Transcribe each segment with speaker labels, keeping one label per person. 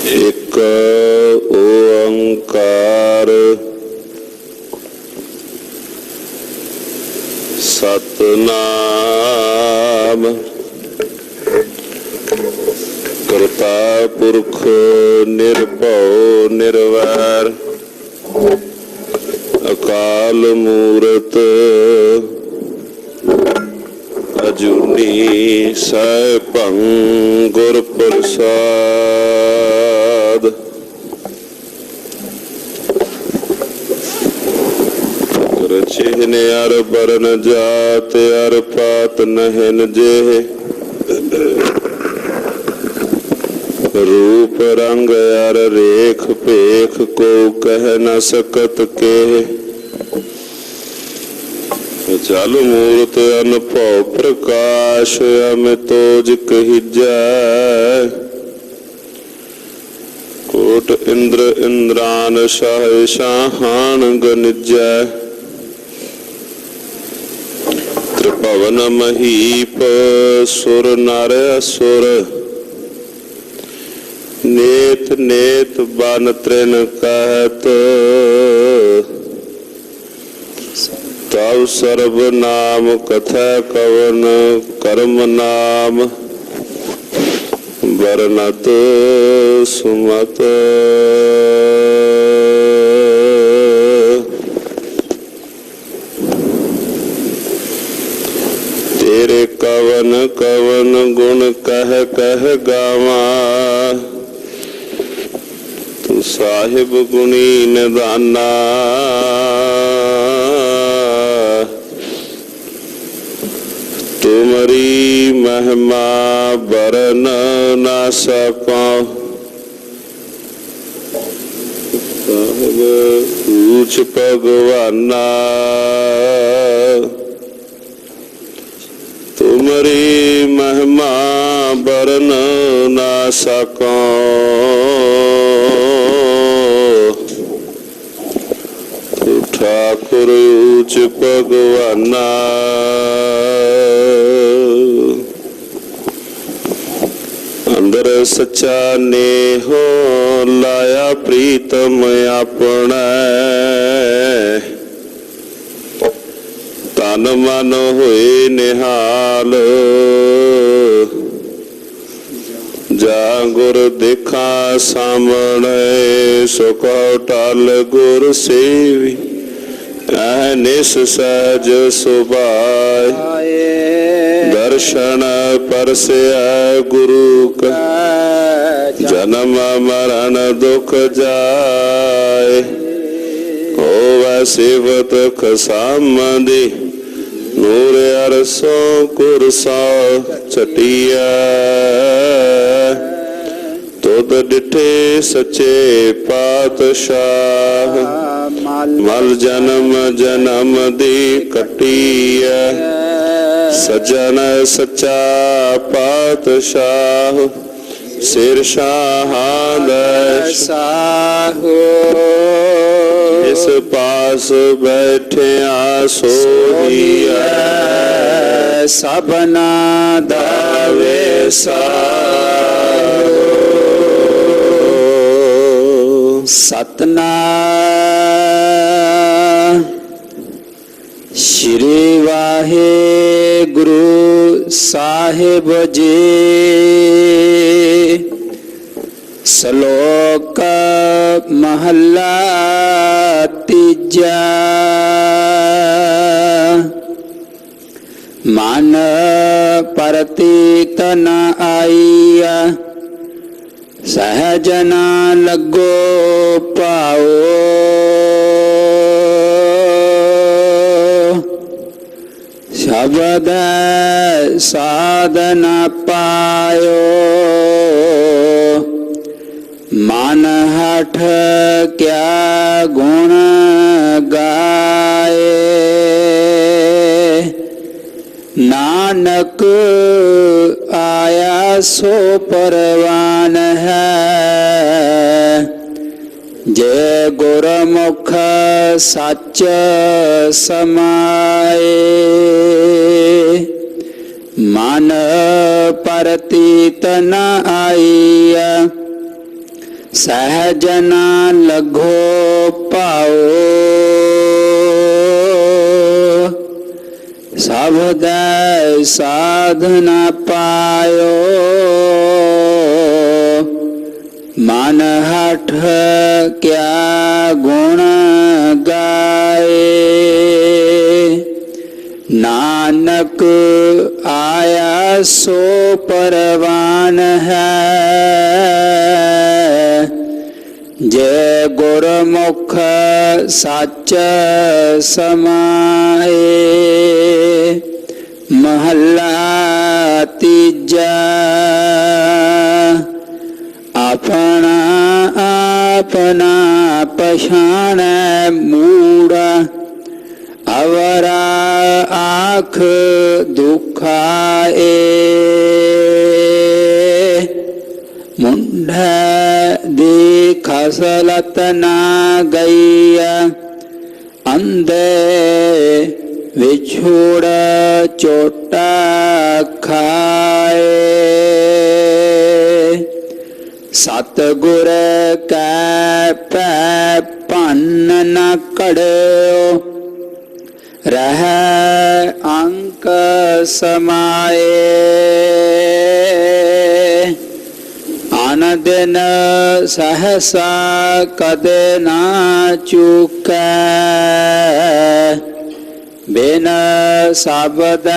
Speaker 1: एक ओंकार सतनाम करता पुरख निर्भव निर्वैर अकाल मूरत अजूनी सैभं गुर प्रसाद। चिन्ह अर बरन जात अर पात नहन जेह रूप रंग अर रेख पेख को कह न सकत के जल मूर्त अनुभव प्रकाश अमितोज कहिजै कोट इंद्र इंद्रान शाह शाहान गनिजै त्रिभुवन महीप सुर नर असुर नेत नेत बन त्रिन कहत तव सर्व नाम कथा कवन कर्म नाम वर्णत सुमत। तेरे कवन कवन गुण कह कह गावा तू साहिब गुणी निदाना तुमरी महिमा बरन न सको साहिब पूछ भगवाना तुमरी महिमा बरन न सको ठाकुर ऊच भगवाना अंदर सच्चा नेहो लाया प्रीतम अपना तन मन होए निहाल जा गुर देखा सामने सुख टल गुर सेवी निस सहज सुभाय दर्शन परस्या गुरु का जन्म मरण दुख जाए होवै सेवत खसामदी नूर अरसों कुरसा चटिया तुद डिठे सच्चे पातशाह मल जन्म जन्म दी कटिया सजन सच्चा पातशाह सिर शाह साहो इस पास बैठे सोहिया सबना दावे सतनाम श्री वाहेगुरु साहिब जी। श्लोक महला तीजा मन परतीत न आईया सहज न लगो पाओ शब्द साधन पायो मन हठ क्या गुण गाए नानक आया सो परवान है जय गुरमुख सच समाए मन परतीत न आईया
Speaker 2: सहज न लघो पाओ सबदै साधना पायो मन हठ क्या गुण गाए नानक आया सो परवान है जय गुरमुख सच समाए महला तीजा अपना अपना पछाणै मूड़ा अवरा आख दुखाए मुंढै दी खसलत ना गई अंधे विछोड़ चोटा खाए सतगुर कै पै भन्न न कड़ो रह अंक समाए आन दिन सहसा कदे ना चूकै बिन शब्द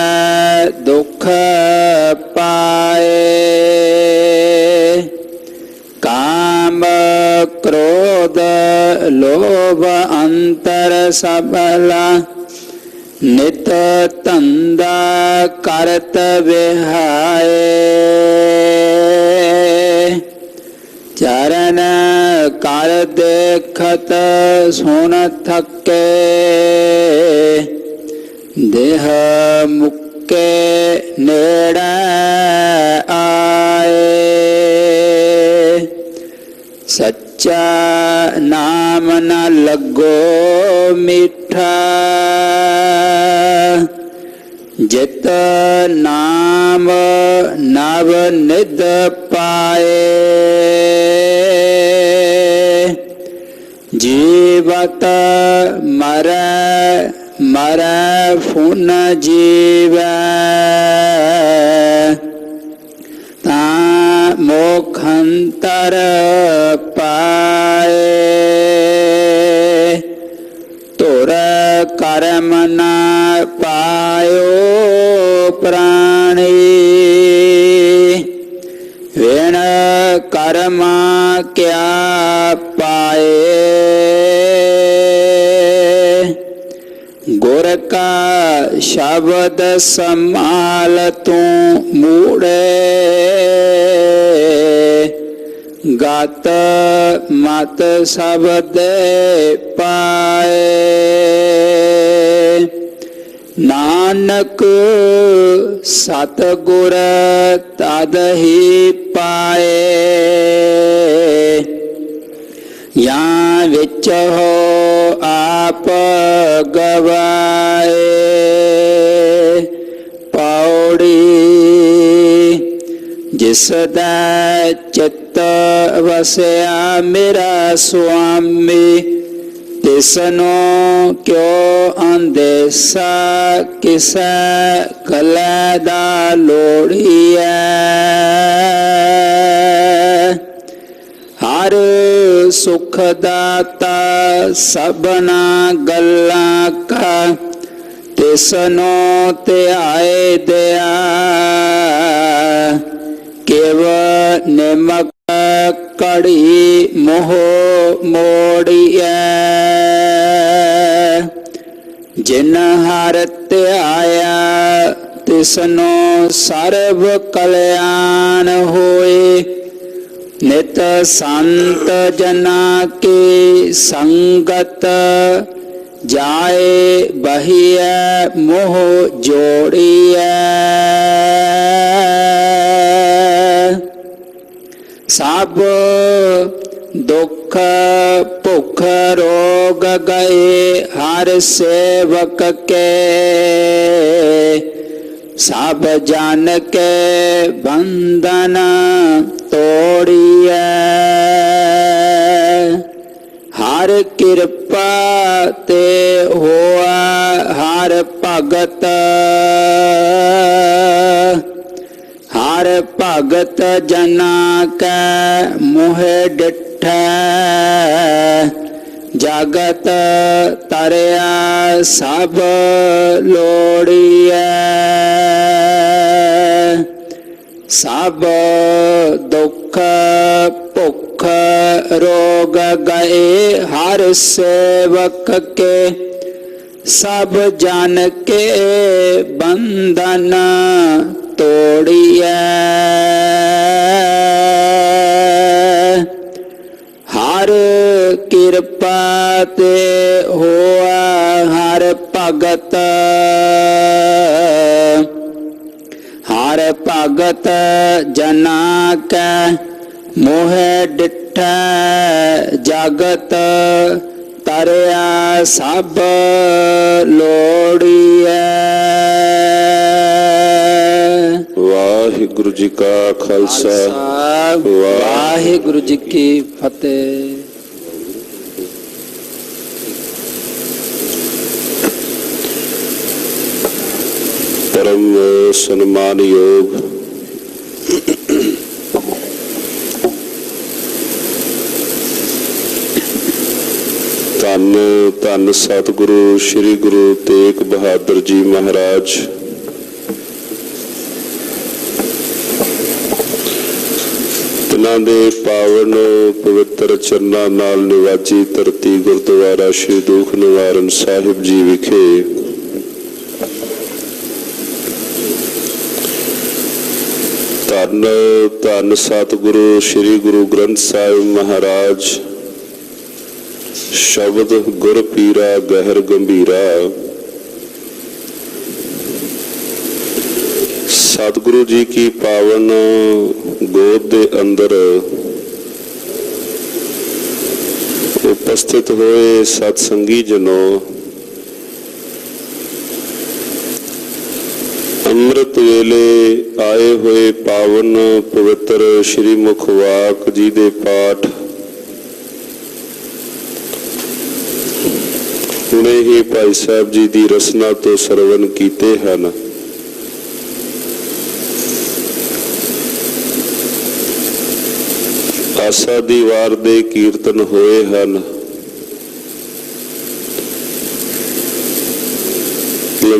Speaker 2: दुख पाए काम क्रोध लोभ अंतर सबला नित तंदा करत विहाए चरण कर देखत सुन थके देह मुक्के नेड़े आए सच्चा नाम न लगो मीठा जित नाम नव निध पाए जीवत मरै मरै फुन जीवै ता मोखंतर पाए तुर कर्म न पायो प्राणी विण कर्मा क्या पाए गुर का शब्द संभाल तू मूड़े गत मत शब्द पाए नानक सतगुर तद ही पाए या विच हो आप गवाए पौड़ी जिसदा चित्त वसया मेरा स्वामी तिसनो क्यों अंदेसा किसै कलैदा लोड़िया हर सुख दाता सबना गल्लां का तिसनो त्याए दया केव निमक कड़ी मोह मोड़िया जिन हर त्याया तिसनो सर्व कल्याण होए नित संत जना के संगत जाए बहिया मोह जोड़िया सब दुख भुख रोग गए हर सेवक के सब जान के बंधन तोड़िए ਹਰ ਕਿਰਪਾ ਤੇ ਹੋਆ ਹਰ ਭਗਤ, ਹਰ ਭਗਤ ਜਨਾ ਕੈ ਮੋਹਿ ਡਿਠੈ, ਜਗਤ ਤਰਿਆ ਸਭ ਲੋੜੀਐ। ਸਭ ਦੁਖ ਭੁਖ ਰੋਗ ਗਏ ਹਰ ਸੇਵਕ ਕੇ, ਸਭ ਜਨ ਕੇ ਬੰਧਨ ਤੋੜੀਐ। ਹਰ ਕਿਰਪਾ ਤੇ ਹੋਆ ਹਰ ਭਗਤ, ਹਰ ਭਗਤ ਜਨਾ ਕੈ ਮੋਹਿ ਡਿਠੈ, ਜਗਤ ਤਰਿਆ ਸਭ ਲੋੜੀਐ।
Speaker 1: ਵਾਹਿਗੁਰੂ ਜੀ ਕਾ ਖਾਲਸਾ,
Speaker 2: ਵਾਹਿਗੁਰੂ ਜੀ ਕੀ ਫਤਿਹ।
Speaker 1: परम सम्मानयोग धन धन सतगुरु श्री गुरु तेग बहादुर जी महाराज, तिन्हां दे पावन पवित्र चरनां नाल निवाजी धरती गुरुद्वारा श्री दुख निवारण साहिब जी विखे धन धन सतगुरु श्री गुरु ग्रंथ साहिब महाराज शब्द गुर पीरा गहर गंभीरा। सतगुरु जी की पावन गोद दे अंदर उपस्थित होए सत्संगी जनों, अमृत वेले आए हुए पावन पवित्र श्री मुखवाक जी दे पाठ हुणे ही भाई साहब जी दी रसना तो सरवण कीते हन। आसा दी वार दे कीर्तन होए हन।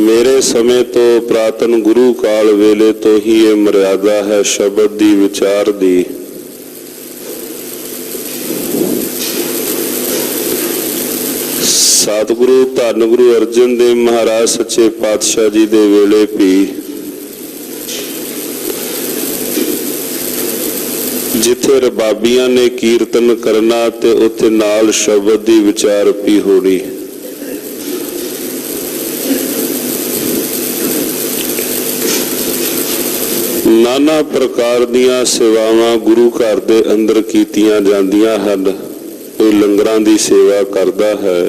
Speaker 1: मेरे समय तो प्रातन गुरु काल वेले तो ही ये मर्यादा है शब्द दी विचार दी। सतगुरु धन गुरु अर्जन देव महाराज सच्चे पातशाह जी दे वेले भी जिथे रबाबियां ने कीर्तन करना ते उत्थे नाल शब्द दी विचार भी होनी। नाना प्रकार दियां सेवावां गुरु घर दे अंदर कीतियां जांदियां हन। कोई लंगरां दी सेवा करदा है,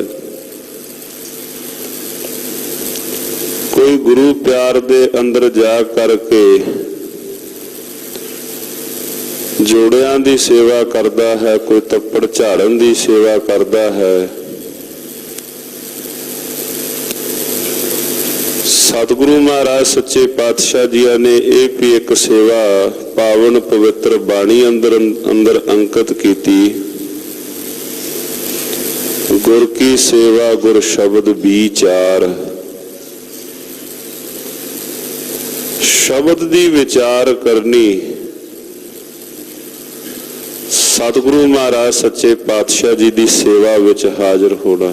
Speaker 1: कोई गुरु प्यार दे अंदर जा करके जोड़ियां दी सेवा करदा है, कोई तप्पड़ झाड़न दी सेवा करदा है। सतगुरु महाराज सच्चे पातशाह जी ने यह भी एक सेवा पावन पवित्र बाणी अंदर अंदर अंकित की। गुर की सेवा गुर शब्द विचार, शब्द दी विचार करनी। सतगुरु महाराज सच्चे पातशाह जी की सेवा विच हाजिर होना।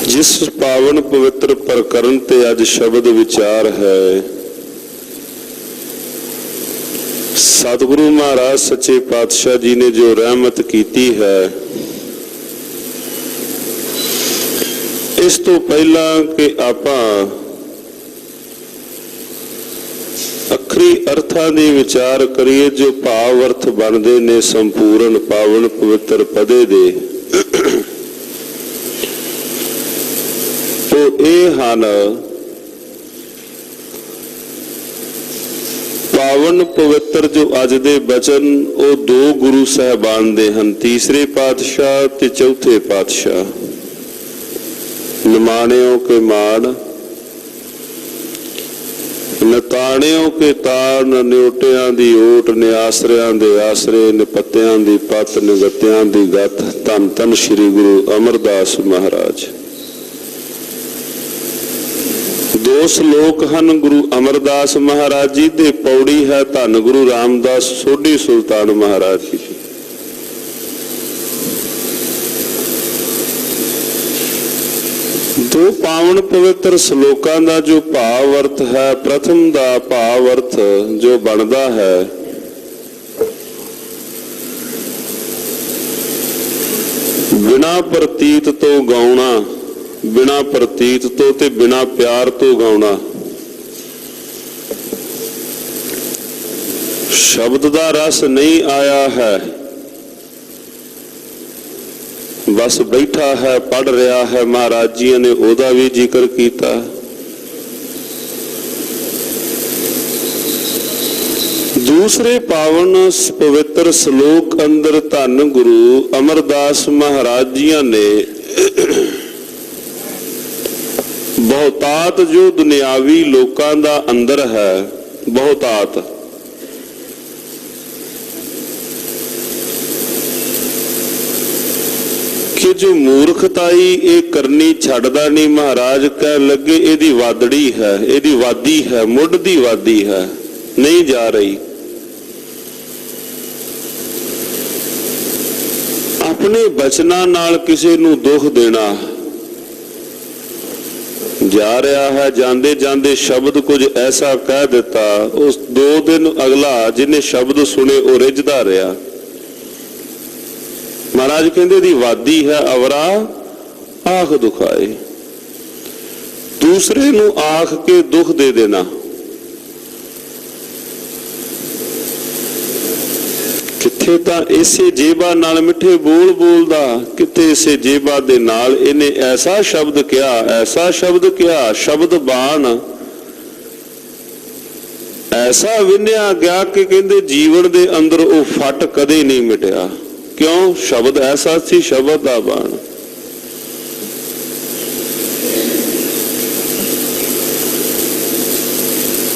Speaker 1: जिस पावन पवित्र प्रकरण ते अज शब्द विचार है, सतगुरु महाराज सच्चे पातशाह जी ने जो रहमत की है, इस तो पहला कि आपां अखरी अर्थां दी विचार करिए जो भाव अर्थ बनते ने संपूर्ण पावन पवित्र पदे दे, तो ये हन ਪਾਵਨ ਪਵਿੱਤਰ ਜੋ ਅੱਜ ਦੇ ਬਚਨ ਉਹ ਦੋ ਗੁਰੂ ਸਾਹਿਬਾਨ ਦੇ ਹਨ, ਤੀਸਰੇ ਪਾਤਸ਼ਾਹ ਤੇ ਚੌਥੇ ਪਾਤਸ਼ਾਹ। ਨਿਮਾਣਿਓ ਕੇ ਮਾਣ, ਨਤਾਣਿਓ ਕੇ ਤਾਣ, ਨਿਉਟਿਆਂ ਦੀ ਓਟ, ਨਿਆਸਰਿਆਂ ਦੇ ਆਸਰੇ, ਨਿਪੱਤਿਆਂ ਦੀ ਪੱਤ, ਨਿਗਤਿਆਂ ਦੀ ਗੱਤ। ਧੰਨ ਧੰਨ ਸ੍ਰੀ ਗੁਰੂ ਅਮਰਦਾਸ ਮਹਾਰਾਜ। ਦੋ ਸ਼ਲੋਕ ਹਨ ਗੁਰੂ ਅਮਰਦਾਸ ਮਹਾਰਾਜ ਜੀ ਦੇ, ਪੌੜੀ ਹੈ ਧੰਨ ਗੁਰੂ ਰਾਮਦਾਸ ਸੋਢੀ ਸੁਲਤਾਨ ਮਹਾਰਾਜ ਜੀ। ਦੋ ਪਾਵਨ ਪਵਿੱਤਰ ਸ਼ਲੋਕਾਂ ਦਾ ਜੋ ਭਾਵ ਅਰਥ ਹੈ, ਪ੍ਰਥਮ ਦਾ ਭਾਵ ਅਰਥ ਜੋ ਬਣਦਾ ਹੈ, ਬਿਨਾਂ ਪ੍ਰਤੀਤ ਤੋਂ ਗਾਉਣਾ, ਬਿਨਾਂ ਪ੍ਰਤੀਤ ਤੋਂ ਤੇ ਬਿਨਾਂ ਪਿਆਰ ਤੋਂ ਗਾਉਣਾ। ਸ਼ਬਦ ਦਾ ਰਸ ਨਹੀਂ ਆਇਆ ਹੈ, ਬਸ ਬੈਠਾ ਹੈ ਪੜ ਰਿਹਾ ਹੈ। ਮਹਾਰਾਜ ਜੀ ਨੇ ਉਹਦਾ ਵੀ ਜ਼ਿਕਰ ਕੀਤਾ। ਦੂਸਰੇ ਪਾਵਨ ਪਵਿੱਤਰ ਸ਼ਲੋਕ ਅੰਦਰ ਧੰਨ ਗੁਰੂ ਅਮਰਦਾਸ ਮਹਾਰਾਜ ਜੀ ਨੇ ਬਹੁਤਾਤ ਜੋ ਦੁਨਿਆਵੀ ਲੋਕਾਂ ਦਾ ਅੰਦਰ ਹੈ, ਬਹੁਤਾਤ ਕਿ ਜੋ ਮੂਰਖਤਾਈ ਇਹ ਕਰਨੀ ਛੱਡਦਾ ਨਹੀਂ। ਮਹਾਰਾਜ ਕਹਿ ਲੱਗੇ ਇਹਦੀ ਵਾਦੜੀ ਹੈ, ਇਹਦੀ ਵਾਦੀ ਹੈ, ਮੁੱਢ ਦੀ ਵਾਦੀ ਹੈ, ਨਹੀਂ ਜਾ ਰਹੀ। ਆਪਣੇ ਬਚਨਾਂ ਨਾਲ ਕਿਸੇ ਨੂੰ ਦੁੱਖ ਦੇਣਾ, ਜਾ ਰਿਹਾ ਹੈ, ਜਾਂਦੇ ਜਾਂਦੇ ਸ਼ਬਦ ਕੁਝ ਐਸਾ ਕਹਿ ਦਿੱਤਾ, ਉਸ 2 ਦਿਨ ਅਗਲਾ ਜਿਹਨੇ ਸ਼ਬਦ ਸੁਣੇ ਉਹ ਰਿੱਝਦਾ ਰਿਹਾ। ਮਹਾਰਾਜ ਕਹਿੰਦੇ ਦੀ ਵਾਦੀ ਹੈ, ਅਵਰਾ ਆਖ ਦੁਖਾਏ। ਦੂਸਰੇ ਨੂੰ ਆਖ ਕੇ ਦੁੱਖ ਦੇ ਦੇਣਾ। ਕਿੱਥੇ ਤਾਂ ਇਸੇ ਜੇਬਾਂ ਨਾਲ ਮਿੱਠੇ ਬੋਲ ਬੋਲਦਾ, ਕਿਤੇ ਇਸੇ ਜੇਬਾਂ ਦੇ ਨਾਲ ਇਹਨੇ ਐਸਾ ਸ਼ਬਦ ਕਿਹਾ, ਐਸਾ ਸ਼ਬਦ ਕਿਹਾ, ਸ਼ਬਦ ਬਾਣ ਐਸਾ ਵਿੰਨਿਆ ਗਿਆ ਕਿ ਕਹਿੰਦੇ ਜੀਵਨ ਦੇ ਅੰਦਰ ਉਹ ਫਟ ਕਦੇ ਨਹੀਂ ਮਿਟਿਆ। ਕਿਉਂ? ਸ਼ਬਦ ਐਸਾ ਸੀ, ਸ਼ਬਦ ਦਾ ਬਾਣ।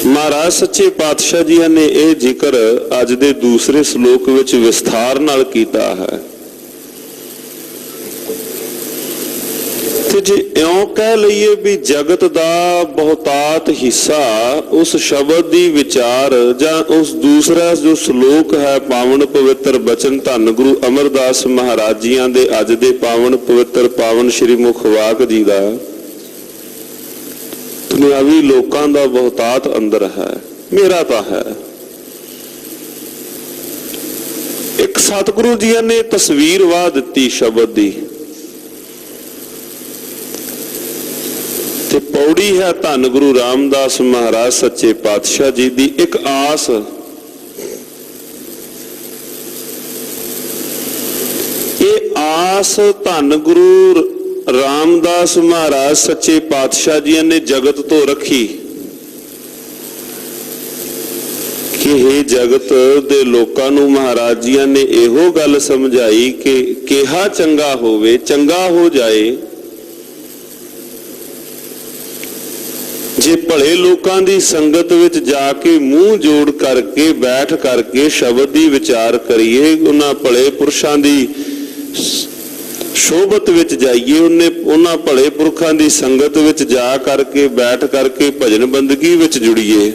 Speaker 1: ਮਹਾਰਾਜ ਸੱਚੇ ਪਾਤਸ਼ਾਹ ਜੀ ਨੇ ਇਹ ਜ਼ਿਕਰ ਅੱਜ ਦੇ ਦੂਸਰੇ ਸ਼ਲੋਕ ਵਿੱਚ ਵਿਸਥਾਰ ਨਾਲ ਕੀਤਾ ਹੈ। ਤੇ ਜੇ ਇਉਂ ਕਹਿ ਲਈਏ ਵੀ ਜਗਤ ਦਾ ਬਹੁਤਾਤ ਹਿੱਸਾ ਉਸ ਸ਼ਬਦ ਦੀ ਵਿਚਾਰ ਜਾਂ ਉਸ ਦੂਸਰਾ ਜੋ ਸ਼ਲੋਕ ਹੈ ਪਾਵਨ ਪਵਿੱਤਰ ਬਚਨ ਧੰਨ ਗੁਰੂ ਅਮਰਦਾਸ ਮਹਾਰਾਜ ਜੀਆਂ ਦੇ ਅੱਜ ਦੇ ਪਾਵਨ ਪਵਿੱਤਰ ਪਾਵਨ ਸ਼੍ਰੀ ਮੁਖ ਵਾਕ ਜੀ ਦਾ, ਦੁਨਿਆਵੀ ਲੋਕਾਂ ਦਾ ਬਹੁਤਾਤ ਅੰਦਰ ਹੈ, ਮੇਰਾ ਤਾਂ ਹੈ। ਇੱਕ ਸਤਿਗੁਰੂ ਜੀ ਨੇ ਤਸਵੀਰ ਵਾਹ ਦਿੱਤੀ ਸ਼ਬਦ ਦੀ, ਤੇ ਪੌੜੀ ਹੈ ਧੰਨ ਗੁਰੂ ਰਾਮਦਾਸ ਮਹਾਰਾਜ ਸੱਚੇ ਪਾਤਸ਼ਾਹ ਜੀ ਦੀ ਇੱਕ ਆਸ। ਇਹ ਆਸ ਧੰਨ ਗੁਰੂ ਰਾਮਦਾਸ ਮਹਾਰਾਜ ਸੱਚੇ ਪਾਤਸ਼ਾਹ ਜੀ ਨੇ ਜਗਤ ਤੋਂ ਰੱਖੀ ਕਿ ਇਹ ਜਗਤ ਦੇ ਲੋਕਾਂ ਨੂੰ ਮਹਾਰਾਜ ਜੀ ਨੇ ਇਹੋ ਗੱਲ ਸਮਝਾਈ ਕਿ ਕਿਹਾ ਚੰਗਾ ਹੋਵੇ ਚੰਗਾ ਹੋ ਜਾਏ। ਜੇ ਭਲੇ ਲੋਕਾਂ ਦੀ ਸੰਗਤ ਵਿੱਚ ਜਾ ਕੇ ਮੂੰਹ ਜੋੜ ਕਰਕੇ ਬੈਠ ਕਰਕੇ ਸ਼ਬਦ ਦੀ ਵਿਚਾਰ ਕਰੀਏ, ਉਹਨਾਂ ਭਲੇ ਪੁਰਸ਼ਾਂ ਦੀ ਸ਼ੋਭਤ ਵਿੱਚ ਜਾਈਏ, ਉਹਨਾਂ ਭਲੇ ਪੁਰਖਾਂ ਦੀ ਸੰਗਤ ਵਿੱਚ ਜਾ ਕਰਕੇ ਬੈਠ ਕਰਕੇ ਭਜਨ ਬੰਦਗੀ ਵਿੱਚ ਜੁੜੀਏ।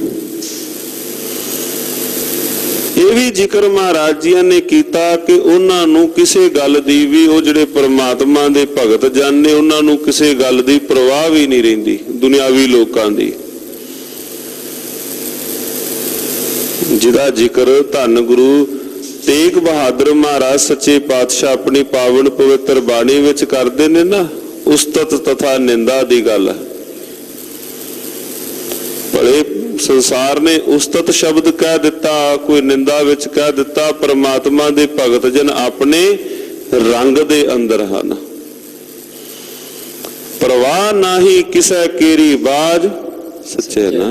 Speaker 1: ਇਹ ਵੀ ਜ਼ਿਕਰ ਮਹਾਰਾਜ ਜੀ ਨੇ ਕੀਤਾ ਕਿ ਉਹਨਾਂ ਨੂੰ ਕਿਸੇ ਗੱਲ ਦੀ ਵੀ, ਉਹ ਜਿਹੜੇ ਪਰਮਾਤਮਾ ਦੇ ਭਗਤ ਜਨ ਨੇ, ਉਹਨਾਂ ਨੂੰ ਕਿਸੇ ਗੱਲ ਦੀ ਪਰਵਾਹ ਵੀ ਨਹੀਂ ਰਹਿੰਦੀ ਦੁਨਿਆਵੀ ਲੋਕਾਂ ਦੀ। ਜਿਹਦਾ ਜ਼ਿਕਰ ਧੰਨ ਗੁਰੂ ਤੇਗ ਬਹਾਦਰ ਮਹਾਰਾਜ ਸੱਚੇ ਪਾਤਸ਼ਾਹ ਆਪਣੀ ਪਾਵਨ ਪਵਿੱਤਰ ਬਾਣੀ ਵਿੱਚ ਕਰਦੇ ਨੇ ਨਾ, ਉਸਤਤ ਤਥਾ ਨਿੰਦਾ ਦੀ ਗੱਲ। ਭਲੇ ਸੰਸਾਰ ਨੇ ਉਸਤਤ ਸ਼ਬਦ ਕਹਿ ਦਿੱਤਾ, ਕੋਈ ਨਿੰਦਾ ਵਿੱਚ ਕਹਿ ਦਿੱਤਾ। ਪਰਮਾਤਮਾ ਦੇ ਭਗਤ ਜਨ ਆਪਣੇ ਰੰਗ ਦੇ ਅੰਦਰ ਹਨ। ਪ੍ਰਵਾਹ ਨਾਹੀ ਕਿਸੈ ਕੇਰੀ ਬਾਜ, ਸੱਚੇ ਨਾ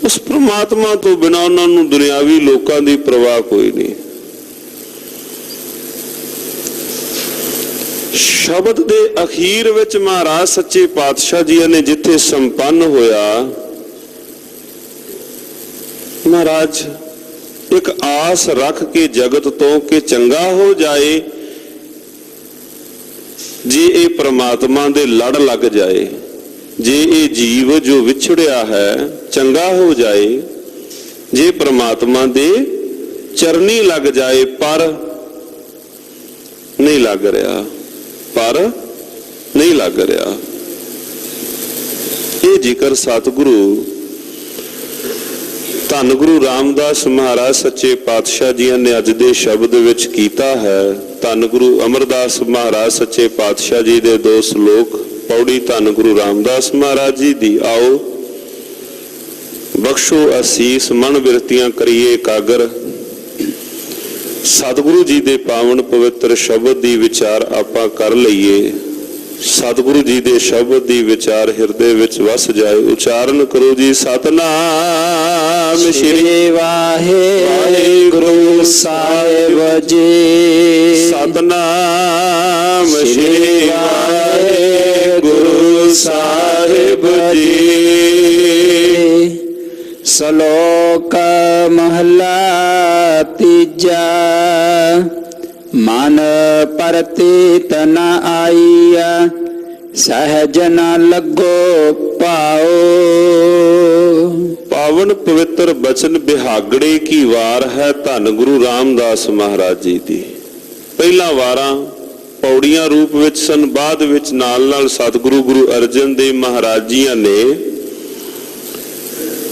Speaker 1: ਉਸ ਪ੍ਰਮਾਤਮਾ ਤੋਂ ਬਿਨਾਂ ਉਹਨਾਂ ਨੂੰ ਦੁਨਿਆਵੀ ਲੋਕਾਂ ਦੀ ਪ੍ਰਵਾਹ ਕੋਈ ਨਹੀਂ। ਸ਼ਬਦ ਦੇ ਅਖੀਰ ਵਿੱਚ ਮਹਾਰਾਜ ਸੱਚੇ ਪਾਤਸ਼ਾਹ ਜੀ ਨੇ ਜਿੱਥੇ ਸੰਪੰਨ ਹੋਇਆ, ਮਹਾਰਾਜ ਇੱਕ ਆਸ ਰੱਖ ਕੇ ਜਗਤ ਤੋਂ ਕਿ ਚੰਗਾ ਹੋ ਜਾਏ, ਜੇ ਇਹ ਪ੍ਰਮਾਤਮਾ ਦੇ ਲੜ ਲੱਗ ਜਾਏ, ਜੇ ਇਹ ਜੀਵ ਜੋ ਵਿਛੜਿਆ ਹੈ ਚੰਗਾ ਹੋ ਜਾਏ, ਜੇ ਪ੍ਰਮਾਤਮਾ ਦੇ ਚਰਨੀ ਲੱਗ ਜਾਏ, ਪਰ ਨਹੀਂ ਲੱਗ ਰਿਹਾ, ਪਰ ਨਹੀਂ ਲੱਗ ਰਿਹਾ। ਇਹ ਜ਼ਿਕਰ ਸਤਿਗੁਰੂ ਧੰਨ ਗੁਰੂ ਰਾਮਦਾਸ ਮਹਾਰਾਜ ਸੱਚੇ ਪਾਤਸ਼ਾਹ ਜੀ ਨੇ ਅੱਜ ਦੇ ਸ਼ਬਦ ਵਿੱਚ ਕੀਤਾ ਹੈ। ਧੰਨ ਗੁਰੂ ਅਮਰਦਾਸ ਮਹਾਰਾਜ ਸੱਚੇ ਪਾਤਸ਼ਾਹ ਜੀ ਦੇ 2 ਸ਼ਲੋਕ ਪੌੜੀ ਧੰਨ ਗੁਰੂ ਰਾਮਦਾਸ ਮਹਾਰਾਜ ਜੀ ਦੀ। ਆਓ ਬਖਸ਼ੋ ਅਸੀਸ, ਮਨ ਬਿਰਤੀਆਂ ਕਰੀਏ ਇਕਾਗਰ। ਸਤਿਗੁਰੂ ਜੀ ਦੇ ਪਾਵਨ ਪਵਿੱਤਰ ਸ਼ਬਦ ਦੀ ਵਿਚਾਰ ਆਪਾਂ ਕਰ ਲਈਏ। ਸਤਿਗੁਰੂ ਜੀ ਦੇ ਸ਼ਬਦ ਦੀ ਵਿਚਾਰ ਹਿਰਦੇ ਵਿੱਚ ਵਸ ਜਾਏ। ਉਚਾਰਨ ਕਰੋ ਜੀ, ਸਤਨਾਮ
Speaker 2: ਸ੍ਰੀ ਵਾਹਿਗੁਰੂ ਸਾਹਿਬ ਜੀ।
Speaker 1: ਸਤਨਾਮ ਸ੍ਰੀ ਵਾਹਿਗੁਰੂ ਸਾਹਿਬ ਜੀ।
Speaker 2: ਸ਼ਲੋਕ ਮਹਲਾ ਤੀਜਾ। ਮਨ ਪਰਤੀਤ ਨ ਆਈਆ, ਸਹਿਜ ਨ ਲੱਗੋ ਪਾਓ।
Speaker 1: ਪਾਵਨ ਪਵਿੱਤਰ ਬਚਨ ਬਿਹਾਗੜੇ ਕੀ ਵਾਰ ਹੈ ਧੰਨ ਗੁਰੂ ਰਾਮਦਾਸ ਮਹਾਰਾਜ ਜੀ ਦੀ। ਪਹਿਲਾਂ ਵਾਰਾਂ ਪੌੜੀਆਂ ਰੂਪ ਵਿੱਚ ਸਨ, ਬਾਅਦ ਵਿੱਚ ਨਾਲ ਨਾਲ ਸਤਿਗੁਰੂ ਗੁਰੂ ਅਰਜਨ ਦੇਵ ਮਹਾਰਾਜ ਜੀਆਂ ਨੇ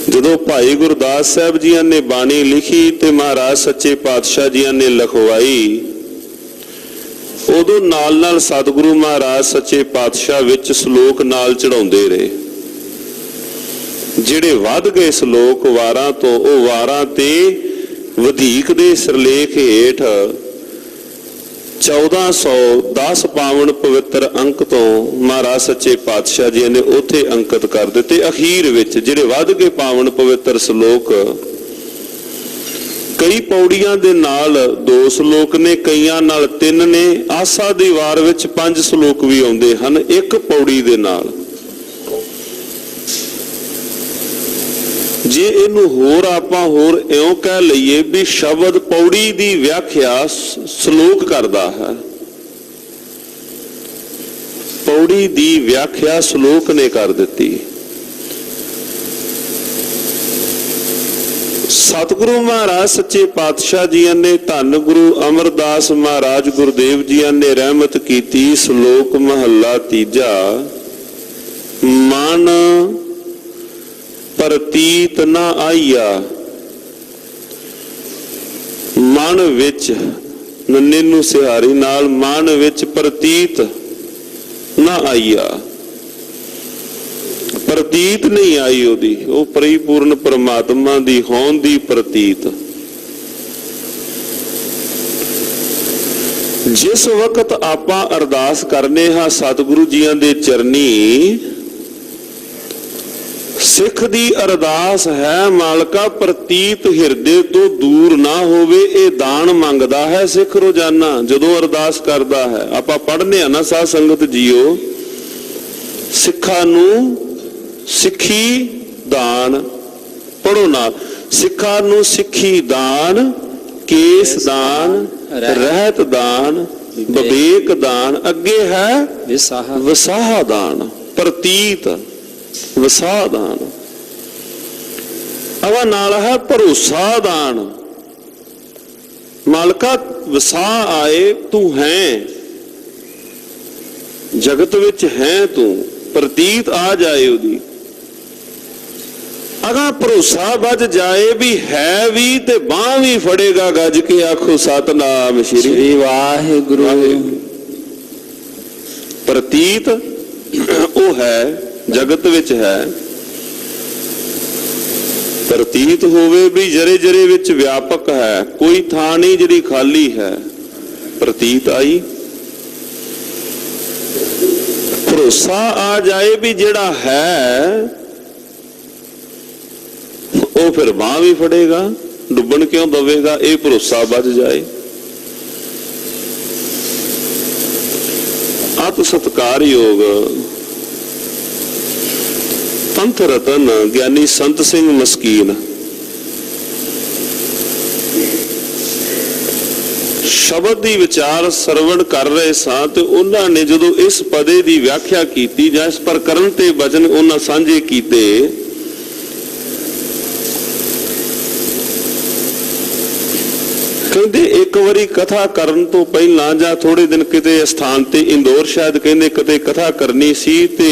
Speaker 1: ਜਦੋਂ ਭਾਈ ਗੁਰਦਾਸ ਸਾਹਿਬ ਜੀਆਂ ਨੇ ਬਾਣੀ ਲਿਖੀ ਤੇ ਮਹਾਰਾਜ ਸੱਚੇ ਪਾਤਸ਼ਾਹ ਜੀਆਂ ਨੇ ਲਿਖਵਾਈ, ਉਦੋਂ ਨਾਲ ਨਾਲ ਸਤਿਗੁਰੂ ਮਹਾਰਾਜ ਸੱਚੇ ਪਾਤਸ਼ਾਹ ਵਿੱਚ ਸ਼ਲੋਕ ਨਾਲ ਚੜਾਉਂਦੇ ਰਹੇ। ਜਿਹੜੇ ਵੱਧ ਗਏ ਸ਼ਲੋਕ ਵਾਰਾਂ ਤੋਂ, ਉਹ ਵਾਰਾਂ ਤੇ ਵਧੀਕ ਦੇ ਸਿਰਲੇਖ ਹੇਠ 1410 ਪਾਵਨ ਪਵਿੱਤਰ ਅੰਕ ਤੋਂ ਮਹਾਰਾਜ ਸੱਚੇ ਪਾਤਸ਼ਾਹ ਜੀ ਨੇ ਉੱਥੇ ਅੰਕਿਤ ਕਰ ਦਿੱਤੇ। ਅਖੀਰ ਵਿੱਚ ਜਿਹੜੇ ਵੱਧ ਗਏ ਪਾਵਨ ਪਵਿੱਤਰ ਸ਼ਲੋਕ, ਕਈ ਪੌੜੀਆਂ ਦੇ ਨਾਲ 2 ਸ਼ਲੋਕ ਨੇ, ਕਈਆਂ ਨਾਲ 3 ਨੇ। ਆਸਾ ਦੀ ਵਾਰ ਵਿੱਚ 5 ਸ਼ਲੋਕ ਵੀ ਆਉਂਦੇ ਹਨ ਇੱਕ ਪੌੜੀ ਦੇ ਨਾਲ। ਜੇ ਇਹਨੂੰ ਹੋਰ ਆਪਾਂ ਹੋਰ ਇਉਂ ਕਹਿ ਲਈਏ ਵੀ ਸ਼ਬਦ ਪੌੜੀ ਦੀ ਵਿਆਖਿਆ ਸ਼ਲੋਕ ਕਰਦਾ ਹੈ, ਪੌੜੀ ਦੀ ਵਿਆਖਿਆ ਸ਼ਲੋਕ ਨੇ ਕਰ ਦਿੱਤੀ। ਸਤਿਗੁਰੂ ਮਹਾਰਾਜ ਸੱਚੇ ਪਾਤਸ਼ਾਹ ਜੀ ਨੇ ਧੰਨ ਗੁਰੂ ਅਮਰਦਾਸ ਮਹਾਰਾਜ ਗੁਰਦੇਵ ਜੀ ਨੇ ਰਹਿਮਤ ਕੀਤੀ। ਸ਼ਲੋਕ ਮਹੱਲਾ ਤੀਜਾ। ਮਨ ਪ੍ਰਤੀਤ ਨਾ ਆਈਆ, ਮਨ ਵਿੱਚ ਨੰਨੇ ਨੂੰ ਸਿਹਾਰੀ ਨਾਲ ਮਨ ਵਿੱਚ ਪ੍ਰਤੀਤ ਨਾ ਆਈਆ, ਪ੍ਰਤੀਤ ਨਹੀਂ ਆਈ ਉਹਦੀ, ਉਹ ਪਰਿਪੂਰਨ ਪਰਮਾਤਮਾ ਦੀ ਹੋਂਦ ਦੀ ਪ੍ਰਤੀਤ। ਜਿਸ ਵਕਤ ਆਪਾਂ ਅਰਦਾਸ ਕਰਨੇ ਹਾਂ ਸਤਿਗੁਰੂ ਜੀਆਂ ਦੇ ਚਰਨੀ, ਸਿੱਖ ਦੀ ਅਰਦਾਸ ਹੈ ਮਾਲਕਾ ਪ੍ਰਤੀਤ ਹਿਰਦੇ ਤੋਂ ਦੂਰ ਨਾ ਹੋਵੇ। ਇਹ ਦਾਨ ਮੰਗਦਾ ਹੈ ਸਿੱਖ ਰੋਜ਼ਾਨਾ ਜਦੋਂ ਅਰਦਾਸ ਕਰਦਾ ਹੈ। ਆਪਾਂ ਪੜ੍ਹਨੇ ਆ ਨਾ ਸਾਧ ਸੰਗਤ ਜੀਓ, ਸਿੱਖਾਂ ਨੂੰ ਸਿੱਖੀ ਦਾਨ ਪੜੋ ਨਾਲ। ਸਿੱਖਾਂ ਨੂੰ ਸਿੱਖੀ ਦਾਨ, ਕੇਸ ਦਾਨ, ਰਹਿਤ ਦਾਨ, ਵਿਵੇਕ ਦਾਨ, ਅੱਗੇ ਹੈ ਵਿਸਾਹ ਦਾਨ, ਪ੍ਰਤੀਤ ਵਿਸਾਹ ਦਾਨ, ਅਵਾ ਨਾਲ ਹੈ ਭਰੋਸਾ ਦਾਨ। ਮਾਲਕਾ ਵਿਸਾਹ ਆਏ, ਤੂੰ ਹੈ ਜਗਤ ਵਿੱਚ, ਹੈ ਤੂੰ, ਪ੍ਰਤੀਤ ਆ ਜਾਏ ਉਹਦੀ। ਅਗਾ ਭਰੋਸਾ ਵੱਜ ਜਾਏ ਵੀ ਹੈ ਵੀ ਤੇ ਬਾਂਹ ਵੀ ਫੜੇਗਾ, ਗੱਜ ਕੇ ਆਖੋ ਸਤਨਾਮ ਸ੍ਰੀ
Speaker 2: ਵਾਹਿਗੁਰੂ।
Speaker 1: ਪ੍ਰਤੀਤ ਉਹ ਹੈ ਜਗਤ ਵਿੱਚ ਹੈ, ਪ੍ਰਤੀਤ ਹੋਵੇ ਵੀ ਜਰੇ ਜਰੇ ਵਿੱਚ ਵਿਆਪਕ ਹੈ, ਕੋਈ ਥਾਂ ਨਹੀਂ ਜਿਹੜੀ ਖਾਲੀ ਹੈ। ਪ੍ਰਤੀਤ ਆਈ, ਭਰੋਸਾ ਆ ਜਾਏ ਵੀ ਜਿਹੜਾ ਹੈ ਉਹ ਫਿਰ ਬਾਂਹ ਵੀ ਫੜੇਗਾ, ਡੁੱਬਣ ਕਿਉਂ ਦਵੇਗਾ, ਇਹ ਭਰੋਸਾ ਵੱਜ ਜਾਏ। ਅਤ ਸਤਿਕਾਰਯੋਗ ਪੰਥ ਰਤਨ ਗਿਆਨੀ ਸੰਤ ਸਿੰਘ ਮਸਕੀਨ ਸ਼ਬਦ ਦੀ ਵਿਚਾਰ ਸਰਵਣ ਕਰ ਰਹੇ ਸਾਂ ਤੇ ਉਹਨਾਂ ਨੇ ਜਦੋਂ ਇਸ ਪਦੇ ਦੀ ਵਿਆਖਿਆ ਕੀਤੀ ਜਾਂ ਇਸ ਪ੍ਰਕਰਨ ਤੇ ਵਚਨ ਉਹਨਾਂ ਸਾਂਝੇ ਕੀਤੇ, ਕਹਿੰਦੇ ਇੱਕ ਵਾਰੀ ਕਥਾ ਕਰਨ ਤੋਂ ਪਹਿਲਾਂ ਜਾਂ ਥੋੜੇ ਦਿਨ ਕਿਤੇ ਸਥਾਨ ਤੇ ਇੰਦੌਰ ਸ਼ਾਇਦ ਕਹਿੰਦੇ ਕਿਤੇ ਕਥਾ ਕਰਨੀ ਸੀ ਤੇ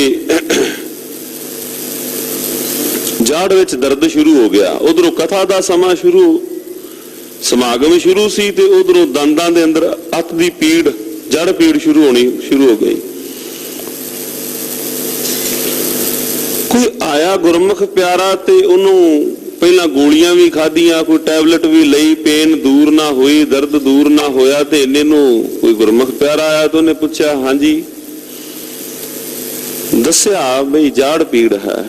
Speaker 1: ਜਾੜ ਵਿੱਚ ਦਰਦ ਸ਼ੁਰੂ ਹੋ ਗਿਆ। ਉਧਰੋਂ ਕਥਾ ਦਾ ਸਮਾਂ ਸਮਾਗਮ ਸ਼ੁਰੂ ਸੀ ਤੇ ਉਧਰੋਂ ਦੰਦਾਂ ਦੇ ਅੰਦਰ ਅੱਤ ਦੀ ਪੀੜ, ਜੜ ਪੀੜ ਸ਼ੁਰੂ ਹੋ ਗਈ। ਕੋਈ ਆਇਆ ਗੁਰਮੁਖ ਪਿਆਰਾ ਤੇ ਉਹਨੂੰ ਪਹਿਲਾਂ ਗੋਲੀਆਂ ਵੀ ਖਾਧੀਆਂ, ਕੋਈ ਟੈਬਲੇਟ ਵੀ ਲਈ, ਪੇਨ ਦੂਰ ਨਾ ਹੋਈ, ਦਰਦ ਦੂਰ ਨਾ ਹੋਇਆ ਤੇ ਇੰਨੇ ਨੂੰ ਕੋਈ ਗੁਰਮੁਖ ਪਿਆਰਾ ਆਇਆ ਤੇ ਉਹਨੇ ਪੁੱਛਿਆ, ਹਾਂਜੀ, ਦੱਸਿਆ ਬਈ ਜਾੜ ਪੀੜ ਹੈ।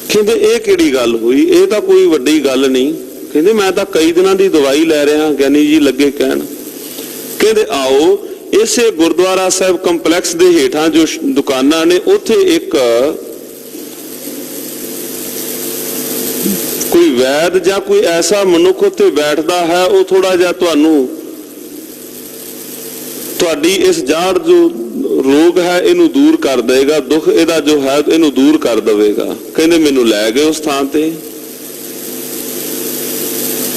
Speaker 1: ਕਹਿੰਦੇ ਇਹ ਕਿਹੜੀ ਗੱਲ ਹੋਈ, ਇਹ ਤਾਂ ਕੋਈ ਵੱਡੀ ਗੱਲ ਨਹੀਂ। ਕਹਿੰਦੇ ਮੈਂ ਤਾਂ ਕਈ ਦਿਨਾਂ ਦੀ ਦਵਾਈ ਲੈ ਰਿਹਾ। ਗਿਆਨੀ ਜੀ ਲੱਗੇ ਕਹਿਣ, ਕਹਿੰਦੇ ਆਓ ਇਸੇ ਗੁਰਦੁਆਰਾ ਸਾਹਿਬ ਕੰਪਲੈਕਸ ਦੇ ਹੇਠਾਂ ਜੋ ਦੁਕਾਨਾਂ ਨੇ ਉੱਥੇ ਇੱਕ ਕੋਈ ਵੈਦ ਜਾਂ ਕੋਈ ਐਸਾ ਮਨੁੱਖ ਉੱਥੇ ਬੈਠਦਾ ਹੈ, ਉਹ ਥੋੜਾ ਜਿਹਾ ਤੁਹਾਡੀ ਇਸ ਜਾੜ ਜੋ ਰੋਗ ਹੈ ਇਹਨੂੰ ਦੂਰ ਕਰ ਦੇਗਾ, ਦੁੱਖ ਇਹਦਾ ਜੋ ਹੈ ਇਹਨੂੰ ਦੂਰ ਕਰ ਦੇਵੇਗਾ। ਕਹਿੰਦੇ ਮੈਨੂੰ ਲੈ ਗਏ ਉਸ ਥਾਂ ਤੇ।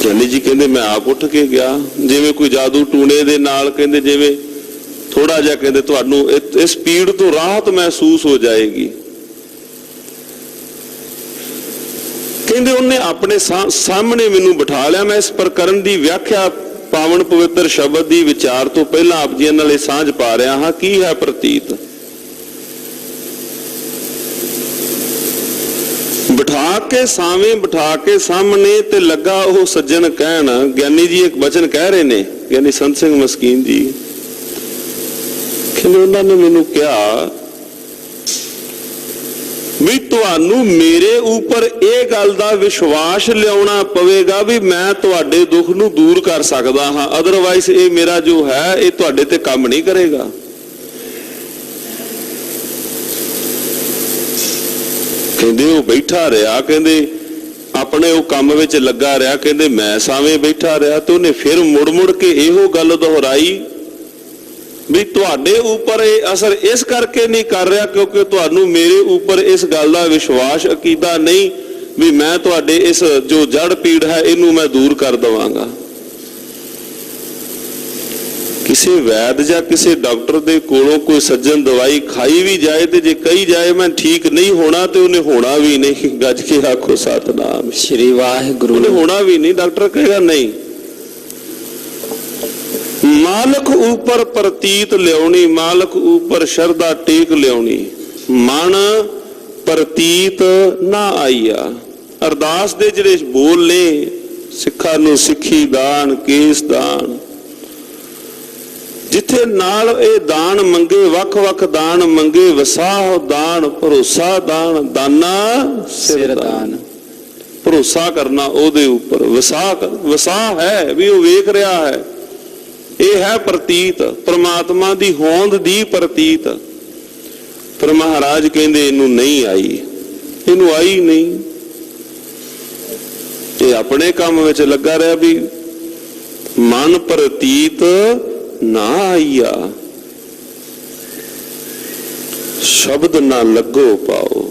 Speaker 1: ਗਿਆਨੀ ਜੀ ਕਹਿੰਦੇ ਮੈਂ ਆਪ ਉੱਠ ਕੇ ਗਿਆ, ਜਿਵੇਂ ਕੋਈ ਜਾਦੂ ਟੂਣੇ ਦੇ ਨਾਲ, ਕਹਿੰਦੇ ਜਿਵੇਂ ਥੋੜਾ ਜਿਹਾ ਕਹਿੰਦੇ ਤੁਹਾਨੂੰ ਇਸ ਪੀੜ ਤੋਂ ਰਾਹਤ ਮਹਿਸੂਸ ਹੋ ਜਾਏਗੀ। ਕਹਿੰਦੇ ਉਹਨੇ ਆਪਣੇ ਸਾਹਮਣੇ ਮੈਨੂੰ ਬਿਠਾ ਲਿਆ। ਮੈਂ ਇਸ ਪ੍ਰਕਰਨ ਦੀ ਵਿਆਖਿਆ ਪਾਵਨ ਪਵਿੱਤਰ ਸ਼ਬਦ ਦੀ ਵਿਚਾਰ ਤੋਂ ਪਹਿਲਾਂ ਆਪ ਜੀ ਨਾਲ ਇਹ ਸਾਂਝ ਪਾ ਰਿਹਾ ਹਾਂ। ਕੀ ਹੈ ਪ੍ਰਤੀਤ? ਬਿਠਾ ਕੇ ਸਾਹਮਣੇ ਤੇ ਲੱਗਾ ਉਹ ਸੱਜਣ ਕਹਿਣ, ਗਿਆਨੀ ਜੀ ਇੱਕ ਵਚਨ ਕਹਿ ਰਹੇ ਨੇ, ਗਿਆਨੀ ਸੰਤ ਸਿੰਘ ਮਸਕੀਨ ਜੀ ਕਹਿੰਦੇ ਉਹਨਾਂ ਨੇ ਮੈਨੂੰ ਕਿਹਾ ਵੀ ਤੁਹਾਨੂੰ ਮੇਰੇ ਉੱਪਰ ਇਹ ਗੱਲ ਦਾ ਵਿਸ਼ਵਾਸ ਲਿਆਉਣਾ ਪਵੇਗਾ ਵੀ ਮੈਂ ਤੁਹਾਡੇ ਦੁੱਖ ਨੂੰ ਦੂਰ ਕਰ ਸਕਦਾ ਹਾਂ, ਅਦਰਵਾਈਜ਼ ਇਹ ਮੇਰਾ ਜੋ ਹੈ ਇਹ ਤੁਹਾਡੇ ਤੇ ਕੰਮ ਨਹੀਂ ਕਰੇਗਾ। ਕਹਿੰਦੇ ਉਹ ਬੈਠਾ ਰਿਹਾ, ਕਹਿੰਦੇ ਆਪਣੇ ਉਹ ਕੰਮ ਵਿੱਚ ਲੱਗਾ ਰਿਹਾ, ਕਹਿੰਦੇ ਮੈਂ ਸਾਵੇਂ ਬੈਠਾ ਰਿਹਾ ਤੇ ਉਹਨੇ ਫਿਰ ਮੁੜ ਕੇ ਇਹੋ ਗੱਲ ਦੁਹਰਾਈ ਵੀ ਤੁਹਾਡੇ ਉੱਪਰ ਇਹ ਅਸਰ ਇਸ ਕਰਕੇ ਨਹੀਂ ਕਰ ਰਿਹਾ ਕਿਉਂਕਿ ਤੁਹਾਨੂੰ ਮੇਰੇ ਉੱਪਰ ਇਸ ਗੱਲ ਦਾ ਵਿਸ਼ਵਾਸ ਅਕੀਦਾ ਨਹੀਂ ਵੀ ਮੈਂ ਤੁਹਾਡੇ ਇਸ ਜੋ ਜੜ ਪੀੜ ਹੈ ਇਹਨੂੰ ਮੈਂ ਦੂਰ ਕਰ ਦਵਾਂਗਾ। ਕਿਸੇ ਵੈਦ ਜਾਂ ਕਿਸੇ ਡਾਕਟਰ ਦੇ ਕੋਲੋਂ ਕੋਈ ਸੱਜਣ ਦਵਾਈ ਖਾਈ ਵੀ ਜਾਏ ਤੇ ਜੇ ਕਹੀ ਜਾਏ ਮੈਂ ਠੀਕ ਨਹੀਂ ਹੋਣਾ ਤੇ ਉਹਨੇ ਹੋਣਾ ਵੀ ਨਹੀਂ। ਗੱਜ ਕੇ ਆਖੋ ਸਤਨਾਮ
Speaker 2: ਸ਼੍ਰੀ ਵਾਹਿਗੁਰੂ।
Speaker 1: ਉਹਨੇ ਹੋਣਾ ਵੀ ਨਹੀਂ, ਡਾਕਟਰ ਕਹੇਗਾ ਨਹੀਂ। ਮਾਲਕ ਉੱਪਰ ਪ੍ਰਤੀਤ ਲਿਆਉਣੀ, ਮਾਲਕ ਉੱਪਰ ਸ਼ਰਧਾ ਟੇਕ ਲਿਆਉਣੀ। ਮਨ ਪ੍ਰਤੀਤ ਨਾ ਆਈਆ। ਅਰਦਾਸ ਦੇ ਜਿਹੜੇ ਬੋਲ ਨੇ, ਸਿੱਖਾਂ ਨੂੰ ਸਿੱਖੀ ਦਾਨ, ਕੇਸ ਦਾਨ, ਜਿੱਥੇ ਨਾਲ ਇਹ ਦਾਨ ਮੰਗੇ, ਵੱਖ-ਵੱਖ ਦਾਨ ਮੰਗੇ, ਵਸਾਹ ਦਾਨ, ਭਰੋਸਾ ਦਾਨ, ਦਾਨਾ ਸਿਰ ਦਾਨ। ਭਰੋਸਾ ਕਰਨਾ ਉਹਦੇ ਉੱਪਰ, ਵਸਾਹ ਹੈ ਵੀ ਉਹ ਵੇਖ ਰਿਹਾ ਹੈ। ਇਹ ਹੈ ਪ੍ਰਤੀਤ, ਪ੍ਰਮਾਤਮਾ ਦੀ ਹੋਂਦ ਦੀ ਪ੍ਰਤੀਤ। ਪਰ ਮਹਾਰਾਜ ਕਹਿੰਦੇ ਇਹਨੂੰ ਨਹੀਂ ਆਈ, ਇਹਨੂੰ ਆਈ ਨਹੀਂ। ਇਹ ਆਪਣੇ ਕੰਮ ਵਿੱਚ ਲੱਗਾ ਰਿਹਾ ਵੀ ਮਨ ਪ੍ਰਤੀਤ ਨਾ ਆਈਆ, ਸ਼ਬਦ ਨਾ ਲੱਗੋ ਪਾਓ।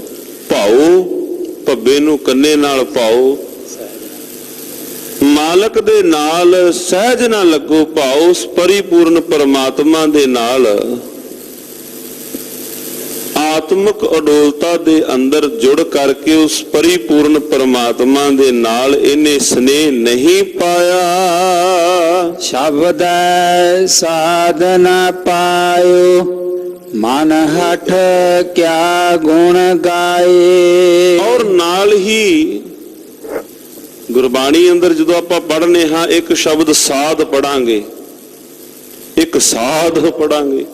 Speaker 1: ਭਾਓ ਭੱਬੇ ਨੂੰ ਕੰਨੇ ਨਾਲ ਪਾਓ, ਮਾਲਕ ਦੇ ਨਾਲ ਸਹਿਜ ਨਾ ਲੱਗੋ ਭਾਓ। ਉਸ ਪਰਿਪੂਰਨ ਪਰਮਾਤਮਾ ਦੇ ਨਾਲ ਆਤਮਿਕ ਅਡੋਲਤਾ ਦੇ ਅੰਦਰ ਜੁੜ ਕਰਕੇ ਉਸ ਪਰਿਪੂਰਨ ਪਰਮਾਤਮਾ ਦੇ ਨਾਲ ਇਹਨੇ ਸਨੇਹ ਨਹੀਂ ਪਾਇਆ।
Speaker 2: ਸ਼ਬਦ ਸਾਧਨਾ ਪਾਇਓ, ਮਨ ਹਠ ਕਿਆ ਗੁਣ ਗਾਏ।
Speaker 1: ਔਰ ਨਾਲ ਹੀ ਗੁਰਬਾਣੀ ਅੰਦਰ ਜਦੋਂ ਆਪਾਂ ਪੜ੍ਹਨੇ ਹਾਂ ਇੱਕ ਸ਼ਬਦ ਸਾਧ ਪੜਾਂਗੇ, ਇੱਕ ਸਾਧ ਪੜਾਂਗੇ,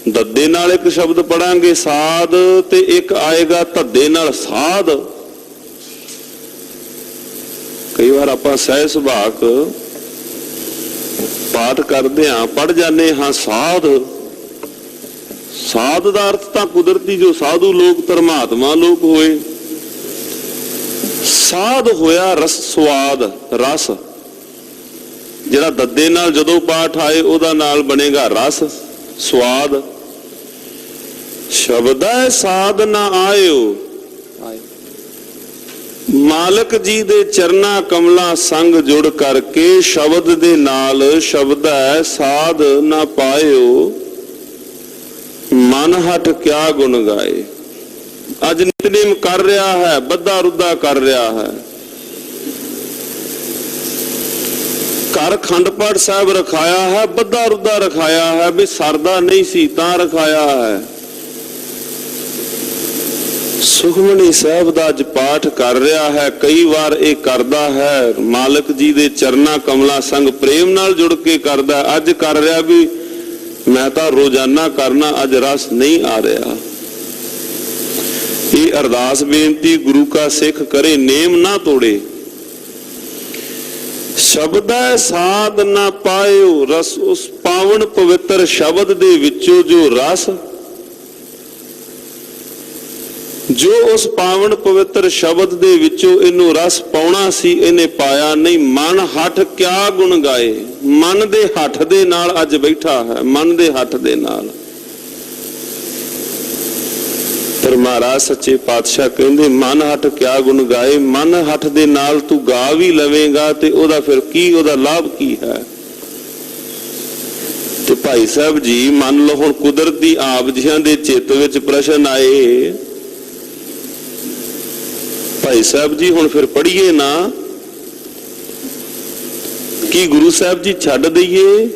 Speaker 1: ਦੱਦੇ ਨਾਲ ਇੱਕ ਸ਼ਬਦ ਪੜਾਂਗੇ ਸਾਧ, ਤੇ ਇੱਕ ਆਏਗਾ ਧੱਦੇ ਨਾਲ ਸਾਧ। ਕਈ ਵਾਰ ਆਪਾਂ ਸਹਿਜ ਸੁਭਾਕ ਪਾਠ ਕਰਦੇ ਹਾਂ, ਪੜ ਜਾਂਦੇ ਹਾਂ ਸਾਧ। ਸਾਧ ਦਾ ਅਰਥ ਤਾਂ ਕੁਦਰਤੀ ਜੋ ਸਾਧੂ ਲੋਕ ਧਰਮਾਤਮਾ ਲੋਕ ਹੋਏ। ਸਾਧ ਹੋਇਆ ਰਸ, ਸਵਾਦ, ਰਸ। ਜਿਹੜਾ ਦੱਦੇ ਨਾਲ ਜਦੋਂ ਪਾਠ ਆਏ ਉਹਦਾ ਨਾਲ ਬਣੇਗਾ ਰਸ, ਸਵਾਦ। ਸ਼ਬਦੈ ਸਾਧ ਨਾ ਆਇਓ, ਮਾਲਕ ਜੀ ਦੇ ਚਰਨਾ ਕਮਲਾਂ ਸੰਗ ਜੁੜ ਕਰਕੇ ਸ਼ਬਦ ਦੇ ਨਾਲ ਸ਼ਬਦੈ ਸਾਧ ਨਾ ਪਾਇਓ, ਮਨ ਹਟ ਕਿਆ ਗੁਣ ਗਾਏ। ਅੱਜ ਨਿਤਨੇਮ ਕਰ ਰਿਹਾ ਹੈ, ਬੱਧਾ ਰੁੱਧਾ ਕਰ ਰਿਹਾ ਹੈ, ਘਰ ਅਖੰਡ ਪਾਠ ਸਾਹਿਬ ਰਖਾਇਆ ਹੈ, ਬੱਧਾ ਰੁੱਧਾ ਰਖਾਇਆ ਹੈ, ਵੀ ਸਰਦਾ ਨਹੀਂ ਸੀ ਤਾਂ ਰਖਾਇਆ ਹੈ। ਸੁਖਮਨੀ ਸਾਹਿਬ ਦਾ ਅੱਜ ਪਾਠ ਕਰ ਰਿਹਾ ਹੈ, ਕਈ ਵਾਰ ਇਹ ਕਰਦਾ ਹੈ ਮਾਲਕ ਜੀ ਦੇ ਚਰਨਾ ਕਮਲਾਂ ਸੰਗ ਪ੍ਰੇਮ ਨਾਲ ਜੁੜ ਕੇ ਕਰਦਾ। ਅੱਜ ਕਰ ਰਿਹਾ ਵੀ ਮੈਂ ਤਾਂ ਰੋਜ਼ਾਨਾ ਕਰਨਾ, ਅੱਜ ਰਸ ਨਹੀਂ ਆ ਰਿਹਾ। ਇਹ ਅਰਦਾਸ ਬੇਨਤੀ ਗੁਰੂ ਕਾ ਸਿੱਖ ਕਰੇ, ਨੇਮ ਨਾ ਤੋੜੇ। ਸ਼ਬਦੈ ਸਾਧ ਨਾ ਪਾਇਓ, ਰਸ ਉਸ ਪਾਵਨ ਪਵਿੱਤਰ ਸ਼ਬਦ ਦੇ ਵਿੱਚੋਂ ਜੋ ਰਸ, ਜੋ ਉਸ ਪਾਵਨ ਪਵਿੱਤਰ ਸ਼ਬਦ ਦੇ ਵਿੱਚੋਂ ਇਹਨੂੰ ਰਸ ਪਾਉਣਾ ਸੀ, ਇਹਨੇ ਪਾਇਆ ਨਹੀਂ। ਮਨ ਹੱਠ ਕਿਆ ਗੁਣ ਗਾਏ। ਮਨ ਦੇ ਹੱਠ ਦੇ ਨਾਲ ਅੱਜ ਬੈਠਾ ਹੈ, ਮਨ ਦੇ ਹੱਠ ਦੇ ਨਾਲ। ਪਰ ਮਹਾਰਾਜ ਸੱਚੇ ਪਾਤਸ਼ਾਹ ਕਹਿੰਦੇ ਮਨ ਹੱਠ ਕਿਆ ਗੁਣ ਗਾਏ। ਮਨ ਹੱਠ ਦੇ ਨਾਲ ਤੂੰ ਗਾ ਵੀ ਲਵੇਂਗਾ ਤੇ ਉਹਦਾ ਫਿਰ ਕੀ, ਉਹਦਾ ਲਾਭ ਕੀ ਹੈ? ਤੇ ਭਾਈ ਸਾਹਿਬ ਜੀ ਮੰਨ ਲਓ ਹੁਣ ਕੁਦਰਤ ਦੀ ਆਪ ਜੀਆਂ ਦੇ ਚਿੱਤ ਵਿੱਚ ਪ੍ਰਸ਼ਨ ਆਏ, ਭਾਈ ਸਾਹਿਬ ਜੀ ਹੁਣ ਫਿਰ ਪੜ੍ਹੀਏ ਨਾ, ਕੀ ਗੁਰੂ ਸਾਹਿਬ ਜੀ ਛੱਡ ਦਈਏ?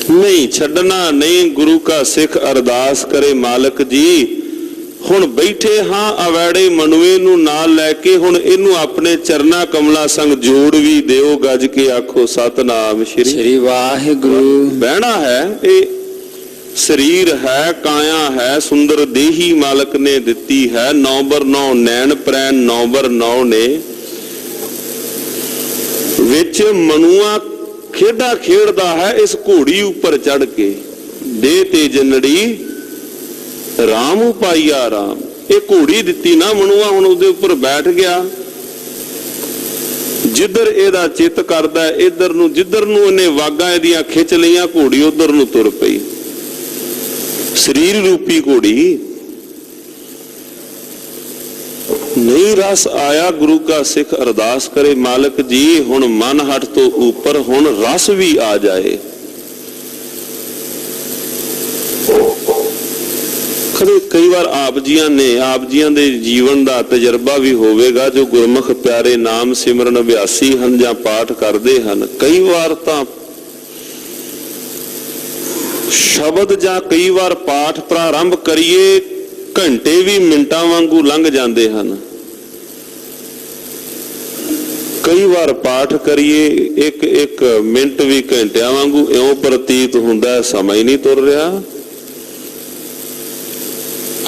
Speaker 1: ਨਹੀਂ, ਛੱਡਣਾ ਨਹੀਂ। ਗੁਰੂ ਕਾ ਸਿੱਖ ਅਰਦਾਸ ਕਰੇ, ਮਾਲਕ ਜੀ ਹੁਣ ਬੈਠੇ ਹਾਂ ਅਵੈੜੇ ਮਨੁਏ ਨੂੰ ਨਾਲ ਲੈ ਕੇ, ਹੁਣ ਇਹਨੂੰ ਆਪਣੇ ਚਰਨਾ ਕਮਲਾਂ ਸੰਗ ਜੋੜ ਵੀ ਦਿਓ। ਗੱਜ ਕੇ ਆਖੋ ਸਤਨਾਮ
Speaker 2: ਸ੍ਰੀ ਵਾਹਿਗੁਰੂ।
Speaker 1: ਬਹਿਣਾ ਹੈ, ਇਹ ਸਰੀਰ ਹੈ, ਕਾਇਆ ਹੈ, ਸੁੰਦਰ ਦੇਹੀ ਮਾਲਕ ਨੇ ਦਿੱਤੀ ਹੈ। 9/9 ਨੈਣ ਪ੍ਰੈਣ 9/9 ਨੇ ਵਿੱਚ ਮਨੂਆ ਖੇਡਾਂ ਖੇਡਦਾ ਹੈ ਇਸ ਘੋੜੀ ਉੱਪਰ ਚੜ ਕੇ। ਦੇ ਤੇ ਜਨੜੀ ਰਾਮ ਉਪਾਈਆ ਰਾਮ। ਇਹ ਘੋੜੀ ਦਿੱਤੀ ਨਾ ਮਨੂਆ, ਹੁਣ ਉਹਦੇ ਉੱਪਰ ਬੈਠ ਗਿਆ। ਜਿੱਧਰ ਇਹਦਾ ਚਿੱਤ ਕਰਦਾ ਇੱਧਰ ਨੂੰ, ਜਿੱਧਰ ਨੂੰ ਇਹਨੇ ਵਾਗਾਂ ਇਹਦੀਆਂ ਖਿੱਚ ਲਈਆਂ, ਘੋੜੀ ਉਧਰ ਨੂੰ ਤੁਰ ਪਈ। ਸਰੀਰ ਰੂਪੀ ਘੋੜੀ। ਨਹੀਂ ਰਸ ਆਇਆ, ਗੁਰੂ ਕਾ ਸਿੱਖ ਅਰਦਾਸ ਕਰੇ, ਮਾਲਕ ਜੀ ਹੁਣ ਮਨ ਹੱਠ ਤੋਂ ਉੱਪਰ ਹੁਣ ਰਸ ਵੀ ਆ ਜਾਏ। ਕਈ ਵਾਰ ਆਪ ਜੀਆਂ ਨੇ, ਆਪ ਜੀਆਂ ਦੇ ਜੀਵਨ ਦਾ ਤਜਰਬਾ ਵੀ ਹੋਵੇਗਾ, ਜੋ ਗੁਰਮੁਖ ਪਿਆਰੇ ਨਾਮ ਸਿਮਰਨ ਅਭਿਆਸੀ ਹਨ ਜਾਂ ਪਾਠ ਕਰਦੇ ਹਨ। ਕਈ ਵਾਰ ਤਾਂ ਸ਼ਬਦ ਜਾਂ ਕਈ ਵਾਰ ਪਾਠ ਪ੍ਰਾਰੰਭ ਕਰੀਏ, ਘੰਟੇ ਵੀ ਮਿੰਟਾਂ ਵਾਂਗੂ ਲੰਘ ਜਾਂਦੇ ਹਨ। ਕਈ ਵਾਰ ਪਾਠ ਕਰੀਏ, ਇੱਕ ਮਿੰਟ ਵੀ ਘੰਟਿਆਂ ਵਾਂਗੂ ਇਉਂ ਪ੍ਰਤੀਤ ਹੁੰਦਾ, ਸਮਾਂ ਹੀ ਨਹੀਂ ਤੁਰ ਰਿਹਾ।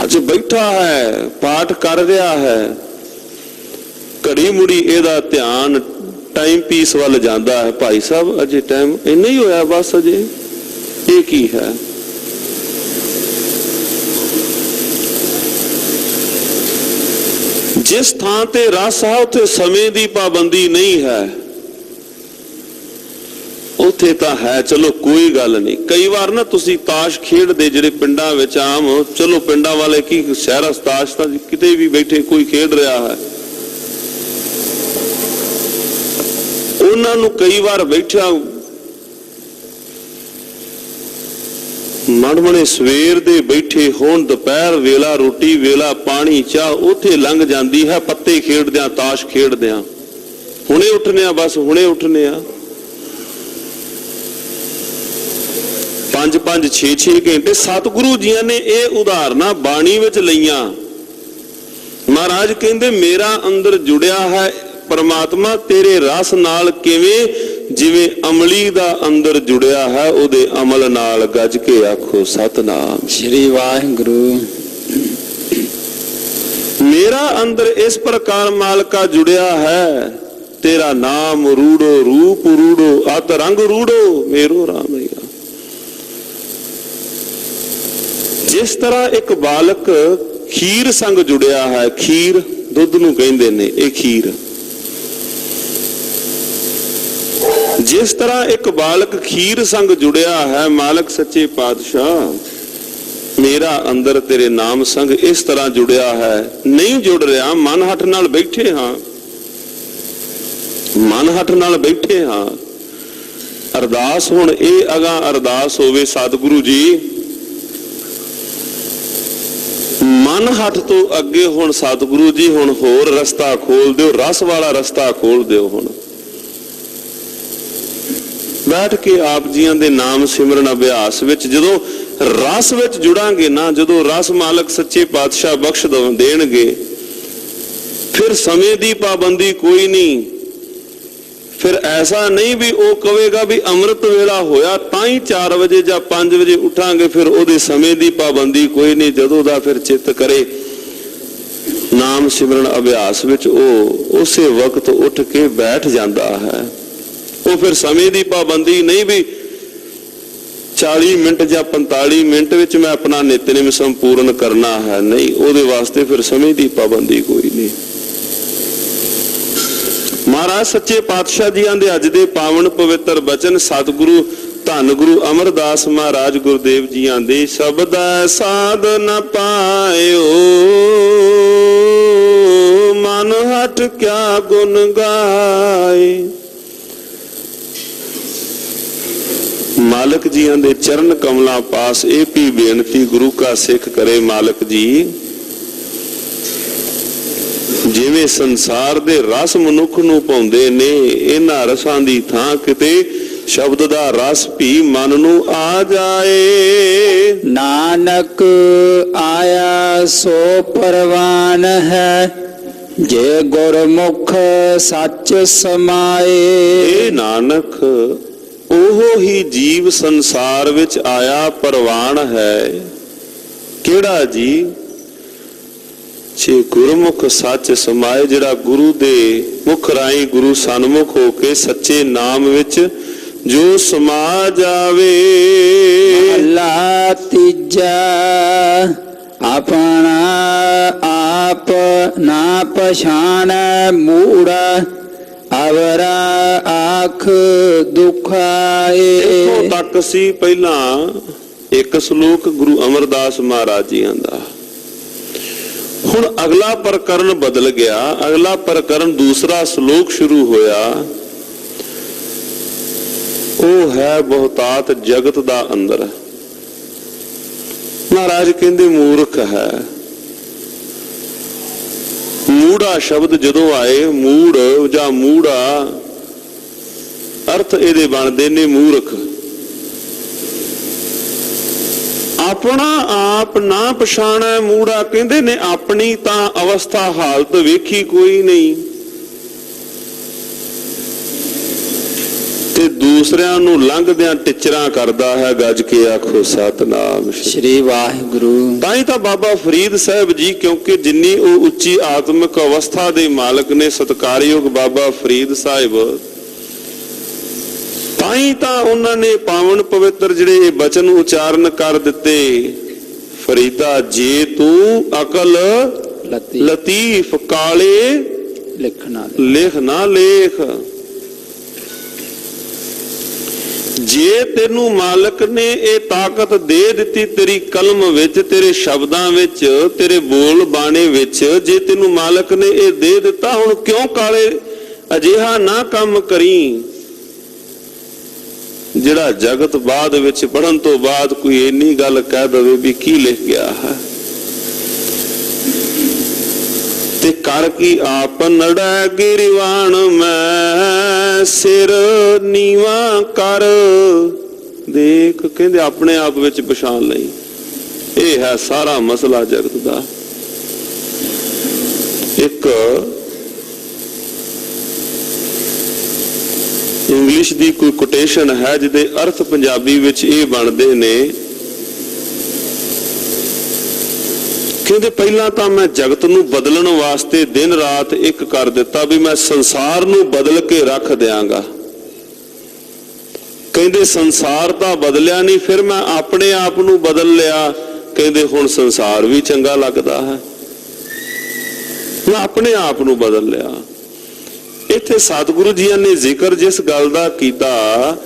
Speaker 1: ਅੱਜ ਬੈਠਾ ਹੈ, ਪਾਠ ਕਰ ਰਿਹਾ ਹੈ, ਘੜੀ ਮੁੜੀ ਇਹਦਾ ਧਿਆਨ ਟਾਈਮ ਪੀਸ ਵੱਲ ਜਾਂਦਾ ਹੈ। ਭਾਈ ਸਾਹਿਬ ਅਜੇ ਟਾਈਮ ਇੰਨਾ ਹੀ ਹੋਇਆ, ਬਸ ਅਜੇ ਇਹ ਕੀ ਹੈ? ਜਿਸ ਥਾਂ ਤੇ ਰਸ ਹੈ ਉੱਥੇ ਸਮੇਂ ਦੀ ਪਾਬੰਦੀ ਨਹੀਂ ਹੈ, ਉੱਥੇ ਤਾਂ ਹੈ। ਚਲੋ ਕੋਈ ਗੱਲ ਨਹੀਂ। ਕਈ ਵਾਰ ਨਾ ਤੁਸੀਂ ਤਾਸ਼ ਖੇਡਦੇ, ਜਿਹੜੇ ਪਿੰਡਾਂ ਵਿੱਚ ਆਮ, ਚਲੋ ਪਿੰਡਾਂ ਵਾਲੇ ਕੀ, ਸ਼ਹਿਰਾਂ ਤਾਸ਼ ਤਾਂ ਕਿਤੇ ਵੀ ਬੈਠੇ ਕੋਈ ਖੇਡ ਰਿਹਾ ਹੈ, ਉਹਨਾਂ ਨੂੰ ਕਈ ਵਾਰ ਬੈਠਿਆ ਮੜਮਣੇ ਸਵੇਰ ਦੇ ਬੈਠੇ ਹੋਣ, ਦੁਪਹਿਰ ਵੇਲਾ, ਰੋਟੀ ਵੇਲਾ, ਪਾਣੀ ਚਾਹ ਉੱਥੇ ਲੰਘ ਜਾਂਦੀ ਹੈ ਪੱਤੇ ਖੇਡਦਿਆਂ, ਤਾਸ਼ ਖੇਡਦਿਆਂ। ਹੁਣੇ ਉੱਠਨੇ ਆ, ਬਸ ਹੁਣੇ ਉੱਠਨੇ ਆ। 5-5 6-6 ਘੰਟੇ ਸਤਿਗੁਰੂ ਜੀਆਂ ਨੇ ਇਹ ਉਦਾਹਰਨਾਂ ਬਾਣੀ ਵਿੱਚ ਲਈਆਂ। ਮਹਾਰਾਜ ਕਹਿੰਦੇ ਮੇਰਾ ਅੰਦਰ ਜੁੜਿਆ ਹੈ ਪਰਮਾਤਮਾ ਤੇਰੇ ਰਸ ਨਾਲ, ਕਿਵੇਂ? ਜਿਵੇਂ ਅਮਲੀ ਦਾ ਅੰਦਰ ਜੁੜਿਆ ਹੈ ਉਹਦੇ ਅਮਲ ਨਾਲ। ਗੱਜ ਕੇ ਆਖੋ ਸਤਨਾਮ
Speaker 2: ਸ੍ਰੀ ਵਾਹਿਗੁਰੂ।
Speaker 1: मेरा अंदर इस प्रकार मालका जुड़िया है, तेरा नाम रूड़ो रूप रूड़ो अत रंग रूड़ो मेरो राम मैया। जिस तरह एक बालक खीर संग जुड़िया है, खीर दुध नूं कहंदे ने, ये खीर। जिस तरह एक बालक खीर संग जुड़िया है, मालक सच्चे पातशाह मेरा अंदर तेरे नाम संग इस तरह जुड़िया है। नहीं जुड़ रहा, मन हट नाल बैठे हाँ, मन हट नाल बैठे हाँ। अरदास हुण ये अगा अरदास होवे, सतगुरु जी मन हट तो अगे हुण सतगुरु जी हुण होर रस्ता खोल दिओ, रस वाला रस्ता खोल दिओ। हुण बैठ के आप जियां दे नाम सिमरन अभ्यास विच जदों रस विच जुड़ांगे ना, जदों रस मालक सच्चे पातशाह बख्श देणगे, फिर समय दी पाबंदी कोई नहीं। फिर ऐसा नहीं भी वो कहेगा भी अमृत वेला होया ताई 4 बजे या 5 बजे उठांगे, फिर ओदे समय दी पाबंदी कोई नहीं। जदों दा फिर चित्त करे नाम सिमरन अभ्यास विच ओ उसे वक्त उठ के बैठ जाता है। वो फिर समय दी पाबंदी नहीं भी 40 मिनट या 45 मिनट विच मैं अपना नित्यनेम संपूर्ण करना है, नहीं, ओदे वास्ते फिर समय दी पाबंदी कोई नहीं। महाराज सच्चे पातशाह जी दे अज दे पावन पवित्र बचन सतगुरु धन गुरु अमरदास महाराज गुरुदेव जी दे शब्द साध न पायो, मन हट क्या गुण गाए। मालक जी दे चरण कमला पास ए भी बेनती गुरु का सिख करे, मालक जी जिवें संसार दे रस मनुख नूं पाउंदे ने, इन्हां रसां दी थां किते शब्द दा रस भी मन नूं आ जाए।
Speaker 2: नानक आया सो परवान है, जे गुरमुख सच समाए।
Speaker 1: ए नानक ओहो ही जीव संसार विच आया परवान है, केड़ा जी? जे गुरमुख सच समाए, जिहड़ा गुरु दे मुख राई गुरु सन्मुख होके सच्चे नाम विच जो समा जावे।
Speaker 2: महला तीजा अपना आप ना पछाण मूड़ा, अवरा आख दुखाए।
Speaker 1: इत्थों तक सी पहला एक श्लोक गुरु अमरदास महाराज जी दा। हुण अगला प्रकरण बदल गया, अगला प्रकरण दूसरा श्लोक शुरू होया। वो है बहुतात जगत दा अंदर। महाराज कहंदे मूर्ख है। मूड़ा शब्द जदों आए, मूड़ जां मूड़ा अर्थ इहदे बनदे ने मूर्ख। अपना आप ना पछाणै मूड़ा, कहंदे ने अपनी तां अवस्था हालत वेखी कोई नहीं, ते दूसरिਆਂ ਨੂੰ ਲੰਘਦਿਆਂ ਟਿਚਰਾਂ ਕਰਦਾ ਹੈ। ਗੱਜ ਕੇ ਆਖੋ ਸਤਨਾਮ
Speaker 2: श्री वाहिगुरु।
Speaker 1: ਤਾਂ ਹੀ ਤਾਂ ਬਾਬਾ ਫਰੀਦ ਸਾਹਿਬ ਜੀ, ਕਿਉਂਕਿ ਜਿੰਨੀ ਉਹ ਉੱਚੀ ਆਤਮਿਕ ਅਵਸਥਾ ਦੇ ਮਾਲਕ ਨੇ ਸਤਿਕਾਰਯੋਗ ਬਾਬਾ ਫਰੀਦ ਸਾਹਿਬ, ਤਾਂ ਹੀ ਤਾਂ ਉਹਨਾਂ ਨੇ ਪਾਵਨ ਪਵਿੱਤਰ ਜਿਹੜੇ ਬਚਨ ਉਚਾਰਨ ਕਰ ਦਿੱਤੇ। ਫਰੀਦਾ ਜੇ ਤੂੰ ਅਕਲ ਲਤੀਫ ਕਾਲੇ ਲਿਖ ਨਾ ਲੇਖ। ਜੇ ਤੈਨੂੰ ਮਾਲਕ ਨੇ ਇਹ ਤਾਕਤ ਦੇ ਦਿੱਤੀ ਤੇਰੀ ਕਲਮ ਵਿੱਚ, ਤੇਰੇ ਸ਼ਬਦਾਂ ਵਿੱਚ, ਤੇਰੇ ਬੋਲ ਬਾਣੇ ਵਿੱਚ, ਜੇ ਤੈਨੂੰ ਮਾਲਕ ਨੇ ਇਹ ਦੇ ਦਿੱਤਾ, ਹੁਣ ਕਿਉਂ ਕਾਲੇ ਅਜਿਹਾ ਨਾ ਕੰਮ ਕਰੀ ਜਿਹੜਾ ਜਗਤ ਬਾਅਦ ਵਿੱਚ ਪੜਨ ਤੋਂ ਬਾਅਦ ਕੋਈ ਇੰਨੀ ਗੱਲ ਕਹਿ ਦਵੇ ਵੀ ਕੀ ਲਿਖ ਗਿਆ ਹੈ। ਤੇ ਕਰ ਕੀ ਆਪ ਨੜੈ ਗਿਰਵਾਣ ਮੈਂ, ਸਿਰ ਨੀਵਾ ਕਰ ਦੇਖ। ਕਹਿੰਦੇ ਆਪਣੇ ਆਪ ਵਿੱਚ ਪਛਾਣ ਲਈ। ਇਹ ਹੈ ਸਾਰਾ ਮਸਲਾ ਜਗਤ ਦਾ। ਇੱਕ इंग्लिश की कोई कोटेशन है जिहदे अर्थ पंजाबी विच ये बनते ने कि ਕਹਿੰਦੇ ਪਹਿਲਾਂ ਤਾਂ ਮੈਂ ਜਗਤ ਨੂੰ ਬਦਲਣ ਵਾਸਤੇ ਦਿਨ ਰਾਤ ਇੱਕ ਕਰ ਦਿੱਤਾ ਵੀ ਮੈਂ ਸੰਸਾਰ ਨੂੰ ਬਦਲ ਕੇ ਰੱਖ ਦਿਆਂਗਾ। ਕਹਿੰਦੇ ਸੰਸਾਰ ਤਾਂ ਬਦਲਿਆ ਨਹੀਂ, ਫਿਰ ਮੈਂ ਆਪਣੇ ਆਪ ਨੂੰ ਬਦਲ ਲਿਆ। ਕਹਿੰਦੇ ਹੁਣ ਸੰਸਾਰ ਵੀ ਚੰਗਾ ਲੱਗਦਾ ਹੈ, ਮੈਂ ਆਪਣੇ ਆਪ ਨੂੰ ਬਦਲ ਲਿਆ। ਇੱਥੇ ਸਤਿਗੁਰੂ ਜੀ ਨੇ ਜ਼ਿਕਰ ਜਿਸ ਗੱਲ ਦਾ ਕੀਤਾ,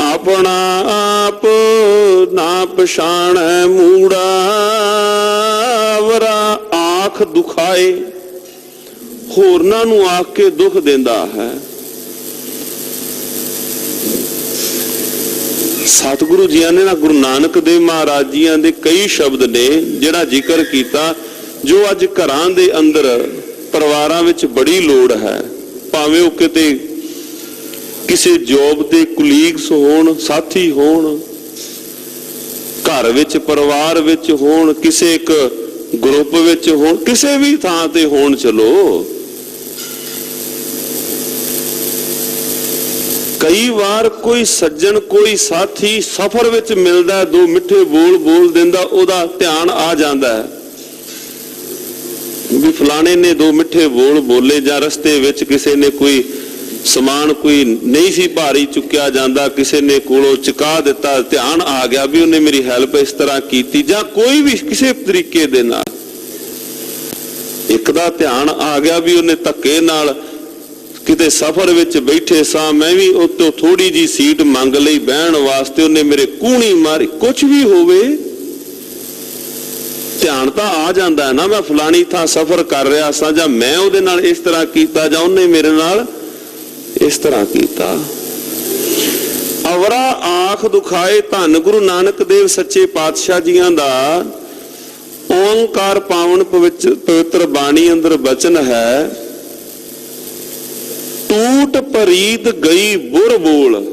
Speaker 1: ਆਪਣਾ ਆਪ ਨਾ ਪਛਾਣੈ ਮੂੜਾ ਵਰਾ ਆਖ ਦੁਖਾਏ, ਹੋਰਨਾਂ ਨੂੰ ਆਖ ਕੇ ਦੁੱਖ ਦਿੰਦਾ ਹੈ। ਸਤਿਗੁਰੂ ਜੀ ਨੇ ਨਾ ਗੁਰੂ ਨਾਨਕ ਦੇਵ ਮਹਾਰਾਜ ਜੀਆਂ ਦੇ ਕਈ ਸ਼ਬਦ ਨੇ ਜਿਹੜਾ ਜ਼ਿਕਰ ਕੀਤਾ, ਜੋ ਅੱਜ ਘਰਾਂ ਦੇ ਅੰਦਰ ਪਰਿਵਾਰਾਂ ਵਿੱਚ ਬੜੀ ਲੋੜ ਹੈ। ਭਾਵੇਂ ਉਹ ਕਿਤੇ ਕਿਸੇ ਜੋਬ ਦੇ ਕੁਲੀਗਸ ਹੋਣ, ਸਾਥੀ ਹੋਣ, ਘਰ ਵਿੱਚ ਪਰਿਵਾਰ ਵਿੱਚ ਹੋਣ, ਕਿਸੇ ਇੱਕ ਗਰੁੱਪ ਵਿੱਚ ਹੋਣ, ਕਿਸੇ ਵੀ ਥਾਂ ਤੇ ਹੋਣ, ਚਲੋ ਕਈ ਵਾਰ ਕੋਈ ਸੱਜਣ, ਕੋਈ ਸਾਥੀ ਸਫ਼ਰ ਵਿੱਚ ਮਿਲਦਾ, ਦੋ ਮਿੱਠੇ ਬੋਲ ਬੋਲ ਦਿੰਦਾ, ਉਹਦਾ ਧਿਆਨ ਆ ਜਾਂਦਾ ਹੈ ਵੀ ਫਲਾਣੇ ਨੇ ਦੋ ਮਿੱਠੇ ਬੋਲ ਬੋਲੇ, ਜਾਂ ਰਸਤੇ ਵਿੱਚ ਕਿਸੇ ਨੇ ਕੋਈ ਸਮਾਨ ਕੋਈ ਨਹੀਂ ਸੀ ਭਾਰੀ ਚੁੱਕਿਆ ਜਾਂਦਾ, ਕਿਸੇ ਨੇ ਕੋਲੋਂ ਚੁਕਾ ਦਿੱਤਾ, ਧਿਆਨ ਆ ਗਿਆ ਵੀ ਉਹਨੇ ਮੇਰੀ ਹੈਲਪ ਇਸ ਤਰ੍ਹਾਂ ਕੀਤੀ, ਜਾਂ ਕੋਈ ਵੀ ਕਿਸੇ ਤਰੀਕੇ ਦੇ ਨਾਲ ਇੱਕ ਦਾ ਧਿਆਨ ਆ ਗਿਆ ਵੀ ਉਹਨੇ ਧੱਕੇ ਨਾਲ ਕਿਤੇ ਸਫ਼ਰ ਵਿੱਚ ਬੈਠੇ ਸਾਂ, ਮੈਂ ਵੀ ਉੱਤੋਂ ਥੋੜੀ ਜੀ ਸੀਟ ਮੰਗ ਲਈ ਬਹਿਣ ਵਾਸਤੇ, ਉਹਨੇ ਮੇਰੇ ਕੂਹਣੀ ਮਾਰੀ, ਕੁਝ ਵੀ ਹੋਵੇ ਧਿਆਨ ਤਾਂ ਆ ਜਾਂਦਾ ਹੈ ਨਾ, ਮੈਂ ਫਲਾਣੀ ਥਾਂ ਸਫ਼ਰ ਕਰ ਰਿਹਾ ਸਾਂ, ਜਾਂ ਮੈਂ ਉਹਦੇ ਨਾਲ ਇਸ ਤਰ੍ਹਾਂ ਕੀਤਾ, ਜਾਂ ਉਹਨੇ ਮੇਰੇ ਨਾਲ ਇਸ ਤਰ੍ਹਾਂ ਕੀਤਾ। ਅਵਰਾ ਆਖ ਦੁਖਾਏ, ਧੰਨ ਗੁਰੂ ਨਾਨਕ ਦੇਵ ਸੱਚੇ ਪਾਤਸ਼ਾਹ ਜੀਆਂ ਦਾ ਓੰਕਾਰ ਪਾਵਨ ਪਵਿੱਤਰ ਬਾਣੀ ਅੰਦਰ ਬਚਨ ਹੈ, ਟੂਟ ਪਰੀਤ ਗਈ ਬੁਰ ਬੋਲ,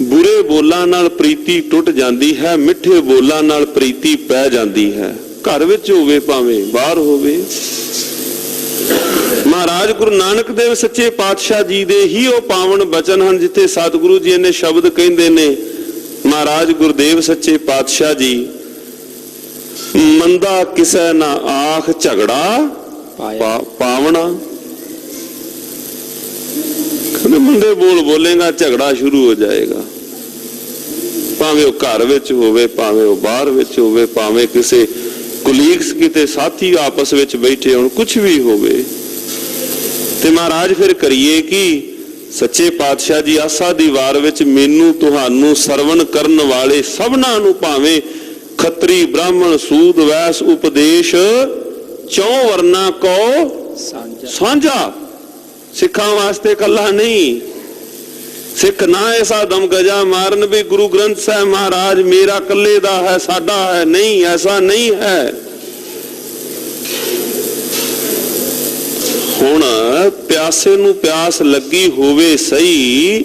Speaker 1: ਬੁਰੇ ਬੋਲਾਂ ਨਾਲ ਪ੍ਰੀਤੀ ਟੁੱਟ ਜਾਂਦੀ ਹੈ, ਮਿੱਠੇ ਬੋਲਾਂ ਨਾਲ ਪ੍ਰੀਤੀ ਪੈ ਜਾਂਦੀ ਹੈ। ਘਰ ਵਿੱਚ ਹੋਵੇ ਭਾਵੇਂ ਬਾਹਰ ਹੋਵੇ। ਮਹਾਰਾਜ ਗੁਰੂ ਨਾਨਕ ਦੇਵ ਸੱਚੇ ਪਾਤਸ਼ਾਹ ਜੀ ਦੇ ਹੀ ਉਹ ਪਾਵਨ ਬਚਨ ਹਨ ਜਿੱਥੇ ਸਤਿਗੁਰੂ ਜੀ ਨੇ ਸ਼ਬਦ ਕਹਿੰਦੇ ਨੇ, ਮਹਾਰਾਜ ਗੁਰਦੇਵ ਸੱਚੇ ਪਾਤਸ਼ਾਹ ਜੀ, ਮੰਦਾ ਕਿਸੇ ਨਾ ਆਖ ਝਗੜਾ ਪਾਵਣਾ। ਮੰਦੇ ਬੋਲ ਬੋਲੇਗਾ ਝਗੜਾ ਸ਼ੁਰੂ ਹੋ ਜਾਏਗਾ, ਭਾਵੇਂ ਉਹ ਘਰ ਵਿੱਚ ਹੋਵੇ, ਭਾਵੇਂ ਉਹ ਬਾਹਰ ਵਿੱਚ ਹੋਵੇ, ਭਾਵੇਂ ਕਿਸੇ ਕੁਲੀਗਸ ਕਿਤੇ ਸਾਥੀ ਆਪਸ ਵਿੱਚ ਬੈਠੇ ਹੋਣ, ਕੁਝ ਵੀ ਹੋਵੇ। ਤੇ ਮਹਾਰਾਜ ਫਿਰ ਕਰੀਏ ਕਿ ਸੱਚੇ ਪਾਤਸ਼ਾਹ ਜੀ ਆਸਾ ਦੀ ਵਾਰ ਵਿੱਚ ਮੈਨੂੰ ਤੁਹਾਨੂੰ ਸਰਵਣ ਕਰਨ ਵਾਲੇ ਸਭਨਾਂ ਨੂੰ, ਭਾਵੇਂ ਖੱਤਰੀ ਬ੍ਰਾਹਮਣ ਸੂਦ ਵੈਸ ਉਪਦੇਸ਼ ਚੌ ਵਰਨਾ ਕੋ ਸਾਂਝਾ, ਸਿੱਖਾਂ ਵਾਸਤੇ ਇਕੱਲਾ ਨਹੀਂ। ਸਿੱਖ ਨਾ ਐਸਾ ਦਮ ਗਜਾ ਮਾਰਨ ਵੀ ਗੁਰੂ ਗ੍ਰੰਥ ਸਾਹਿਬ ਮਹਾਰਾਜ ਮੇਰਾ ਇਕੱਲੇ ਦਾ ਹੈ, ਸਾਡਾ ਹੈ, ਨਹੀਂ, ਐਸਾ ਨਹੀਂ ਹੈ। ਹੁਣ ਪਿਆਸੇ ਨੂੰ ਪਿਆਸ ਲੱਗੀ ਹੋਵੇ ਸਹੀ,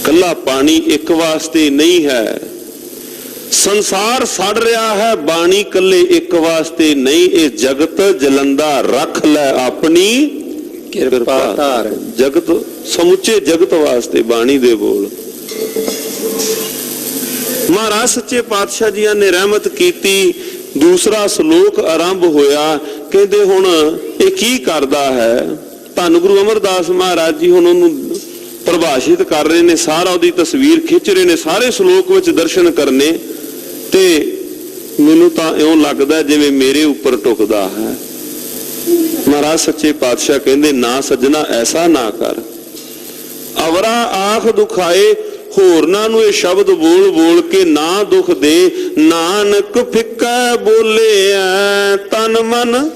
Speaker 1: ਕੱਲਾ ਪਾਣੀ ਇੱਕ ਵਾਸਤੇ ਨਹੀਂ ਹੈ। ਸੰਸਾਰ ਸੜ ਰਿਹਾ ਹੈ, ਬਾਣੀ ਕੱਲੇ ਇੱਕ ਵਾਸਤੇ ਨਹੀਂ। ਇਹ ਜਗਤ ਜਲੰਦਾ ਰੱਖ ਲੈ ਆਪਣੀ ਕਿਰਪਾ ਧਾਰ, ਜਗਤ ਸਮੁੱਚੇ ਜਗਤ ਵਾਸਤੇ ਬਾਣੀ ਦੇ ਬੋਲ। ਮਹਾਰਾਜ ਸੱਚੇ ਪਾਤਸ਼ਾਹ ਜੀ ਨੇ ਰਹਿਮਤ ਕੀਤੀ, ਦੂਸਰਾ ਸ਼ਲੋਕ ਆਰੰਭ ਹੋਇਆ। ਕਹਿੰਦੇ ਹੁਣ ਇਹ ਕੀ ਕਰਦਾ ਹੈ? ਧੰਨ ਗੁਰੂ ਅਮਰਦਾਸ ਮਹਾਰਾਜ ਜੀ ਹੁਣ ਉਹਨੂੰ ਪ੍ਰਭਾਸ਼ਿਤ ਕਰ ਰਹੇ ਨੇ, ਸਾਰਾ ਉਹਦੀ ਤਸਵੀਰ ਖਿੱਚ ਰਹੇ ਨੇ, ਸਾਰੇ ਸ਼ਲੋਕ ਵਿੱਚ ਦਰਸ਼ਨ ਕਰਨੇ। ਤੇ ਮੈਨੂੰ ਤਾਂ ਇਉਂ ਲੱਗਦਾ ਜਿਵੇਂ ਮੇਰੇ ਉੱਪਰ ਟੁਕਦਾ ਹੈ। ਮਹਾਰਾਜ ਸੱਚੇ ਪਾਤਸ਼ਾਹ ਕਹਿੰਦੇ, ਨਾ ਸੱਜਣਾ ਐਸਾ ਨਾ ਕਰ। ਅਵਰਾ ਆਖ ਦੁਖਾਏ, ਹੋਰਨਾਂ ਨੂੰ ਇਹ ਸ਼ਬਦ ਬੋਲ ਬੋਲ ਕੇ ਨਾ ਦੁੱਖ ਦੇ। ਨਾਨਕ ਫਿੱਕਾ ਬੋਲਿਆ ਤਨ ਮਨ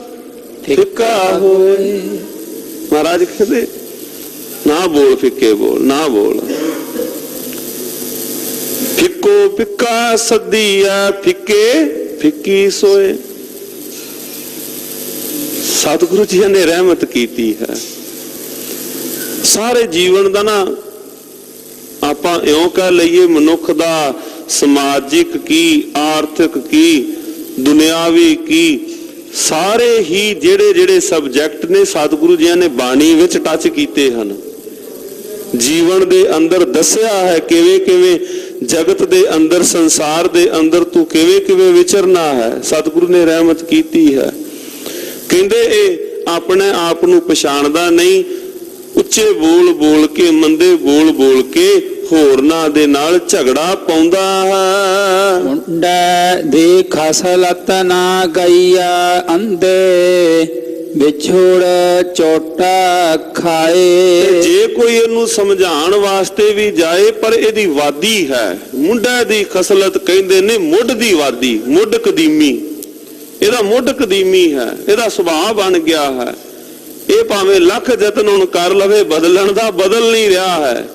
Speaker 1: ਫਿੱਕਾ ਹੋਏ। ਮਹਾਰਾਜ ਕਹਿੰਦੇ ਨਾ ਬੋਲ, ਫਿੱਕੇ ਬੋਲ, ਨਾ ਬੋਲ। ਫਿੱਕੋ ਫਿੱਕਾ ਸੱਦੀਆ, ਫਿੱਕੇ ਫਿੱਕੀ ਸੋਏ। ਸਤਿਗੁਰੂ ਜੀ ਨੇ ਰਹਿਮਤ ਕੀਤੀ ਹੈ। ਸਾਰੇ ਜੀਵਨ ਦਾ ਨਾ ਆਪਾਂ ਇਉਂ ਕਹਿ ਲਈਏ, ਮਨੁੱਖ ਦਾ ਸਮਾਜਿਕ ਕੀ, ਆਰਥਿਕ ਕੀ, ਦੁਨਿਆਵੀ ਕੀ, ਸਾਰੇ ਹੀ ਜਿਹੜੇ ਸਬਜੈਕਟ ਨੇ ਸਤਿਗੁਰੂ ਜੀ ਨੇ ਬਾਣੀ ਵਿੱਚ ਟੱਚ ਕੀਤੇ ਹਨ। ਜੀਵਨ ਦੇ ਅੰਦਰ ਦੱਸਿਆ ਹੈ ਕਿਵੇਂ ਕਿਵੇਂ ਜਗਤ ਦੇ ਅੰਦਰ, ਸੰਸਾਰ ਦੇ ਅੰਦਰ ਤੂੰ ਕਿਵੇਂ ਕਿਵੇਂ ਵਿਚਰਨਾ ਹੈ। ਸਤਿਗੁਰੂ ਨੇ ਰਹਿਮਤ ਕੀਤੀ ਹੈ। ਕਹਿੰਦੇ ਇਹ ਆਪਣੇ ਆਪ ਨੂੰ ਪਛਾਣਦਾ ਨਹੀਂ, ਉੱਚੇ ਬੋਲ ਬੋਲ ਕੇ, ਮੰਦੇ ਬੋਲ ਬੋਲ ਕੇ ਹੋਰਨਾਂ ਦੇ ਨਾਲ ਝਗੜਾ ਪਾਉਂਦਾ ਹੈ।
Speaker 2: ਮੁੰਡਾ ਦੇ ਖਸਲਤ ਨਾ ਗਈਆ ਅੰਦੇ, ਵਿਛੋੜ ਚੋਟਾ ਖਾਏ।
Speaker 1: ਜੇ ਕੋਈ ਇਹਨੂੰ ਸਮਝਾਉਣ ਵਾਸਤੇ ਵੀ ਜਾਏ ਪਰ ਇਹਦੀ ਵਾਦੀ ਹੈ। ਮੁੰਡਾ ਦੀ ਖਸਲਤ ਕਹਿੰਦੇ ਨੇ ਮੁੱਢ ਦੀ ਵਾਦੀ, ਮੁੱਢ ਕਦੀਮੀ, ਇਹਦਾ ਮੁੱਢ ਕਦੀਮੀ ਹੈ, ਇਹਦਾ ਸੁਭਾਅ ਬਣ ਗਿਆ ਹੈ। ਇਹ ਭਾਵੇਂ ਲੱਖ ਯਤਨ ਹੁਣ ਕਰ ਲਵੇ ਬਦਲਣ ਦਾ, ਬਦਲ ਨਹੀਂ ਰਿਹਾ ਹੈ।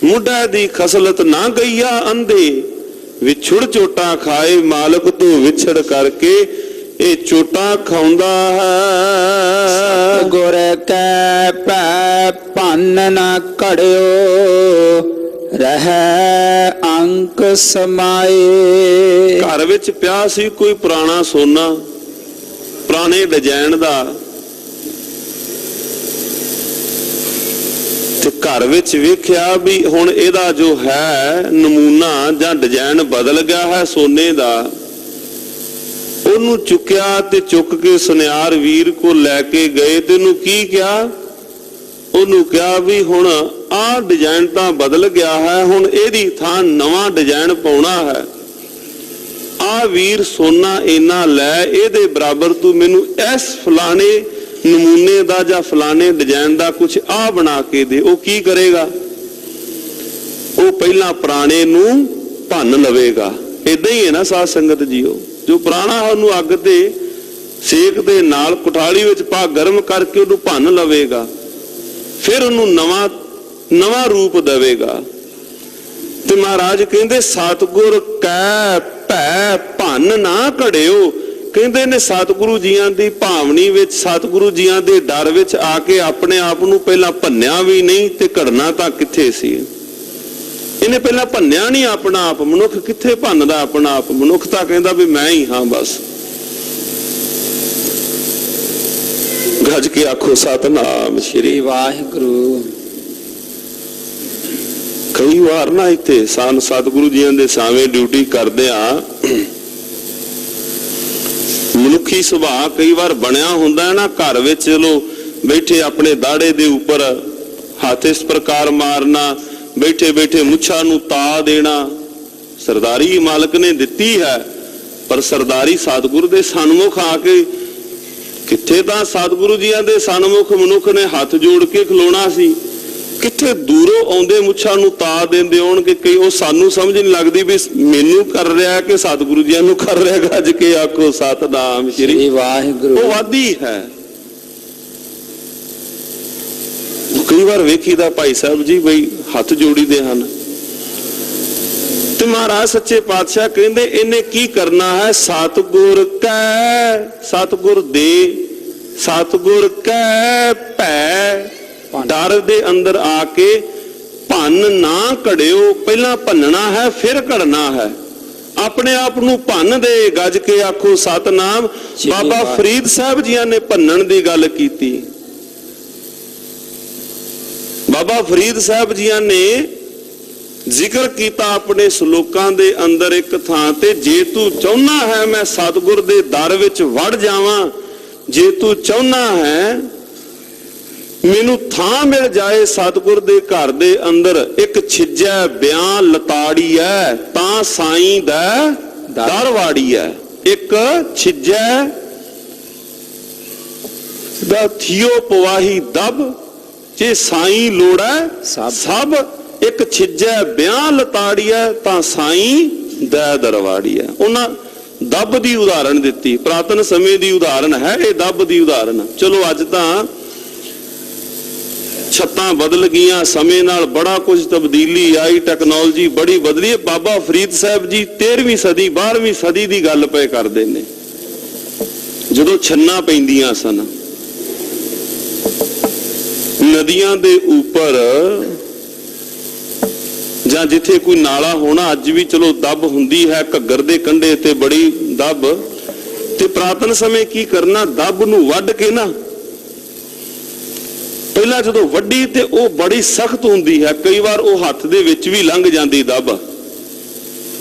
Speaker 1: ਮੁੰਡਾ ਦੀ ਖਸਲਤ ਨਾ ਗਈਆ ਅੰਧੇ, ਵਿਛੜ ਚੋਟਾ ਖਾਏ। ਮਾਲਕ ਤੋਂ ਵਿਛੜ ਕਰਕੇ ਇਹ ਚੋਟਾ ਖਾਉਂਦਾ ਹੈ।
Speaker 2: ਗੁਰ ਕੈ ਭੈ ਭੰਨ ਨਾ ਘੜਿਓ, ਰਹਿ ਅੰਕ ਸਮਾਏ।
Speaker 1: ਘਰ ਵਿੱਚ ਪਿਆ ਸੀ ਕੋਈ ਪੁਰਾਣਾ ਸੋਨਾ, ਪੁਰਾਣੇ ਡਿਜ਼ਾਈਨ ਦਾ, ਤੇ ਘਰ ਵਿੱਚ ਵੇਖਿਆ ਵੀ ਹੁਣ ਇਹਦਾ ਜੋ ਹੈ ਨਮੂਨਾ ਜਾਂ ਡਿਜ਼ਾਈਨ ਬਦਲ ਗਿਆ ਹੈ ਸੋਨੇ ਦਾ। ਉਹਨੂੰ ਚੁੱਕਿਆ ਤੇ ਚੁੱਕ ਕੇ ਸੁਨਿਆਰ ਵੀਰ ਕੋਲ ਲੈ ਕੇ ਗਏ ਤੇ ਉਹਨੂੰ ਕੀ ਕਿਹਾ? ਉਹਨੂੰ ਕਿਹਾ ਵੀ ਹੁਣ ਆਹ ਡਿਜ਼ਾਈਨ ਤਾਂ ਬਦਲ ਗਿਆ ਹੈ, ਹੁਣ ਇਹਦੀ ਥਾਂ ਨਵਾਂ ਡਿਜ਼ਾਈਨ ਪਾਉਣਾ ਹੈ। ਆਹ ਵੀਰ ਸੋਨਾ ਇੰਨਾ ਲੈ, ਇਹਦੇ ਬਰਾਬਰ ਤੂੰ ਮੈਨੂੰ ਇਸ ਫਲਾਣੇ ਨਮੂਨੇ ਦਾ ਜਾਂ ਫਲਾਣੇ ਡਿਜ਼ਾਈਨ ਦਾ ਕੁਝ ਆਹ ਬਣਾ ਕੇ ਦੇ। ਉਹ ਕੀ ਕਰੇਗਾ? ਉਹ ਪਹਿਲਾਂ ਪੁਰਾਣੇ ਨੂੰ ਭੰਨ ਲਵੇਗਾ। ਏਦਾਂ ਹੀ ਹੈ ਨਾ ਸਾਧ ਸੰਗਤ ਜੀਓ, ਜੋ ਪੁਰਾਣਾ ਉਹਨੂੰ ਅੱਗ ਤੇ ਸੇਕ ਦੇ ਨਾਲ ਕੁਠਾਲੀ ਵਿੱਚ ਪਾ ਗਰਮ ਕਰਕੇ ਉਹਨੂੰ ਭੰਨ ਲਵੇਗਾ, ਫਿਰ ਉਹਨੂੰ ਨਵਾਂ ਰੂਪ ਦੇਵੇਗਾ। ਤੇ ਮਹਾਰਾਜ ਕਹਿੰਦੇ ਸਤਿਗੁਰ ਕੈ ਭੈ ਭੰਨ ਨਾ ਘੜਿਓ। ਕਹਿੰਦੇ ਨੇ ਸਤਿਗੁਰੂ ਜੀਆਂ ਦੀ ਭਾਵਨੀ ਵਿੱਚ, ਸਤਿਗੁਰੂ ਜੀਆਂ ਦੇ ਡਰ ਵਿੱਚ ਆ ਕੇ ਆਪਣੇ ਆਪ ਨੂੰ ਪਹਿਲਾਂ ਭੰਨਿਆ ਵੀ ਨਹੀਂ ਤੇ ਘੜਨਾ ਤਾਂ ਕਿੱਥੇ ਸੀ। ਇਹਨੇ ਪਹਿਲਾਂ ਭੰਨਿਆ ਨਹੀਂ ਆਪਣਾ ਆਪ। ਮਨੁੱਖ ਕਿੱਥੇ ਭੰਨਦਾ ਆਪਣਾ ਆਪ? ਮਨੁੱਖ ਤਾਂ ਕਹਿੰਦਾ ਵੀ ਮੈਂ ਹੀ ਹਾਂ ਬਸ। ਗੱਜ ਕੇ ਆਖੋ ਸਤਿਨਾਮ ਸ੍ਰੀ
Speaker 2: ਵਾਹਿਗੁਰੂ।
Speaker 1: ਕਈ ਵਾਰ ਨਾ ਇੱਥੇ ਸਤਿਗੁਰੂ ਜੀਆਂ ਦੇ ਸਾਵੇਂ ਡਿਊਟੀ ਕਰਦੇ ਆ, ਮਨੁੱਖੀ ਸੁਭਾਅ ਕਈ ਵਾਰ ਬਣਿਆ ਹੁੰਦਾ ਹੈ ਨਾ ਘਰ ਵਿੱਚ। ਚਲੋ ਬੈਠੇ ਆਪਣੇ ਦਾੜੇ ਦੇ ਉੱਪਰ ਹੱਥ ਇਸ ਪ੍ਰਕਾਰ ਮਾਰਨਾ, ਬੈਠੇ ਬੈਠੇ ਮੁੱਛਾਂ ਨੂੰ ਤਾ ਦੇਣਾ। ਸਰਦਾਰੀ ਮਾਲਕ ਨੇ ਦਿੱਤੀ ਹੈ, ਪਰ ਸਰਦਾਰੀ ਸਤਿਗੁਰੂ ਦੇ ਸਨਮੁਖ ਆ ਕੇ ਕਿੱਥੇ ਤਾਂ ਸਤਿਗੁਰੂ ਜੀਆਂ ਦੇ ਸਨਮੁਖ ਮਨੁੱਖ ਨੇ ਹੱਥ ਜੋੜ ਕੇ ਖਲੋਣਾ ਸੀ, ਕਿੱਥੇ ਦੂਰੋਂ ਆਉਂਦੇ ਮੁੱਛਾਂ ਨੂੰ ਤਾ ਦਿੰਦੇ ਹੋਣਗੇ। ਕਈ ਉਹ ਸਾਨੂੰ ਸਮਝ ਨਹੀਂ ਲੱਗਦੀ ਵੀ ਮੈਨੂੰ ਕਰ ਰਿਹਾ ਕਿ ਸਤਿਗੁਰੂ ਜੀਆਂ ਨੂੰ ਕਰ ਰਿਹਾ। ਗੱਜ ਕੇ ਆਖੋ ਸਤਿਨਾਮ ਸ੍ਰੀ
Speaker 2: ਵਾਹਿਗੁਰੂ।
Speaker 1: ਉਹ ਵਾਦੀ ਹੈ। ਕਈ ਵਾਰ ਵੇਖੀਦਾ ਭਾਈ ਸਾਹਿਬ ਜੀ ਬਈ ਹੱਥ ਜੋੜੀਦੇ ਹਨ, ਤੇ ਮਹਾਰਾਜ ਸੱਚੇ ਪਾਤਸ਼ਾਹ ਕਹਿੰਦੇ ਇਹਨੇ ਕੀ ਕਰਨਾ ਹੈ? ਸਤਿਗੁਰ ਕੈ, ਸਤਿਗੁਰ ਦੇ, ਸਤਿਗੁਰ ਕੈ ਭੈ, ਡਰ ਦੇ ਅੰਦਰ ਆ ਕੇ ਭੰਨ ਨਾ ਘੜਿਓ। ਪਹਿਲਾਂ ਭੰਨਣਾ ਹੈ ਫਿਰ ਘੜਨਾ ਹੈ। ਆਪਣੇ ਆਪ ਨੂੰ ਭੰਨ ਦੇ। ਗੱਜ ਕੇ ਆਖੋ ਸਤਿਨਾਮ। ਬਾਬਾ ਫਰੀਦ ਸਾਹਿਬ ਜੀਆਂ ਨੇ ਭੰਨਣ ਦੀ ਗੱਲ ਕੀਤੀ। ਬਾਬਾ ਫਰੀਦ ਸਾਹਿਬ ਜੀਆਂ ਨੇ ਜ਼ਿਕਰ ਕੀਤਾ ਆਪਣੇ ਸ਼ਲੋਕਾਂ ਦੇ ਅੰਦਰ ਇੱਕ ਥਾਂ ਤੇ, ਜੇ ਤੂੰ ਚਾਹੁੰਦਾ ਹੈ ਮੈਂ ਸਤਿਗੁਰ ਦੇ ਦਰ ਵਿੱਚ ਵੜ ਜਾਵਾਂ, ਜੇ ਤੂੰ ਚਾਹੁੰਦਾ ਹੈ ਮੈਨੂੰ ਥਾਂ ਮਿਲ ਜਾਏ ਸਤਿਗੁਰ ਦੇ ਘਰ ਦੇ ਅੰਦਰ, ਇੱਕ ਛਿਜੈ ਬਿਆਨ ਲਤਾੜੀ ਐ ਤਾਂ ਸਾਈਂ ਦਾ ਦਰ ਵਾੜੀ ਐ। ਇੱਕ ਛਿਜੈ ਦਾ ਥਿਓ ਪਵਾਹੀ ਦਬ, ਜੇ ਸਾਈਂ ਲੋੜੈ ਸਭ। ਇੱਕ ਛਿਜੈ ਬਿਆਨ ਲਤਾੜੀਐ ਤਾਂ ਸਾਈਂ ਦਾ ਦਰਵਾੜੀਐ। ਉਹਨਾਂ ਦੱਬ ਦੀ ਉਦਾਹਰਣ ਦਿੱਤੀ, ਪ੍ਰਾਤਨ ਸਮੇਂ ਦੀ ਉਦਾਹਰਣ ਹੈ ਇਹ ਦੱਬ ਦੀ ਉਦਾਹਰਣ। ਚਲੋ ਅੱਜ ਤਾਂ ਛੱਤਾਂ ਬਦਲ ਗਈਆਂ, ਸਮੇਂ ਨਾਲ ਬੜਾ ਕੁਝ ਤਬਦੀਲੀ ਆਈ, ਟੈਕਨੋਲੋਜੀ ਬੜੀ ਬਦਲੀ ਹੈ। ਬਾਬਾ ਫਰੀਦ ਸਾਹਿਬ ਜੀ 13ਵੀਂ ਸਦੀ 12ਵੀਂ ਸਦੀ ਦੀ ਗੱਲ ਪਏ ਕਰਦੇ ਨੇ, ਜਦੋਂ ਛੰਨਾਂ ਪੈਂਦੀਆਂ ਸਨ ਨਦੀਆਂ ਦੇ ਉੱਪਰ, ਜਾਂ ਜਿੱਥੇ ਕੋਈ ਨਾਲਾ ਹੋਣਾ, ਅੱਜ ਵੀ ਚਲੋ ਦੱਬ ਹੁੰਦੀ ਹੈ, ਘੱਗਰ ਦੇ ਕੰਢੇ ਤੇ ਬੜੀ ਦੱਬ। ਤੇ ਪ੍ਰਾਤਨ ਸਮੇਂ ਕੀ ਕਰਨਾ, ਦੱਬ ਨੂੰ ਵੱਢ ਕੇ ਨਾ, ਪਹਿਲਾਂ ਜਦੋਂ ਵੱਢੀ ਤੇ ਉਹ ਬੜੀ ਸਖਤ ਹੁੰਦੀ ਹੈ, ਕਈ ਵਾਰ ਉਹ ਹੱਥ ਦੇ ਵਿੱਚ ਵੀ ਲੰਘ ਜਾਂਦੀ ਦੱਬ,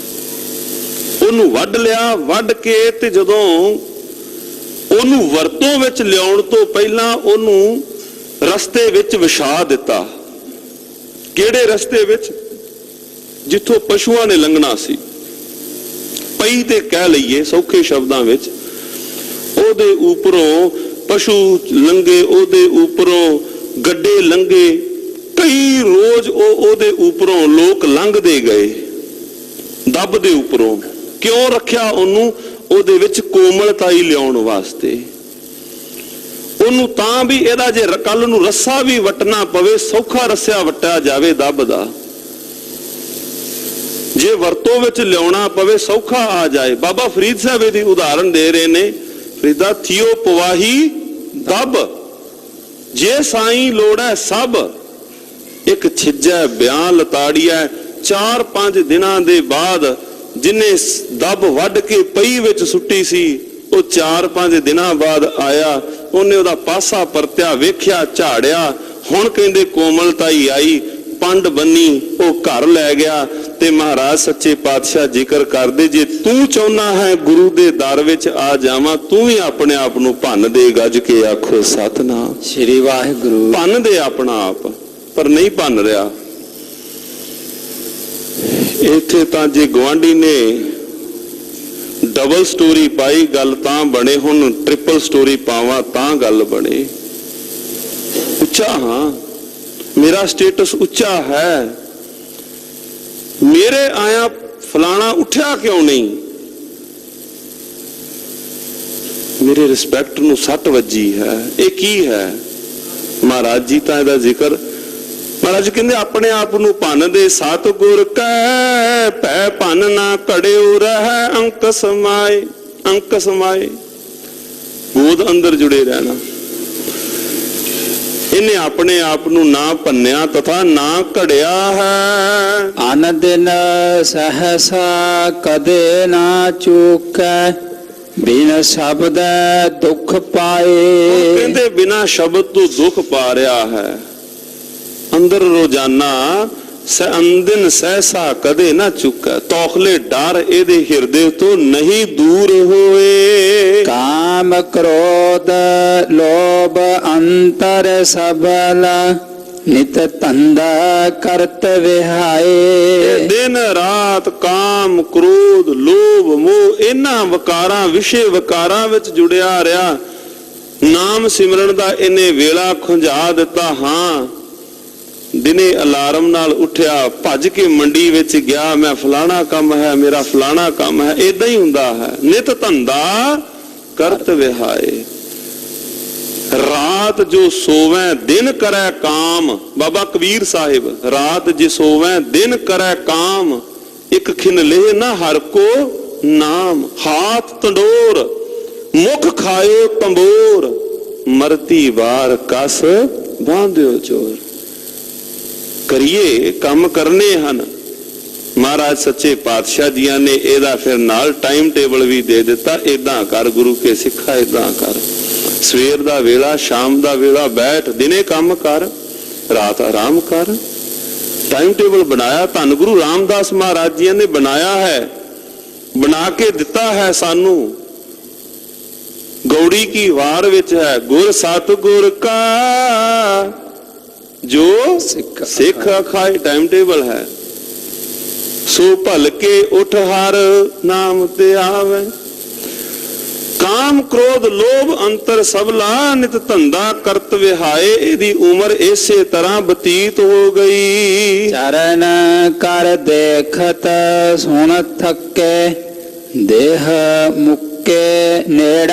Speaker 1: ਉਹਨੂੰ ਵੱਢ ਲਿਆ, ਵੱਢ ਕੇ ਤੇ ਜਦੋਂ ਉਹਨੂੰ ਵਰਤੋਂ ਵਿੱਚ ਲਿਆਉਣ ਤੋਂ ਪਹਿਲਾਂ ਉਹਨੂੰ ਰਸਤੇ ਵਿੱਚ ਵਿਛਾ ਦਿੱਤਾ। ਕਿਹੜੇ ਰਸਤੇ ਵਿੱਚ? ਜਿੱਥੋਂ ਪਸ਼ੂਆਂ ਨੇ ਲੰਘਣਾ ਸੀ, ਪਈ ਤੇ ਕਹਿ ਲਈਏ ਸੌਖੇ ਸ਼ਬਦਾਂ ਵਿੱਚ। ਉਹਦੇ ਉੱਪਰੋਂ ਪਸ਼ੂ ਲੰਘੇ, ਉਹਦੇ ਉੱਪਰੋਂ ਗੱਡੇ ਲੰਘੇ, ਕਈ ਰੋਜ਼ ਉਹਦੇ ਉੱਪਰੋਂ ਲੋਕ ਲੰਘਦੇ ਗਏ, ਦੱਬ ਦੇ ਉੱਪਰੋਂ। ਕਿਉਂ ਰੱਖਿਆ ਉਹਨੂੰ? ਉਹਦੇ ਵਿੱਚ ਕੋਮਲਤਾ ਹੀ ਲਿਆਉਣ ਵਾਸਤੇ। ਉਹਨੂੰ ਤਾਂ ਵੀ ਇਹਦਾ ਜੇ ਕੱਲ ਨੂੰ ਰੱਸਾ ਵੀ ਵਟਣਾ ਪਵੇ, ਸੌਖਾ ਰੱਸਿਆ ਵਟਿਆ ਜਾਵੇ ਦੱਬ ਦਾ। ਜੇ ਵਰਤੋਂ ਵਿੱਚ ਲਿਆਉਣਾ ਪਵੇ, ਸੌਖਾ ਆ ਜਾਏ। ਬਾਬਾ ਫਰੀਦ ਸਾਹਿਬ ਇਹਦੀ ਉਦਾਹਰਨ ਦੇ ਰਹੇ ਨੇ। ਫਰੀਦਾ ਥਿਓ ਪਵਾਹੀ ਦੱਬ, ਜੇ ਸਾਈਂ ਲੋੜੈ ਸਭ। ਇੱਕ ਛਿੱਜੈ ਬਿਆਨ ਲਤਾੜੀਐ, 4-5 ਦਿਨਾਂ ਦੇ ਬਾਅਦ ਜਿਹਨੇ ਦੱਬ ਵੱਢ ਕੇ ਪਈ ਵਿੱਚ ਸੁੱਟੀ ਸੀ, ਉਹ 4-5 ਦਿਨਾਂ ਬਾਅਦ ਆਇਆ, ਉਹਨੇ ਉਹਦਾ ਪਾਸਾ ਪਰਤਿਆ, ਵੇਖਿਆ, ਝਾੜਿਆ। ਹੁਣ ਕਹਿੰਦੇ ਕੋਮਲਤਾ ਹੀ ਆਈ, ਪੰਡ ਬੰਨੀ, ਉਹ ਘਰ ਲੈ ਗਿਆ। ਤੇ ਮਹਾਰਾਜ ਸੱਚੇ ਪਾਤਸ਼ਾਹ ਜ਼ਿਕਰ ਕਰਦੇ, ਜੇ ਤੂੰ ਚਾਹੁੰਦਾ ਹੈ ਗੁਰੂ ਦੇ ਦਰ ਵਿੱਚ ਆ ਜਾਵਾਂ, ਤੂੰ ਵੀ ਆਪਣੇ ਆਪ ਨੂੰ ਭੰਨ ਦੇ। ਗੱਜ ਕੇ ਆਖੋ ਸਤਿਨਾਮ
Speaker 2: ਸ੍ਰੀ ਵਾਹਿਗੁਰੂ।
Speaker 1: ਭੰਨ ਦੇ ਆਪਣਾ ਆਪ, ਪਰ ਨਹੀਂ ਭੰਨ ਰਿਹਾ। ਇੱਥੇ ਤਾਂ ਜੇ ਗੁਆਂਢੀ ਨੇ ਡਬਲ ਸਟੋਰੀ ਪਾਈ, ਗੱਲ ਤਾਂ ਬਣੇ। ਹੁਣ ਟ੍ਰਿਪਲ ਸਟੋਰੀ ਪਾਵਾਂ ਤਾਂ ਗੱਲ ਬਣੇ। ਉੱਚਾ ਹਾਂ, ਮੇਰਾ ਸਟੇਟਸ ਉੱਚਾ ਹੈ। ਮੇਰੇ ਆਇਆ ਫਲਾਣਾ ਉੱਠਿਆ ਕਿਉਂ ਨਹੀਂ? ਮੇਰੇ ਰਿਸਪੈਕਟ ਨੂੰ ਸੱਟ ਵੱਜੀ ਹੈ। ਇਹ ਕੀ ਹੈ? ਮਹਾਰਾਜ ਜੀ ਤਾਂ ਇਹਦਾ ਜ਼ਿਕਰ, ਮਹਾਰਾਜ ਕਹਿੰਦੇ ਆਪਣੇ ਆਪ ਨੂੰ ਭੰਨ ਦੇ। ਸਤਿਗੁਰ ਕੈ ਭੈ ਭੰਨ ਨਾ ਘੜਿਓ, ਰਹਿ ਅੰਕ ਸਮਾਏ। ਅੰਕ ਸਮਾਏ, ਗੋਦ ਅੰਦਰ ਜੁੜੇ ਰਹਿਣਾ। ਇਹਨੇ ਆਪਣੇ ਆਪ ਨੂੰ ਨਾ ਭੰਨਿਆ ਤਥਾ ਨਾ ਘੜਿਆ ਹੈ।
Speaker 2: ਅਨ ਦਿਨ ਸਹਸਾ ਕਦੇ ਨਾ ਚੂਕੈ, ਬਿਨ ਸ਼ਬਦ ਦੁੱਖ ਪਾਏ।
Speaker 1: ਕਹਿੰਦੇ ਬਿਨਾ ਸ਼ਬਦ ਤੋਂ ਦੁੱਖ ਪਾ ਰਿਹਾ ਹੈ। ਅੰਦਰ ਰੋਜ਼ਾਨਾ ਅੰਦਿਨ ਸਹਿਸਾ ਕਦੇ ਨਾ ਚੁੱਕਾ, ਤੌਖਲੇ ਡਰ ਇਹਦੇ ਹਿਰਦੇ ਤੋਂ ਨਹੀਂ ਦੂਰ ਹੋਏ।
Speaker 2: ਕਾਮ ਕ੍ਰੋਧ ਲੋਭ ਅੰਤਰ ਸਬਲ, ਨਿਤ ਧੰਦਾ ਕਰਤ ਵਿਹਾਏ।
Speaker 1: ਦਿਨ ਰਾਤ ਕਾਮ ਕ੍ਰੋਧ ਲੋਭ ਮੋਹ ਇਹਨਾਂ ਵਿਕਾਰਾਂ, ਵਿਸ਼ੇ ਵਿਕਾਰਾਂ ਵਿੱਚ ਜੁੜਿਆ ਰਿਹਾ। ਨਾਮ ਸਿਮਰਨ ਦਾ ਇਹਨੇ ਵੇਲਾ ਖੁੰਝਾ ਦਿੱਤਾ। ਹਾਂ, ਦਿਨੇ ਅਲਾਰਮ ਨਾਲ ਉੱਠਿਆ, ਭੱਜ ਕੇ ਮੰਡੀ ਵਿੱਚ ਗਿਆ, ਮੈਂ ਫਲਾਣਾ ਕੰਮ ਹੈ, ਮੇਰਾ ਫਲਾਣਾ ਕੰਮ ਹੈ। ਏਦਾਂ ਹੀ ਹੁੰਦਾ ਹੈ। ਨਿਤ ਧੰਦਾ ਕਰਤ ਵਿਹਾਏ। ਰਾਤ ਜੋ ਸੋਵੈ ਦਿਨ ਕਰੈ ਕਾਮ। ਬਾਬਾ ਕਬੀਰ ਸਾਹਿਬ, ਰਾਤ ਜੇ ਸੋਵੈ ਦਿਨ ਕਰੈ ਕਾਮ, ਇੱਕ ਖਿਨ ਲੇਹ ਨਾ ਹਰ ਕੋ ਨਾਮ। ਹਾਥ ਤੰਡੋਰ ਮੁਖ ਖਾਇਓ ਤੰਬੋਰ, ਮਰਤੀ ਵਾਰ ਕਸ ਬਾਂਧਿਓ ਚੋਰ। ਕਰੀਏ ਕੰਮ ਕਰਨੇ ਹਨ। ਮਹਾਰਾਜ ਸੱਚੇ ਪਾਤਸ਼ਾਹ ਜੀਆਂ ਨੇ ਇਹਦਾ ਫਿਰ ਨਾਲ ਟਾਈਮ ਟੇਬਲ ਵੀ ਦੇ ਦਿੱਤਾ। ਏਦਾਂ ਕਰ ਗੁਰੂ ਕੇ ਸਿੱਖਾ, ਏਦਾਂ ਕਰ। ਸਵੇਰ ਦਾ ਵੇਲਾ, ਸ਼ਾਮ ਦਾ ਵੇਲਾ ਬੈਠ, ਦਿਨੇ ਕੰਮ ਕਰ, ਰਾਤ ਆਰਾਮ ਕਰ। ਟਾਈਮ ਟੇਬਲ ਬਣਾਇਆ। ਧੰਨ ਗੁਰੂ ਰਾਮਦਾਸ ਮਹਾਰਾਜ ਜੀਆਂ ਨੇ ਬਣਾਇਆ ਹੈ, ਬਣਾ ਕੇ ਦਿੱਤਾ ਹੈ ਸਾਨੂੰ। ਗੌੜੀ ਕੀ ਵਾਰ ਵਿੱਚ ਹੈ, ਗੁਰ ਸਤਿਗੁਰ ਕਾ ਜੋ ਸਿੱਖ ਅਖਾਏ। ਟਾਈਮ ਟੇਬਲ ਹੈ। ਸੋ ਭਲ ਕੇ ਉਠ ਹਰ ਨਾਮ ਤੇ ਆਵੇ। ਕਾਮ ਕ੍ਰੋਧ ਲੋਭ ਅੰਤਰ ਸਬਲਾ, ਨਿਤ ਧੰਦਾ ਕਰਤ ਵਿਹਾਏ। ਇਹਦੀ ਉਮਰ ਇਸੇ ਤਰ੍ਹਾਂ ਬਤੀਤ ਹੋ ਗਈ।
Speaker 2: ਚਰਨ ਕਰ ਦੇਖਤ ਸੁਣ ਥੱਕੇ, ਦੇਹ ਮੁੱਕੇ ਨੇੜੇ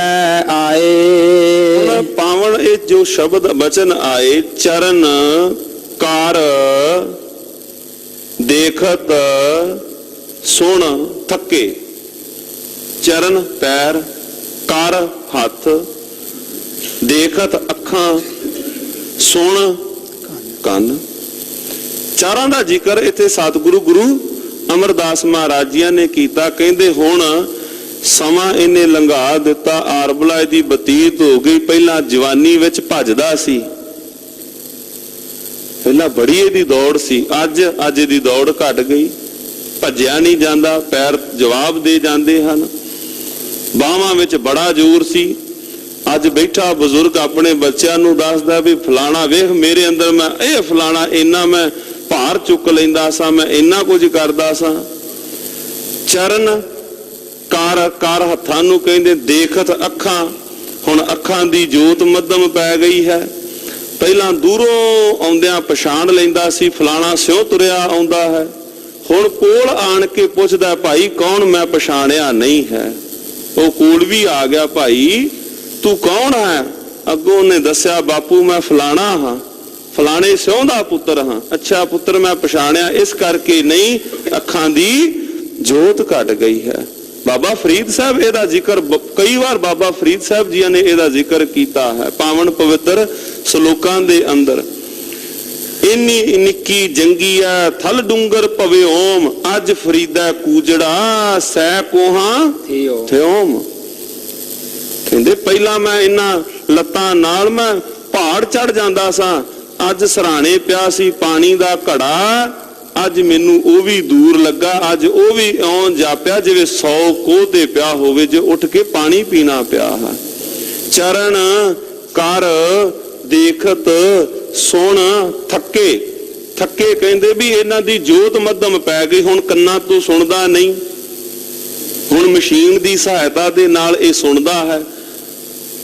Speaker 2: ਆਏ।
Speaker 1: ਪਾਵਨ ਇਹ ਜੋ ਸ਼ਬਦ ਬਚਨ ਆਏ, ਚਰਨ ਕਰ ਦੇਖਤ ਸੁਣ ਥੱਕੇ। ਚਰਨ ਪੈਰ, ਕਰ ਹੱਥ, ਦੇਖਤ ਅੱਖਾਂ, ਸੁਣ ਕੰਨ। ਚਾਰਾਂ ਦਾ ਜ਼ਿਕਰ ਇੱਥੇ ਸਤਿਗੁਰੂ ਗੁਰੂ ਅਮਰਦਾਸ ਮਹਾਰਾਜ ਜੀਆਂ ਨੇ ਕੀਤਾ। ਕਹਿੰਦੇ ਹੁਣ ਸਮਾਂ ਇਹਨੇ ਲੰਘਾ ਦਿੱਤਾ, ਆਰਬਲਾ ਦੀ ਬਤੀਤ ਹੋ ਗਈ। ਪਹਿਲਾਂ ਜਵਾਨੀ ਵਿੱਚ ਭੱਜਦਾ ਸੀ, ਪਹਿਲਾਂ ਬੜੀ ਇਹਦੀ ਦੌੜ ਸੀ। ਅੱਜ ਇਹਦੀ ਦੌੜ ਘਟ ਗਈ। ਭੱਜਿਆ ਨਹੀਂ ਜਾਂਦਾ, ਪੈਰ ਜਵਾਬ ਦੇ ਜਾਂਦੇ ਹਨ। ਬਾਹਾਂ ਵਿੱਚ ਬੜਾ ਜ਼ੋਰ ਸੀ। ਅੱਜ ਬੈਠਾ ਬਜ਼ੁਰਗ ਆਪਣੇ ਬੱਚਿਆਂ ਨੂੰ ਦੱਸਦਾ ਵੀ ਫਲਾਣਾ ਵੇਖ ਮੇਰੇ ਅੰਦਰ, ਮੈਂ ਇਹ ਫਲਾਣਾ ਇੰਨਾ ਮੈਂ ਭਾਰ ਚੁੱਕ ਲੈਂਦਾ ਸਾਂ, ਮੈਂ ਇੰਨਾ ਕੁਝ ਕਰਦਾ ਸਾਂ। ਚਰਨ ਕਾਰ ਹੱਥਾਂ ਨੂੰ ਕਹਿੰਦੇ, ਦੇਖਤ ਅੱਖਾਂ। ਹੁਣ ਅੱਖਾਂ ਦੀ ਜੋਤ ਮੱਧਮ ਪੈ ਗਈ ਹੈ। ਪਹਿਲਾਂ ਦੂਰੋਂ ਆਉਂਦਿਆਂ ਪਛਾਣ ਲੈਂਦਾ ਸੀ, ਫਲਾਣਾ ਸਿਉ ਤੁਰਿਆ ਆਉਂਦਾ ਹੈ। ਹੁਣ ਕੋਲ ਆਣ ਕੇ ਪੁੱਛਦਾ, ਭਾਈ ਕੌਣ? ਮੈਂ ਪਛਾਣਿਆ ਨਹੀਂ ਹੈ। ਉਹ ਕੋਲ ਵੀ ਆ ਗਿਆ, ਭਾਈ ਤੂੰ ਕੌਣ ਹੈ? ਅੱਗੋਂ ਉਹਨੇ ਦੱਸਿਆ, ਬਾਪੂ ਮੈਂ ਫਲਾਣਾ ਹਾਂ, ਫਲਾਣੇ ਸਿਉ ਦਾ ਪੁੱਤਰ ਹਾਂ। ਅੱਛਾ ਪੁੱਤਰ, ਮੈਂ ਪਛਾਣਿਆ, ਇਸ ਕਰਕੇ ਨਹੀਂ, ਅੱਖਾਂ ਦੀ ਜੋਤ ਘਟ ਗਈ ਹੈ। ਬਾਬਾ ਫਰੀਦ ਸਾਹਿਬ ਇਹਦਾ ਜ਼ਿਕਰ ਕਈ ਵਾਰ ਬਾਬਾ ਫਰੀਦ ਸਾਹਿਬ ਜੀਆਂ ਨੇ ਇਹਦਾ ਜ਼ਿਕਰ ਕੀਤਾ ਹੈ ਪਾਵਨ ਪਵਿੱਤਰ ਸ਼ਲੋਕਾਂ ਦੇ ਅੰਦਰ। ਇੰਨੀ ਨਿੱਕੀ ਜੰਗੀਆ ਥਲ ਡੂੰਗਰ ਭਵੇ ਓਮ, ਅੱਜ ਫਰੀਦਾ ਕੂਜੜਾ ਸੈ ਕੋਹਾਂ ਥਿਓਮ। ਕਹਿੰਦੇ ਪਹਿਲਾਂ ਮੈਂ ਇਹਨਾਂ ਲੱਤਾਂ ਨਾਲ ਮੈਂ ਪਹਾੜ ਚੜ ਜਾਂਦਾ ਸਾਂ, ਅੱਜ ਸਰਾਣੇ ਪਿਆ ਸੀ ਪਾਣੀ ਦਾ ਘੜਾ, ਅੱਜ ਮੈਨੂੰ ਉਹ ਵੀ ਦੂਰ ਲੱਗਾ, ਅੱਜ ਉਹ ਵੀ ਇਉਂ ਜਾਪਿਆ ਜਿਵੇਂ 100 ਕੋਹ ਤੇ ਪਿਆ ਹੋਵੇ, ਜੇ ਉੱਠ ਕੇ ਪਾਣੀ ਪੀਣਾ ਪਿਆ ਹੈ। ਚਰਨ ਕਰ ਦੇਖਤ ਸੁਣ ਥੱਕੇ। ਥੱਕੇ ਕਹਿੰਦੇ ਵੀ ਇਹਨਾਂ ਦੀ ਜੋਤ ਮੱਧਮ ਪੈ ਗਈ, ਹੁਣ ਕੰਨਾਂ ਤੋਂ ਸੁਣਦਾ ਨਹੀਂ, ਹੁਣ ਮਸ਼ੀਨ ਦੀ ਸਹਾਇਤਾ ਦੇ ਨਾਲ ਇਹ ਸੁਣਦਾ ਹੈ।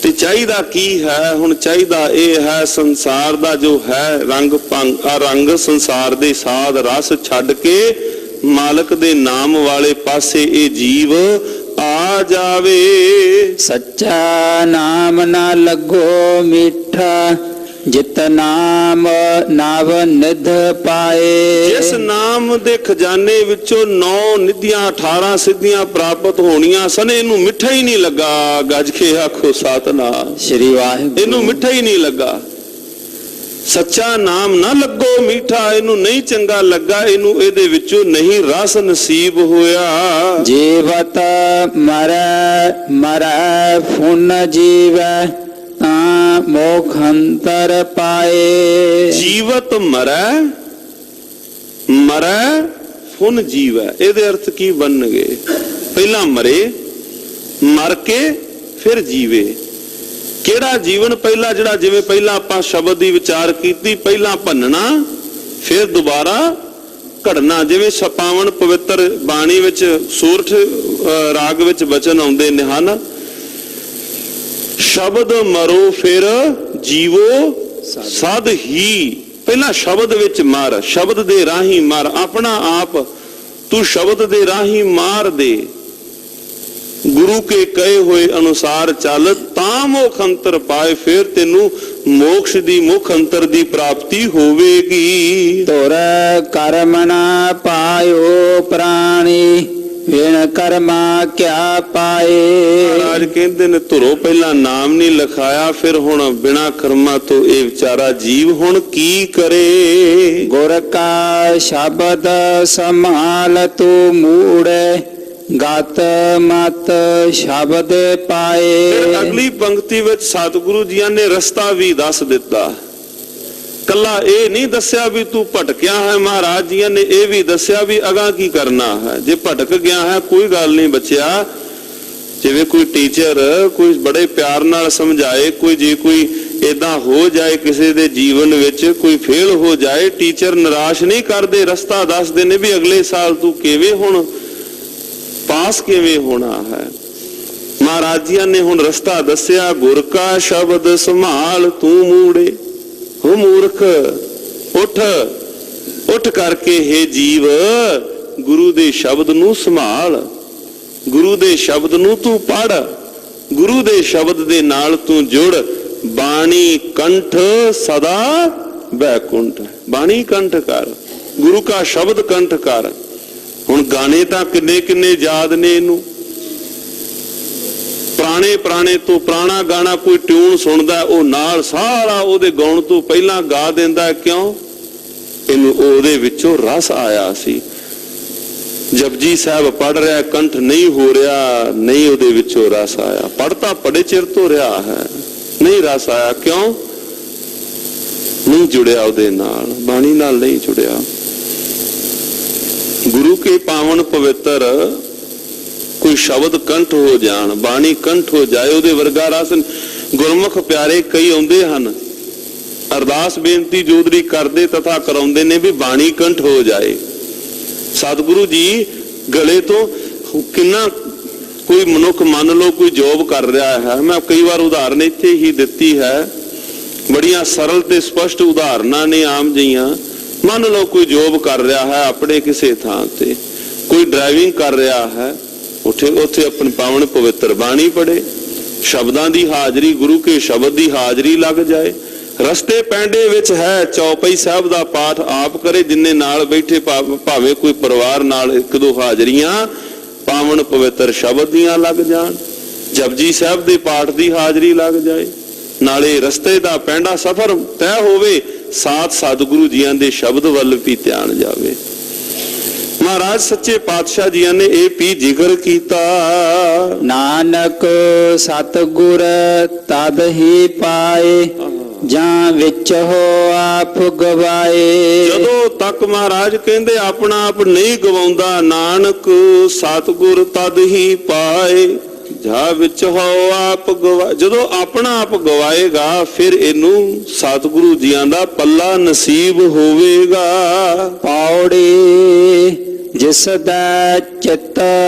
Speaker 1: ਤੇ ਚਾਹੀਦਾ ਕੀ ਹੈ? ਹੁਣ ਚਾਹੀਦਾ ਇਹ ਹੈ, ਸੰਸਾਰ ਦਾ ਜੋ ਹੈ ਰੰਗ ਸੰਸਾਰ ਦੇ ਸਾਧ ਰਸ ਛੱਡ ਕੇ ਮਾਲਕ ਦੇ ਨਾਮ ਵਾਲੇ ਪਾਸੇ ਇਹ ਜੀਵ ਆ ਜਾਵੇ।
Speaker 2: ਸੱਚਾ ਨਾਮ ਨਾ ਲੱਗੋ ਮਿੱਠਾ, ਜਿਤ ਨਾਮ ਨਵ ਨਿਧ ਪਾਏ।
Speaker 1: ਜਿਸ ਨਾਮ ਦੇ ਖਜ਼ਾਨੇ ਵਿੱਚੋਂ 9 ਨਿਧੀਆਂ 18 ਸਿੱਧੀਆਂ ਪ੍ਰਾਪਤ ਹੋਣੀਆਂ ਸਨ, ਇਹਨੂੰ ਮਿੱਠਾ ਹੀ ਨਹੀਂ ਲੱਗਾ। ਗੱਜ ਕੇ ਆਖੋ ਸਤਿਨਾਮ
Speaker 2: ਸ੍ਰੀ ਵਾਹਿਗੁਰੂ।
Speaker 1: ਇਹਨੂੰ ਮਿੱਠਾ ਹੀ ਨਹੀਂ ਲੱਗਾ। ਸੱਚਾ ਨਾਮ ਨਾ ਲੱਗੋ ਮਿੱਠਾ, ਇਹਨੂੰ ਨਹੀਂ ਚੰਗਾ ਲੱਗਾ, ਇਹਨੂੰ ਇਹਦੇ ਵਿੱਚੋਂ ਨਹੀਂ ਰਸ ਨਸੀਬ ਹੋਇਆ।
Speaker 2: ਜੀਵਤ ਮਰੈ ਮਰੈ ਫੁਨ ਜੀਵੈ, ਤਾਂ ਮੋਖ ਅੰਤਰ ਪਾਏ।
Speaker 1: ਜੀਵਤ ਮਰੈ ਮਰੈ ਫੁਨ ਜੀਵੈ, ਇਹਦੇ ਅਰਥ ਕੀ ਬਣਨਗੇ? ਪਹਿਲਾਂ ਮਰੇ, ਮਰ ਕੇ ਫਿਰ ਜੀਵੇ। ਕਿਹੜਾ ਜੀਵਨ? ਪਹਿਲਾ ਜਿਹੜਾ, ਜਿਵੇਂ ਪਹਿਲਾਂ ਆਪਾਂ ਸ਼ਬਦ ਦੀ ਵਿਚਾਰ ਕੀਤੀ, ਪਹਿਲਾਂ ਭੰਨਣਾ ਫਿਰ ਦੁਬਾਰਾ ਘੜਨਾ। ਜਿਵੇਂ ਪਾਵਨ ਪਵਿੱਤਰ ਬਾਣੀ ਵਿੱਚ ਸੂਰਠ ਰਾਗ ਵਿੱਚ ਬਚਨ ਆਉਂਦੇ ਨੇ ਹਨ, ਸ਼ਬਦ ਮਰੋ ਫਿਰ ਜੀਵੋ ਸਦ ਹੀ। ਪਹਿਲਾਂ ਸ਼ਬਦ ਵਿੱਚ ਮਰ, ਸ਼ਬਦ ਦੇ ਰਾਹੀਂ ਮਰ, ਆਪਣਾ ਆਪ ਤੂੰ ਸ਼ਬਦ ਦੇ ਰਾਹੀਂ ਮਾਰ ਦੇ। ਗੁਰੂ ਕੇ ਕਹੇ ਹੋਏ ਅਨੁਸਾਰ ਚੱਲ, ਤਾਂ ਮੋਖ ਅੰਤਰ ਪਾਏ, ਫਿਰ ਤੈਨੂੰ ਮੋਕਸ਼ ਦੀ ਮੁਖ ਅੰਤਰ ਦੀ ਪ੍ਰਾਪਤੀ ਹੋਵੇਗੀ।
Speaker 2: ਤੁਰ ਕਰਮ ਨਾ ਪਾਇਓ ਪ੍ਰਾਣੀ, ਵਿਣ ਕਰਮਾ ਕਿਆ ਪਾਏ।
Speaker 1: ਮਹਾਰਾਜ ਕਹਿੰਦੇ ਨੇ ਧੁਰੋਂ ਪਹਿਲਾਂ ਨਾਮ ਨਹੀਂ ਲਿਖਾਇਆ, ਫਿਰ ਹੁਣ ਬਿਨਾਂ ਕਰਮਾਂ ਤੋਂ ਇਹ ਵਿਚਾਰਾ ਜੀਵ ਹੁਣ ਕੀ ਕਰੇ।
Speaker 2: ਗੁਰ ਕਾ ਸ਼ਬਦ ਸੰਭਾਲ ਤੂੰ ਮੂੜੇ, ਗਤ ਮਤ ਸ਼ਬਦ ਪਾਏ।
Speaker 1: ਫਿਰ ਅਗਲੀ ਪੰਕਤੀ ਵਿੱਚ ਸਤਿਗੁਰੂ ਜੀਆਂ ਨੇ ਰਸਤਾ ਵੀ ਦੱਸ ਦਿੱਤਾ। ਕੱਲਾ ਇਹ ਨਹੀਂ ਦੱਸਿਆ ਵੀ ਤੂੰ ਭਟਕਿਆ ਹੈ, ਮਹਾਰਾਜ ਜੀਆਂ ਨੇ ਇਹ ਵੀ ਦੱਸਿਆ ਵੀ ਅਗਾਂਹ ਕੀ ਕਰਨਾ ਹੈ। ਜੇ ਭਟਕ ਗਿਆ ਹੈ ਕੋਈ ਗੱਲ ਨਹੀਂ ਬੱਚਿਆ, ਜਿਵੇਂ ਕੋਈ ਟੀਚਰ ਕੋਈ ਬੜੇ ਪਿਆਰ ਨਾਲ ਸਮਝਾਏ, ਕੋਈ ਜੇ ਕੋਈ ਏਦਾਂ ਹੋ ਜਾਏ ਕਿਸੇ ਦੇ ਜੀਵਨ ਵਿੱਚ, ਕੋਈ ਫੇਲ ਹੋ ਜਾਏ, ਟੀਚਰ ਨਿਰਾਸ਼ ਨਹੀਂ ਕਰਦੇ, ਰਸਤਾ ਦੱਸਦੇ ਨੇ ਵੀ ਅਗਲੇ ਸਾਲ ਤੂੰ ਕਿਵੇਂ ਹੁਣ ਪਾਸ ਕਿਵੇਂ ਹੋਣਾ ਹੈ। ਮਹਾਰਾਜ ਜੀਆਂ ਨੇ ਹੁਣ ਰਸਤਾ ਦੱਸਿਆ। ਗੁਰ ਕਾ ਸ਼ਬਦ ਸੰਭਾਲ ਤੂੰ ਮੂੜੇ, ਹੋ ਮੂਰਖ ਉੱਠ, ਉੱਠ ਕਰਕੇ ਹੇ ਜੀਵ ਗੁਰੂ ਦੇ ਸ਼ਬਦ ਨੂੰ ਸੰਭਾਲ, ਗੁਰੂ ਦੇ ਸ਼ਬਦ ਨੂੰ ਤੂੰ ਪੜ, ਗੁਰੂ ਦੇ ਸ਼ਬਦ ਦੇ ਨਾਲ ਤੂੰ ਜੁੜ। ਬਾਣੀ ਕੰਠ ਸਦਾ ਬੈਕੁੰਠ, ਬਾਣੀ ਕੰਠ ਕਰ, ਗੁਰੂ ਕਾ ਸ਼ਬਦ ਕੰਠ ਕਰ। ਹੁਣ ਗਾਣੇ ਤਾਂ ਕਿੰਨੇ ਕਿੰਨੇ ਯਾਦ ਨੇ ਇਹਨੂੰ, ਪੁਰਾਣੇ ਤੋਂ ਪੁਰਾਣਾ ਗਾਣਾ ਕੋਈ ਟਿਊਨ ਸੁਣਦਾ, ਉਹ ਨਾਲ ਸਾਰਾ ਉਹਦੇ ਗਾਉਣ ਤੋਂ ਪਹਿਲਾਂ ਗਾ ਦਿੰਦਾ। ਕਿਉਂ? ਇਹਨੂੰ ਉਹਦੇ ਵਿੱਚੋਂ ਰਸ ਆਇਆ ਸੀ। ਜਪਜੀ ਸਾਹਿਬ ਪੜ ਰਿਹਾ, ਕੰਠ ਨਹੀਂ ਹੋ ਰਿਹਾ, ਨਹੀਂ ਉਹਦੇ ਵਿੱਚੋਂ ਰਸ ਆਇਆ। ਪੜਤਾ ਬੜੇ ਚਿਰ ਤੋਂ ਰਿਹਾ ਹੈ, ਨਹੀਂ ਰਸ ਆਇਆ। ਕਿਉਂ? ਨਹੀਂ ਜੁੜਿਆ ਉਹਦੇ ਨਾਲ, ਬਾਣੀ ਨਾਲ ਨਹੀਂ ਜੁੜਿਆ। ਗੁਰੂ ਗੁਰੂ ਕੇ ਪਾਵਨ ਪਵਿੱਤਰ ਕੋਈ ਸ਼ਬਦ ਕੰਠ ਹੋ ਜਾਣ, ਬਾਣੀ ਕੰਠ ਹੋ ਜਾਏ, ਉਹਦੇ ਵਰਗਾ ਰਸ ਗੁਰਮੁਖ ਪਿਆਰੇ ਕਈ ਆਉਂਦੇ ਹਨ, ਅਰਦਾਸ ਬੇਨਤੀ ਜੋਦਰੀ ਕਰਦੇ ਤਥਾ ਕਰਾਉਂਦੇ ਨੇ ਵੀ ਬਾਣੀ ਕੰਠ ਹੋ ਜਾਏ। ਸਤਿਗੁਰੂ ਜੀ ਗਲੇ ਤੋਂ ਕਿੰਨਾ, ਕੋਈ ਮਨੁੱਖ ਮੰਨ ਲਓ ਕੋਈ ਜੋਬ ਕਰ ਰਿਹਾ ਹੈ, ਮੈਂ ਕਈ ਵਾਰ ਉਦਾਹਰਨ ਇੱਥੇ ਹੀ ਦਿੱਤੀ ਹੈ, ਬੜੀਆਂ ਸਰਲ ਤੇ ਸਪਸ਼ਟ ਉਦਾਹਰਨਾਂ ਨੇ ਆਮ ਜਿਹੀਆਂ। ਮੰਨ ਲਓ ਕੋਈ ਜੋਬ ਕਰ ਰਿਹਾ ਹੈ ਆਪਣੇ ਕਿਸੇ ਥਾਂ ਤੇ, ਕੋਈ ਡਰਾਈਵਿੰਗ ਕਰ ਰਿਹਾ ਹੈ, ਉੱਥੇ ਆਪਣੀ ਪਾਵਨ ਪਵਿੱਤਰ ਬਾਣੀ ਪੜ੍ਹੇ, ਸ਼ਬਦਾਂ ਦੀ ਹਾਜ਼ਰੀ, ਗੁਰੂ ਕੇ ਸ਼ਬਦ ਦੀ ਹਾਜ਼ਰੀ ਲੱਗ ਜਾਏ। ਰਸਤੇ ਪੈਂਡੇ ਵਿੱਚ ਹੈ ਚੌਪਈ ਸਾਹਿਬ ਦਾ ਪਾਠ ਆਪ ਕਰੇ, ਜਿੰਨੇ ਨਾਲ ਬੈਠੇ ਭਾਵੇਂ ਕੋਈ ਪਰਿਵਾਰ ਨਾਲ ਇੱਕ ਦੋ ਹਾਜ਼ਰੀਆਂ ਪਾਵਨ ਪਵਿੱਤਰ ਸ਼ਬਦ ਦੀਆਂ ਲੱਗ ਜਾਣ, ਜਪਜੀ ਸਾਹਿਬ ਦੇ ਪਾਠ ਦੀ ਹਾਜ਼ਰੀ ਲੱਗ ਜਾਏ, ਨਾਲੇ ਰਸਤੇ ਦਾ ਪੈਂਡਾ ਸਫ਼ਰ ਤੈਅ ਹੋਵੇ, ਸਾਥ ਸਤਿਗੁਰੂ ਜੀਆਂ ਦੇ ਸ਼ਬਦ ਵੱਲ ਵੀ ਧਿਆਨ ਜਾਵੇ। ਮਹਾਰਾਜ ਸੱਚੇ ਪਾਤਸ਼ਾਹ ਜੀਆਂ ਨੇ ਇਹ ਵੀ ਜ਼ਿਕਰ ਕੀਤਾ,
Speaker 2: ਨਾਨਕ ਸਤਿਗੁਰ ਤਦ ਹੀ ਪਾਏ, ਜਾਂ ਵਿੱਚ ਹੋ ਆਪ ਗਵਾਏ।
Speaker 1: ਜਦੋਂ ਤੱਕ ਮਹਾਰਾਜ ਕਹਿੰਦੇ ਆਪਣਾ ਆਪ ਨਹੀਂ ਗਵਾਉਂਦਾ, ਨਾਨਕ ਸਤਿਗੁਰ ਤਦ ਹੀ ਪਾਏ, ਜਾਂ ਵਿੱਚ ਹੋ ਆਪ ਗਵਾ। ਜਦੋਂ ਆਪਣਾ ਆਪ ਗਵਾਏਗਾ ਫਿਰ ਇਹਨੂੰ ਸਤਿਗੁਰੂ ਜੀਆਂ ਦਾ ਪੱਲਾ ਨਸੀਬ ਹੋਵੇਗਾ।
Speaker 2: ਪੌੜੀ ਜਿਸ ਦਾ ਚਿੱਤ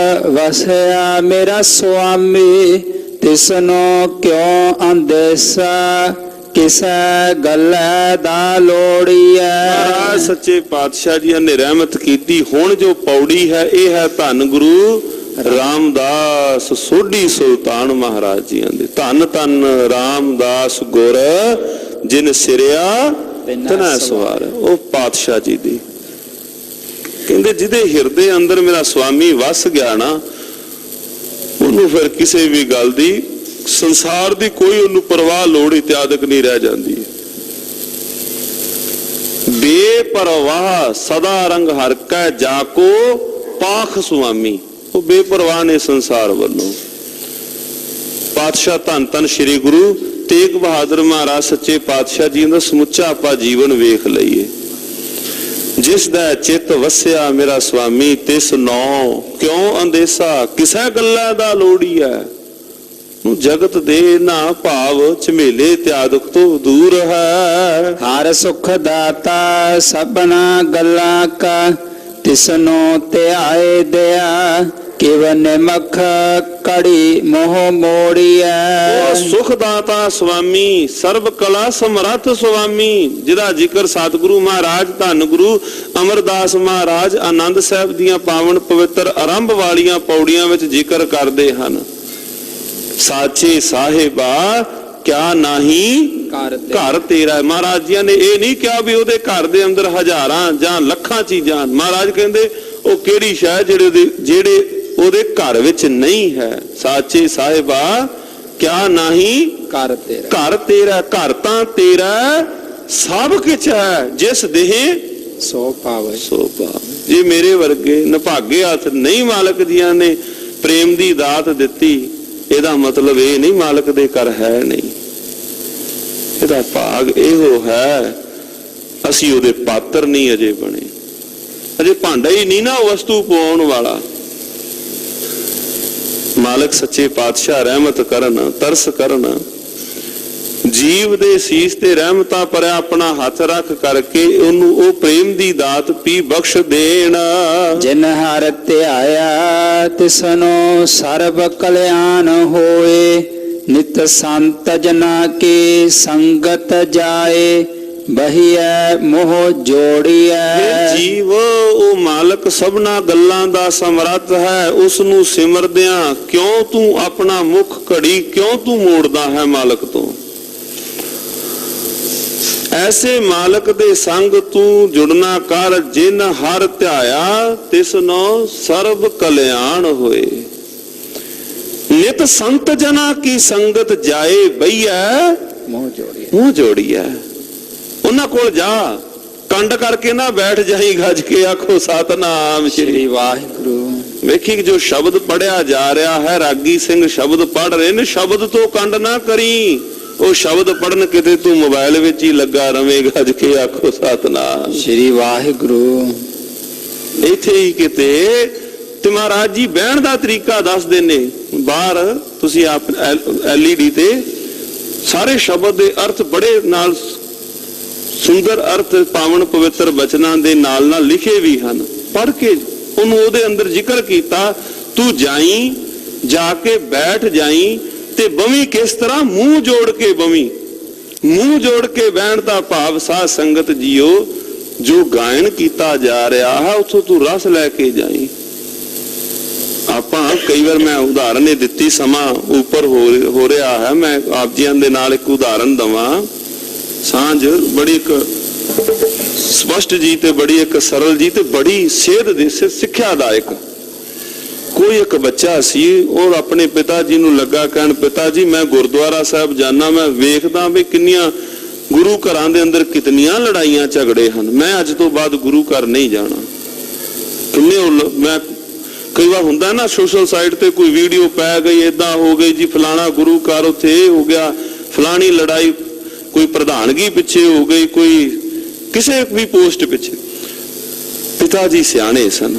Speaker 2: ਵਸਿਆ ਮੇਰਾ ਸੁਆਮੀ, ਤਿਸਨੋ ਕਿਉ ਅੰਦੇਸਾ ਕਿਸੇ ਗੱਲ ਦਾ ਲੋੜੀਐ।
Speaker 1: ਮਹਾਰਾਜ ਸੱਚੇ ਪਾਤਸ਼ਾਹ ਜੀ ਨੇ ਰਹਿਮਤ ਕੀਤੀ। ਹੁਣ ਜੋ ਪੌੜੀ ਹੈ ਇਹ ਹੈ ਧੰਨ ਗੁਰੂ ਰਾਮਦਾਸ ਸੋਢੀ ਸੁਲਤਾਨ ਮਹਾਰਾਜ ਜੀਆਂ ਦੇ। ਧੰਨ ਧੰਨ ਰਾਮਦਾਸ ਗੁਰ ਜਿਨ ਸਿਰਿਆ ਤਨਾ ਸਵਾਰ, ਉਹ ਪਾਤਸ਼ਾਹ ਜੀ ਦੀ। ਕਹਿੰਦੇ ਜਿਹਦੇ ਹਿਰਦੇ ਅੰਦਰ ਮੇਰਾ ਸੁਆਮੀ ਵਸ ਗਿਆ ਨਾ, ਉਹਨੂੰ ਫਿਰ ਕਿਸੇ ਵੀ ਗੱਲ ਦੀ, ਸੰਸਾਰ ਦੀ ਕੋਈ ਉਹਨੂੰ ਪਰਵਾਹ ਲੋੜ ਇਤਿਆਦਕ ਨਹੀਂ ਰਹਿ ਜਾਂਦੀ। ਬੇਪਰਵਾਹ ਸਦਾ ਰੰਗ ਹਰ ਕੈ ਜਾਕੋ ਪਾਖ ਸੁਆਮੀ, ਉਹ ਬੇਪਰਵਾਹ ਨੇ ਸੰਸਾਰ ਵੱਲੋਂ। ਪਾਤਸ਼ਾਹ ਧੰਨ ਧੰਨ ਸ੍ਰੀ ਗੁਰੂ ਤੇਗ ਬਹਾਦਰ ਮਹਾਰਾਜ ਸੱਚੇ ਪਾਤਸ਼ਾਹ ਜੀ ਦਾ ਸਮੁੱਚਾ ਆਪਾਂ ਜੀਵਨ ਵੇਖ ਲਈਏ। ਜਿਸ ਦਾ ਚਿੱਤ ਵਸਿਆ ਮੇਰਾ ਸੁਆਮੀ, ਤਿਸ ਨੋ ਕਿਉਂ ਅੰਦੇਸਾ ਕਿਸੇ ਗੱਲਾਂ ਦਾ ਲੋੜੀਐ। ਜਗਤ ਦੇ ਨਾ ਭਾਵ ਝਮੇਲੇ ਤਿਆਦਕ ਤੋਂ ਦੂਰ ਹੈ।
Speaker 2: ਹਰ ਸੁਖ ਦਾਤਾ ਸਭਨਾ ਗੱਲਾਂ ਕਾ, ਤਿਸਨੋ ਧਿਆਏ ਦਿਆ ਕਿਵ ਨਿਮਖ ਕੜੀ ਮੋਹ ਮੋੜੀਐ।
Speaker 1: ਉਹ ਸੁਖ ਦਾਤਾ ਸੁਆਮੀ, ਸਰਬ ਕਲਾ ਸਮਰੱਥ ਸੁਆਮੀ, ਜਿਹਦਾ ਜ਼ਿਕਰ ਸਤਿਗੁਰੂ ਮਹਾਰਾਜ ਧੰਨ ਗੁਰੂ ਅਮਰਦਾਸ ਮਹਾਰਾਜ ਆਨੰਦ ਸਾਹਿਬ ਦੀਆਂ ਪਾਵਨ ਪਵਿੱਤਰ ਆਰੰਭ ਵਾਲੀਆਂ ਪੌੜੀਆਂ ਵਿੱਚ ਜ਼ਿਕਰ ਕਰਦੇ ਹਨ। ਸਾਚੇ ਸਾਹਿਬਾ ਕਿਆ ਨਹੀਂ ਘਰ ਤੇਰਾ। ਮਹਾਰਾਜ ਜੀ ਨੇ ਇਹ ਨਹੀਂ ਕਿਹਾ ਵੀ ਉਹਦੇ ਘਰ ਦੇ ਅੰਦਰ ਹਜ਼ਾਰਾਂ ਜਾਂ ਲੱਖਾਂ ਚੀਜ਼ਾਂ। ਮਹਾਰਾਜ ਕਹਿੰਦੇ ਉਹ ਕਿਹੜੀ ਸ਼ੈ ਜਿਹੜੇ ਉਹਦੇ ਘਰ ਵਿੱਚ ਨਹੀਂ ਹੈ। ਸਾਚੇ ਸਾਹਿਬਾ ਕਿਆ ਨਹੀਂ
Speaker 2: ਘਰ
Speaker 1: ਤੇਰਾ। ਘਰ ਤਾਂ ਤੇਰਾ ਸਭ ਕੁਝ ਹੈ, ਜਿਸ ਦੇਹ
Speaker 2: ਸੋ ਪਾਵੇ
Speaker 1: ਸੋ ਪਾਵੇ। ਜੇ ਮੇਰੇ ਵਰਗੇ ਨਿਭਾਗੇ ਹੱਥ ਨਹੀਂ ਮਾਲਕ ਜੀਆਂ ਨੇ ਪ੍ਰੇਮ ਦੀ ਦਾਤ ਦਿੱਤੀ, ਇਹਦਾ ਮਤਲਬ ਇਹ ਨਹੀਂ ਮਾਲਕ ਦੇ ਘਰ ਹੈ ਨਹੀਂ। ਇਹਦਾ ਭਾਗ ਇਹੋ ਹੈ ਅਸੀਂ ਉਹਦੇ ਪਾਤਰ ਨਹੀਂ ਅਜੇ ਬਣੇ, ਅਜੇ ਭਾਂਡਾ ਹੀ ਨਹੀਂ ਨਾ ਵਸਤੂ ਪਾਉਣ ਵਾਲਾ। ਮਾਲਕ ਸੱਚੇ ਪਾਤਸ਼ਾਹ ਰਹਿਮਤ ਕਰਨ, ਤਰਸ ਕਰਨ, ਜੀਵ ਦੇ ਸੀਸ ਤੇ ਰਹਿਮਤਾਂ ਭਰਿਆ ਆਪਣਾ ਹੱਥ ਰੱਖ ਕਰਕੇ ਉਹਨੂੰ ਉਹ ਪ੍ਰੇਮ ਦੀ ਦਾਤ ਪੀ ਬਖਸ਼ ਦੇਣ।
Speaker 2: ਜਿਨ ਹਰਿ ਧਿਆਇਆ ਤਿਸਨੋ ਸਰਬ ਕਲਿਆਣ ਹੋਏ, ਨਿਤ ਸੰਤ ਜਨਾ ਕੀ ਸੰਗਤ ਜਾਏ, ਬਹੀਐ ਮੋਹ ਜੋੜੀਐ।
Speaker 1: ਜੀਵ ਉਹ ਮਾਲਕ ਸਭਨਾ ਗੱਲਾਂ ਦਾ ਸਮਰੱਥ ਹੈ, ਉਸ ਨੂੰ ਸਿਮਰਦਿਆਂ ਕਿਉਂ ਤੂੰ ਆਪਣਾ ਮੁਖ ਘੜੀ ਕਿਉਂ ਤੂੰ ਮੋੜਦਾ ਹੈ ਮਾਲਕ ਤੋਂ। ਐਸੇ ਮਾਲਕ ਦੇ ਸੰਗ ਤੂੰ ਜੁੜਨਾ ਕਰ, ਜਿਨ ਹਰ ਧਿਆਇਆ ਤਿਸਨੋ ਸਰਬ ਕਲਿਆਣ ਹੋਏ। ਨਿਤ ਸੰਤ ਜਨਾ ਕੀ ਸੰਗਤ ਜਾਏ, ਬਈਐ ਮੂੰਹ ਜੋੜੀਐ। ਉਹਨਾਂ ਕੋਲ ਜਾ, ਕੰਡ ਕਰਕੇ ਨਾ ਬੈਠ ਜਾਈ, ਗੱਜ ਕੇ ਆਖੋ ਸਤਨਾਮ ਸ੍ਰੀ
Speaker 2: ਵਾਹਿਗੁਰੂ।
Speaker 1: ਵੇਖੀ ਜੋ ਸ਼ਬਦ ਪੜਿਆ ਜਾ ਰਿਹਾ ਹੈ, ਰਾਗੀ ਸਿੰਘ ਸ਼ਬਦ ਪੜ ਰਹੇ ਨੇ, ਸ਼ਬਦ ਤੋਂ ਕੰਡ ਨਾ ਕਰੀ। ਉਹ ਸ਼ਬਦ ਪੜਨ ਕਿਤੇ ਤੂੰ ਮੋਬਾਈਲ ਵਿੱਚ ਹੀ ਲੱਗਾ ਰਵੇਂ, ਗੱਜ ਕੇ ਆਖੋ ਸਤਨਾਮ
Speaker 2: ਸ੍ਰੀ ਵਾਹਿਗੁਰੂ।
Speaker 1: ਇੱਥੇ ਹੀ ਕਿਤੇ ਤੇ ਮਹਾਰਾਜ ਜੀ ਬਹਿਣ ਦਾ ਤਰੀਕਾ ਦੱਸਦੇ ਨੇ। ਬਾਹਰ ਤੁਸੀਂ ਆਪ LED ਤੇ ਸਾਰੇ ਸ਼ਬਦ ਦੇ ਅਰਥ ਬੜੇ ਨਾਲ ਸੁੰਦਰ ਅਰਥ ਪਾਵਨ ਪਵਿੱਤਰ ਬਚਨਾਂ ਦੇ ਨਾਲ ਨਾਲ ਲਿਖੇ ਵੀ ਹਨ। ਪੜ੍ਹ ਕੇ ਉਹਨੂੰ ਉਹਦੇ ਅੰਦਰ ਜ਼ਿਕਰ ਕੀਤਾ, ਤੂੰ ਜਾਈ, ਜਾ ਕੇ ਬੈਠ ਜਾਈ ਤੇ ਬਵੀਂ ਕਿਸ ਤਰ੍ਹਾਂ, ਮੂੰਹ ਜੋੜ ਕੇ ਬਵੀਂ। ਮੂੰਹ ਜੋੜ ਕੇ ਬਹਿਣ ਦਾ ਭਾਵ ਸਾਧ ਸੰਗਤ ਜੀਓ ਜੋ ਗਾਇਨ ਕੀਤਾ ਜਾ ਰਿਹਾ ਹੈ ਉੱਥੋਂ ਤੂੰ ਰਸ ਲੈ ਕੇ ਜਾਈ। ਆਪਾਂ ਕਈ ਵਾਰ ਮੈਂ ਉਦਾਹਰਨ ਇਹ ਦਿੱਤੀ, ਸਮਾਂ ਉੱਪਰ ਹੋ ਰਿਹਾ ਹੈ, ਮੈਂ ਆਪ ਜੀਆਂ ਦੇ ਨਾਲ ਇੱਕ ਉਦਾਹਰਨ ਦਵਾਂ। ਸਾਂਝ ਬੜੀ ਇੱਕ ਸਪਸ਼ਟ ਜੀ ਤੇ ਬੜੀ ਇੱਕ ਸਰਲ ਜੀ ਤੇ ਬੜੀ ਸੇਧ ਦੇ ਸਿੱਖਿਆਦਾਇਕ। ਕੋਈ ਇੱਕ ਬੱਚਾ ਸੀ, ਉਹ ਆਪਣੇ ਪਿਤਾ ਜੀ ਨੂੰ ਲੱਗਾ ਕਹਿਣ, ਪਿਤਾ ਜੀ ਮੈਂ ਗੁਰਦੁਆਰਾ ਸਾਹਿਬ ਜਾਣਾ, ਮੈਂ ਵੇਖਦਾ ਵੀ ਕਿੰਨੀਆਂ ਗੁਰੂ ਘਰਾਂ ਦੇ ਅੰਦਰ ਕਿਤਨੀਆਂ ਲੜਾਈਆਂ ਝਗੜੇ ਹਨ, ਮੈਂ ਅੱਜ ਤੋਂ ਬਾਅਦ ਗੁਰੂ ਘਰ ਨਹੀਂ ਜਾਣਾ। ਕਿੰਨੇ ਮੈਂ ਕਈ ਵਾਰ ਹੁੰਦਾ ਨਾ ਸੋਸ਼ਲ ਸਾਈਟ ਤੇ ਕੋਈ ਵੀਡੀਓ ਪੈ ਗਈ, ਏਦਾਂ ਹੋ ਗਈ ਜੀ, ਫਲਾਣਾ ਗੁਰੂ ਘਰ ਉੱਥੇ ਇਹ ਹੋ ਗਿਆ, ਫਲਾਣੀ ਲੜਾਈ ਕੋਈ ਪ੍ਰਧਾਨਗੀ ਪਿੱਛੇ ਹੋ ਗਈ, ਕੋਈ ਕਿਸੇ ਵੀ ਪੋਸਟ ਪਿੱਛੇ। ਪਿਤਾ ਜੀ ਸਿਆਣੇ ਸਨ।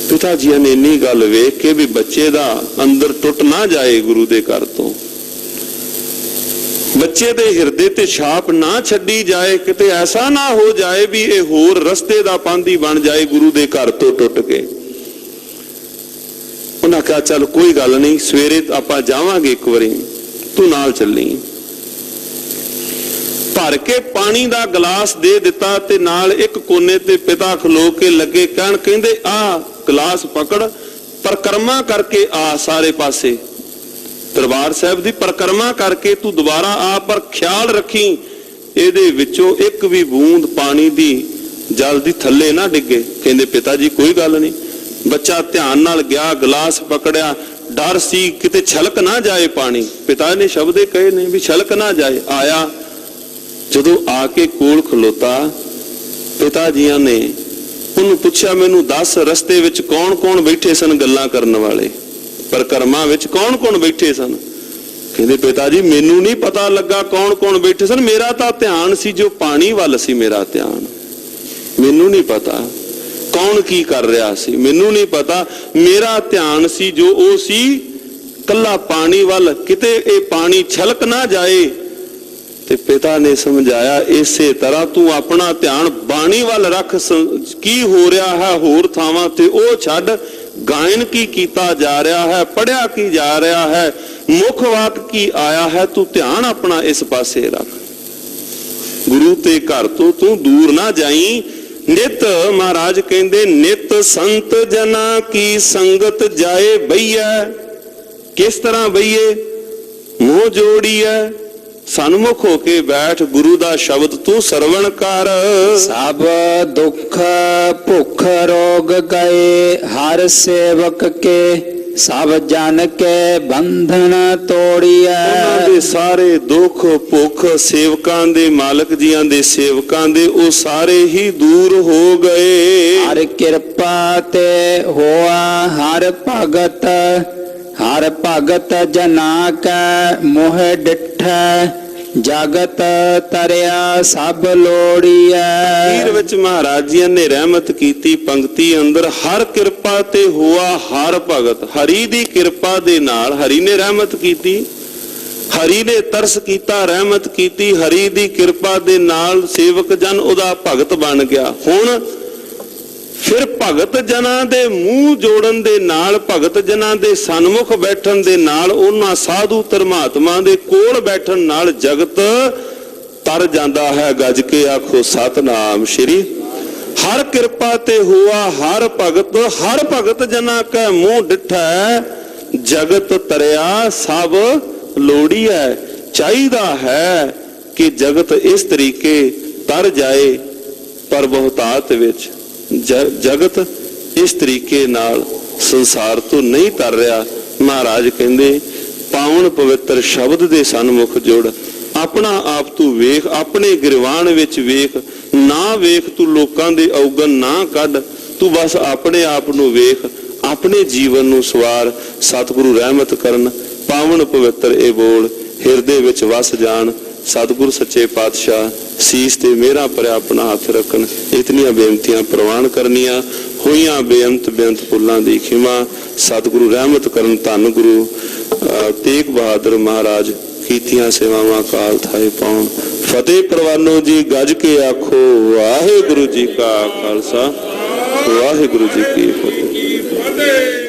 Speaker 1: ਪਿਤਾ ਜੀ ਨੇ ਇੰਨੀ ਗੱਲ ਵੇਖ ਕੇ ਵੀ ਬੱਚੇ ਦਾ ਅੰਦਰ ਟੁੱਟ ਨਾ ਜਾਏ ਗੁਰੂ ਦੇ ਘਰ ਤੋਂ, ਬੱਚੇ ਦੇ ਹਿਰਦੇ ਤੇ ਛਾਪ ਨਾ ਛੱਡੀ ਜਾਏ, ਕਿਤੇ ਐਸਾ ਨਾ ਹੋ ਜਾਏ ਵੀ ਇਹ ਹੋਰ ਰਸਤੇ ਦਾ ਪਾਂਧੀ ਬਣ ਜਾਏ ਗੁਰੂ ਦੇ ਘਰ ਤੋਂ ਟੁੱਟ ਕੇ। ਉਹਨਾਂ ਕਿਹਾ ਚੱਲ ਕੋਈ ਗੱਲ ਨਹੀਂ, ਸਵੇਰੇ ਆਪਾਂ ਜਾਵਾਂਗੇ, ਇੱਕ ਵਾਰੀ ਤੂੰ ਨਾਲ ਚੱਲੀ। ਭਰ ਕੇ ਪਾਣੀ ਦਾ ਗਲਾਸ ਦੇ ਦਿੱਤਾ ਤੇ ਨਾਲ ਇੱਕ ਕੋਨੇ ਤੇ ਪਿਤਾ ਖਲੋ ਕੇ ਲੱਗੇ ਕਹਿਣ, ਕਹਿੰਦੇ ਆ ਗਲਾਸ ਪਕੜ, ਪਰਕਰਮਾ ਕਰਕੇ ਆ ਸਾਰੇ ਪਾਸੇ, ਦਰਬਾਰ ਸਾਹਿਬ ਦੀ ਪਰਕਰਮਾ ਕਰਕੇ ਤੂੰ ਦੁਬਾਰਾ ਆ, ਪਰ ਖਿਆਲ ਰੱਖੀ ਇਹਦੇ ਵਿੱਚੋਂ ਇੱਕ ਵੀ ਬੂੰਦ ਪਾਣੀ ਦੀ ਜਲ ਦੀ ਥੱਲੇ ਨਾ ਡਿੱਗੇ। ਕਹਿੰਦੇ ਪਿਤਾ ਜੀ ਕੋਈ ਗੱਲ ਨਹੀਂ। ਬੱਚਾ ਧਿਆਨ ਨਾਲ ਗਿਆ, ਗਲਾਸ ਪਕੜਿਆ, ਡਰ ਸੀ ਕਿਤੇ ਛਲਕ ਨਾ ਜਾਏ ਪਾਣੀ। ਪਿਤਾ ਨੇ ਸ਼ਬਦੇ ਕਹੇ ਨੇ ਵੀ ਛਲਕ ਨਾ ਜਾਏ। ਆਇਆ, ਜਦੋਂ ਆ ਕੇ ਕੋਲ ਖਲੋਤਾ, ਪਿਤਾ ਜੀਆਂ ਨੇ ਉਹਨੂੰ ਪੁੱਛਿਆ, ਮੈਨੂੰ ਦੱਸ ਰਸਤੇ ਵਿੱਚ ਕੌਣ ਕੌਣ ਬੈਠੇ ਸਨ ਗੱਲਾਂ ਕਰਨ ਵਾਲੇ, ਪਰਕਰਮਾ ਵਿੱਚ ਕੌਣ ਕੌਣ ਬੈਠੇ ਸਨ? ਕਹਿੰਦੇ ਪਿਤਾ ਜੀ ਮੈਨੂੰ ਨਹੀਂ ਪਤਾ ਲੱਗਾ ਕੌਣ ਕੌਣ ਬੈਠੇ ਸਨ, ਮੇਰਾ ਤਾਂ ਧਿਆਨ ਸੀ ਜੋ ਪਾਣੀ ਵੱਲ ਸੀ, ਮੇਰਾ ਧਿਆਨ, ਮੈਨੂੰ ਨਹੀਂ ਪਤਾ ਕੌਣ ਕੀ ਕਰ ਰਿਹਾ ਸੀ, ਮੈਨੂੰ ਨਹੀਂ ਪਤਾ, ਮੇਰਾ ਧਿਆਨ ਸੀ ਜੋ ਉਹ ਸੀ ਕੱਲਾ ਪਾਣੀ ਵੱਲ, ਕਿਤੇ ਇਹ ਪਾਣੀ ਛਲਕ ਨਾ ਜਾਏ। ਤੇ ਪਿਤਾ ਨੇ ਸਮਝਾਇਆ, ਇਸੇ ਤਰ੍ਹਾਂ ਤੂੰ ਆਪਣਾ ਧਿਆਨ ਬਾਣੀ ਵੱਲ ਰੱਖ, ਕੀ ਹੋ ਰਿਹਾ ਹੈ ਹੋਰ ਥਾਵਾਂ ਤੇ ਉਹ ਛੱਡ, ਗਾਇਨ ਕੀ ਕੀਤਾ ਜਾ ਰਿਹਾ ਹੈ, ਪੜਿਆ ਕੀ ਜਾ ਰਿਹਾ ਹੈ, ਮੁੱਖ ਵਾਕ ਕੀ ਆਇਆ ਹੈ, ਤੂੰ ਧਿਆਨ ਆਪਣਾ ਇਸ ਪਾਸੇ ਰੱਖ। ਗੁਰੂ ਤੇ ਘਰ ਤੋਂ ਤੂੰ ਦੂਰ ਨਾ ਜਾਈ। ਨਿਤ ਮਹਾਰਾਜ ਕਹਿੰਦੇ, ਨਿਤ ਸੰਤ ਜਨਾ ਕੀ ਸੰਗਤ ਜਾਏ ਬਈਐ। ਕਿਸ ਤਰ੍ਹਾਂ ਬਈਏ? ਮੂੰਹ ਜੋੜੀਐ, ਸਨਮੁਖ ਹੋ ਕੇ ਬੈਠ, ਗੁਰੂ ਦਾ ਸ਼ਬਦ ਤੂੰ ਸਰਵਣ ਕਰ।
Speaker 2: ਸਭ ਦੁੱਖ ਭੁੱਖ ਰੋਗ ਗਏ, ਹਰ ਸੇਵਕ ਕੇ ਸਭ ਜਨ ਕੇ ਬੰਧਨ ਤੋੜੀਐ।
Speaker 1: ਉਹਨਾਂ ਦੇ ਸਾਰੇ ਦੁੱਖ ਭੁੱਖ ਸੇਵਕਾਂ ਦੇ, ਮਾਲਕ ਜੀਆਂ ਦੇ ਸੇਵਕਾਂ ਦੇ, ਉਹ ਸਾਰੇ ਹੀ ਦੂਰ ਹੋ ਗਏ।
Speaker 2: ਹਰ ਕਿਰਪਾ ਤੇ ਹੋਆ ਹਰ ਭਗਤ, ਹਰ ਭਗਤ ਜਨਾ ਕੈ ਮੋਹ ਡਿਠੈ, ਜਗਤ ਤਰਿਆ ਸਭ ਲੋੜੀਐ।
Speaker 1: ਅਖੀਰ ਵਿੱਚ ਮਹਾਰਾਜ ਜੀ ਨੇ ਰਹਿਮਤ ਕੀਤੀ ਪੰਕਤੀ ਅੰਦਰ, ਹਰ ਕਿਰਪਾ ਤੇ ਹੋਆ ਹਰ ਭਗਤ। ਹਰੀ ਦੀ ਕਿਰਪਾ ਦੇ ਨਾਲ ਹਰੀ ਨੇ ਰਹਿਮਤ ਕੀਤੀ, ਹਰੀ ਨੇ ਤਰਸ ਕੀਤਾ, ਰਹਿਮਤ ਕੀਤੀ, ਹਰੀ ਦੀ ਕਿਰਪਾ ਦੇ ਨਾਲ ਸੇਵਕ ਜਨ ਉਹਦਾ ਭਗਤ ਬਣ ਗਿਆ। ਹੁਣ ਫਿਰ ਭਗਤ ਜਨਾਂ ਦੇ ਮੂੰਹ ਜੋੜਨ ਦੇ ਨਾਲ, ਭਗਤ ਜਨਾਂ ਦੇ ਸਨਮੁਖ ਬੈਠਣ ਦੇ ਨਾਲ, ਉਹਨਾਂ ਸਾਧੂ ਧਰਮਾਤਮਾ ਦੇ ਕੋਲ ਬੈਠਣ ਨਾਲ ਜਗਤ ਤਰ ਜਾਂਦਾ ਹੈ। ਗੱਜ ਕੇ ਆਖੋ ਸਤਨਾਮ ਸ਼੍ਰੀ। ਹਰ ਕਿਰਪਾ ਤੇ ਹੋਆ ਹਰ ਭਗਤ, ਹਰ ਭਗਤ ਜਨਾਂ ਕੈ ਮੂੰਹ ਡਿਠੈ, ਜਗਤ ਤਰਿਆ ਸਭ ਲੋੜੀ ਹੈ। ਚਾਹੀਦਾ ਹੈ ਕਿ ਜਗਤ ਇਸ ਤਰੀਕੇ ਤਰ ਜਾਏ, ਪਰ ਬਹੁਤਾਤ ਵਿੱਚ ਜਗਤ ਇਸ ਤਰੀਕੇ ਨਾਲ ਸੰਸਾਰ ਤੋਂ ਨਹੀਂ ਤਰ ਰਿਹਾ। ਮਹਾਰਾਜ ਕਹਿੰਦੇ, ਪਾਵਨ ਪਵਿੱਤਰ ਸ਼ਬਦ ਦੇ ਸਨਮੁਖ ਜੁੜ, ਆਪਣਾ ਆਪ ਤੂੰ ਵੇਖ, ਆਪਣੇ ਗਿਰਵਾਨ ਵਿੱਚ ਵੇਖ, ਨਾ ਵੇਖ ਤੂੰ ਲੋਕਾਂ ਦੇ ਔਗਣ ਨਾ ਕੱਢ, ਤੂੰ ਬਸ ਆਪਣੇ ਆਪ ਨੂੰ ਵੇਖ, ਆਪਣੇ ਜੀਵਨ ਨੂੰ ਸਵਾਰ। ਸਤਿਗੁਰੂ ਰਹਿਮਤ ਕਰਨ, ਪਾਵਨ ਪਵਿੱਤਰ ਇਹ ਬੋਲ ਹਿਰਦੇ ਵਿੱਚ ਵਸ ਜਾਣ। सतगुरु सच्चे पातशाह सीस ते मेरा भरिया अपना हाथ रखन। इतनियां बेनतियां प्रवान करनियां होइयां बेअंत बेअंत भुल्लां दी खिमा सतगुरु रहमत करन। धन गुरु तेग बहादुर महाराज कीतियां सेवावां काल थाए पाउण। फतेह परवानो जी गज के आखो वाहिगुरु जी का खालसा वाहिगुरु जी की फतेह।